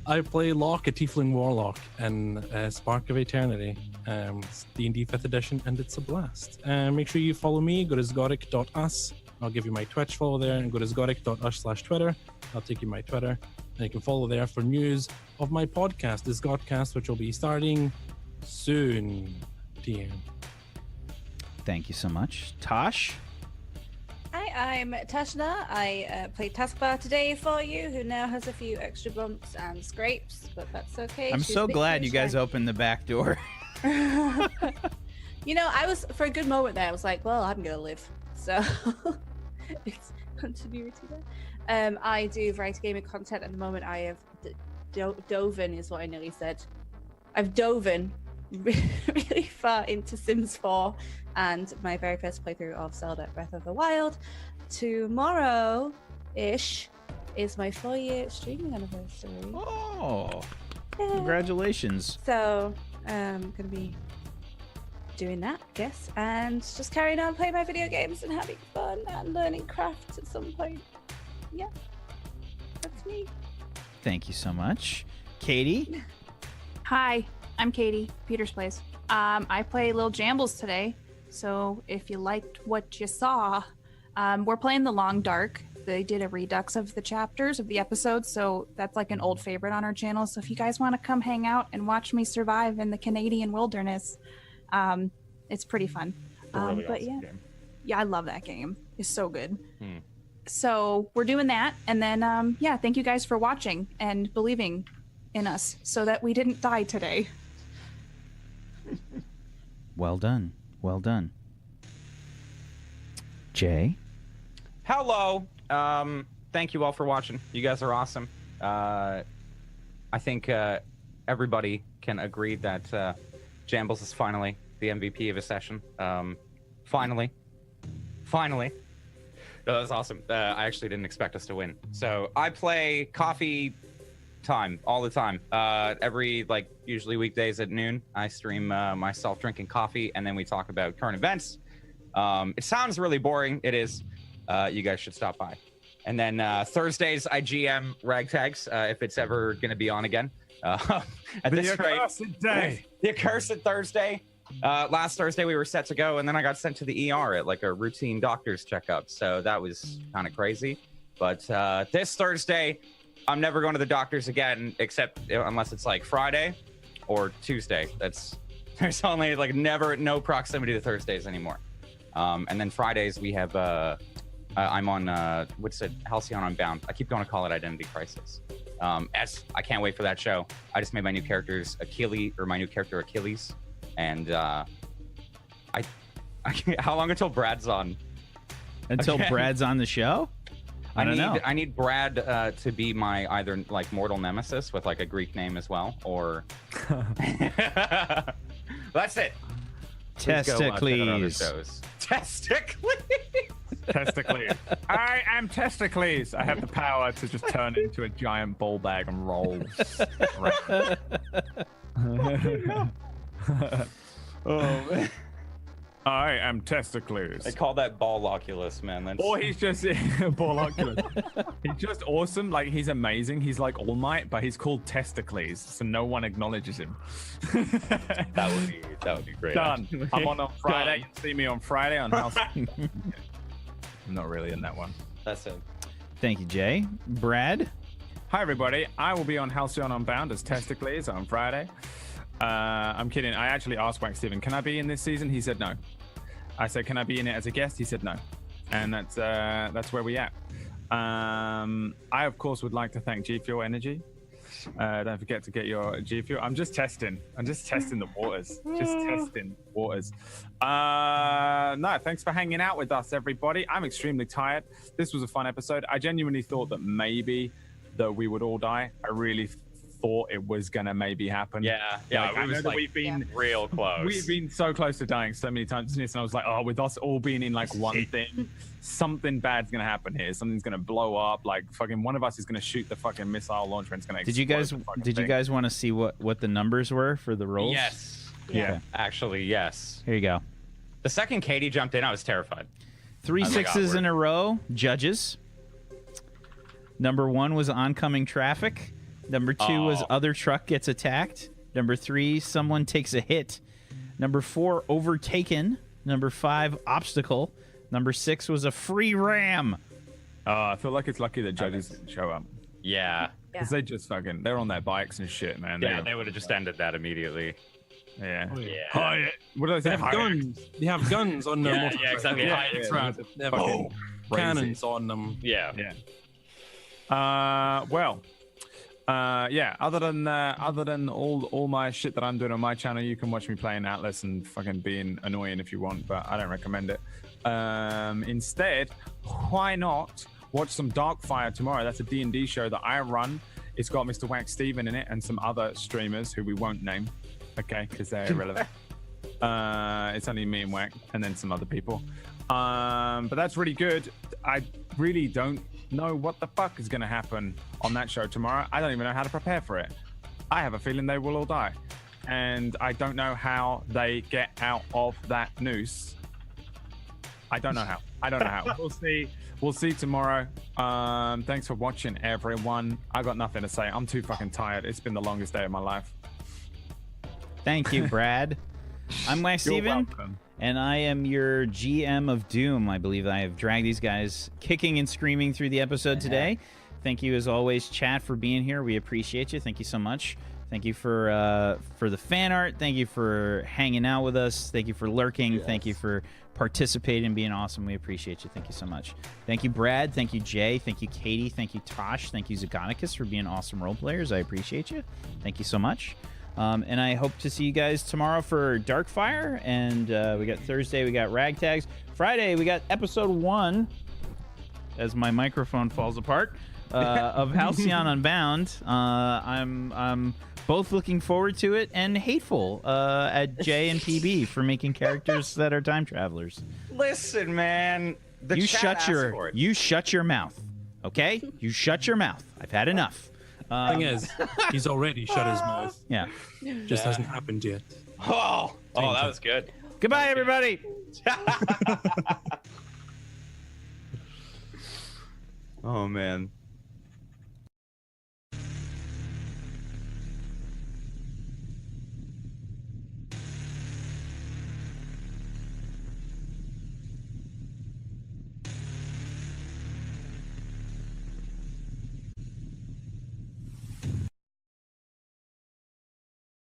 I play Locke, a Tiefling Warlock, and Spark of Eternity. It's D&D 5th edition, and it's a blast. Make sure you follow me. Go to zgodic.us. I'll give you my Twitch follow there, and go to zgodic.us/Twitter. I'll take you my Twitter, and you can follow there for news of my podcast, the Zgodcast, which will be starting soon. TM. Thank you so much. Tosh? Hi, I'm Tashna. I played Taskbar today for you, who now has a few extra bumps and scrapes, but that's okay. I'm She's so big glad and you guys shiny. opened the back door. You know, I was, for a good moment there, I was like, well, I'm going to live. So it's continuity there. I do variety gaming content at the moment. I have doven, is what I nearly said. I've doven really far into Sims 4 and my very first playthrough of Zelda Breath of the Wild. Tomorrow-ish is my 4-year streaming anniversary. Oh, Yeah. congratulations. So I'm going to be doing that, I guess, and just carrying on playing my video games and having fun and learning crafts at some point. Yeah, that's me. Thank you so much. Katie? Hi, I'm Katie, Peter's Place. I play Little Jambles today, so if you liked what you saw, we're playing The Long Dark. They did a redux of the chapters of the episodes, so that's like an old favorite on our channel. So if you guys want to come hang out and watch me survive in the Canadian wilderness, it's pretty fun. But yeah, yeah, I love that game. It's so good. So we're doing that, and then yeah, thank you guys for watching and believing in us so that we didn't die today. Well done. Well done. Jay? Hello. Thank you all for watching. You guys are awesome. I think everybody can agree that Jambles is finally the MVP of a session. Finally. That was awesome. I actually didn't expect us to win. So I play coffee time all the time. Every usually weekdays at noon, I stream myself drinking coffee, and then we talk about current events. It sounds really boring. It is. You guys should stop by. And then Thursdays, I GM Ragtags if it's ever going to be on again. At this rate, day. the accursed Thursday. Last Thursday we were set to go, and then I got sent to the ER at a routine doctor's checkup. So that was kind of crazy. But this Thursday, I'm never going to the doctor's again, except unless it's Friday or Tuesday. There's only no proximity to Thursdays anymore. And then Fridays we have I'm on what's it? Halcyon Unbound. I keep going to call it Identity Crisis. I can't wait for that show. I just made my new characters my new character Achilles, and how long until Brad's on? Until Brad's on the show? I don't know. I need Brad to be my either mortal nemesis with a Greek name as well, or that's it. Testicles. Testicles. I am Testicles. I have the power to just turn into a giant ball bag and roll. Oh man. I am Testicles. I call that Balloculus, man. Or he's just Balloculus. He's just awesome. He's amazing. He's like All Might, but he's called Testicles, so no one acknowledges him. That would be great. Done. Actually. I'm on Friday. You can see me on Friday on House. I'm not really in that one. That's it. Thank you, Jay. Brad? Hi, everybody. I will be on Halcyon Unbound as Testicles on Friday. I'm kidding. I actually asked Wax Steven, can I be in this season? He said no. I said, can I be in it as a guest? He said no. And that's where we at. I, of course, would like to thank G Fuel Energy. Don't forget to get your G Fuel. I'm just testing the waters. No, thanks for hanging out with us, everybody. I'm extremely tired. This was a fun episode. I genuinely thought that maybe that we would all die. I really thought it was gonna maybe happen. Yeah. I know that we've been real close. We've been so close to dying so many times, and I was like, with us all being in one thing, something bad's gonna happen here. Something's gonna blow up. Fucking one of us is gonna shoot the fucking missile launcher, and it's gonna. Did you guys want to see what the numbers were for the rolls? Yes. Yeah. Actually, yes. Here you go. The second Katie jumped in, I was terrified. 3 sixes in a row. Judges. Number 1 was oncoming traffic. Number 2 was other truck gets attacked. Number 3, someone takes a hit. Number 4, overtaken. Number 5, obstacle. Number 6 was a free ram. I feel like it's lucky that judges didn't show up. Yeah. Because they just they're on their bikes and shit, man. They would have just ended that immediately. Yeah. Oh, yeah. Hi. What do I They say? have guns. They have guns on their Yeah, motorcycle. exactly. Yeah, Hi in front. They have Fucking cannons on them. Yeah. Other than all my shit that I'm doing on my channel, you can watch me playing Atlas and fucking being annoying if you want, but I don't recommend it. Instead, why not watch some Darkfire tomorrow? That's a D&D show that I run. It's got Mr. Wax Steven in it and some other streamers who we won't name, okay, because they're irrelevant. It's only me and Wax and then some other people. But that's really good. I really don't know what the fuck is going to happen on that show tomorrow. I don't even know how to prepare for it. I have a feeling they will all die, and I don't know how they get out of that noose. I don't know how. We'll see tomorrow. Thanks for watching, everyone. I got nothing to say. I'm too fucking tired. It's been the longest day of my life. Thank you, Brad. I'm Wax You're Steven. welcome. And I am your GM of Doom. I believe I have dragged these guys kicking and screaming through the episode today. Thank you, as always, chat, for being here. We appreciate you. Thank you so much. Thank you for the fan art. Thank you for hanging out with us. Thank you for lurking. Yes. Thank you for participating and being awesome. We appreciate you. Thank you so much. Thank you, Brad. Thank you, Jay. Thank you, Katie. Thank you, Tosh. Thank you, Zagonicus, for being awesome role players. I appreciate you. Thank you so much. And I hope to see you guys tomorrow for Darkfire. And we got Thursday, we got Ragtags. Friday, we got episode 1, as my microphone falls apart, of Halcyon Unbound. I'm both looking forward to it and hateful at Jay and PB for making characters that are time travelers. Listen, man. The You chat asked for it. shut your mouth, okay? You shut your mouth. I've had enough. Thing is, he's already shut his mouth. Yeah. Just hasn't happened yet. Oh, that was good. Goodbye, everybody. Oh man.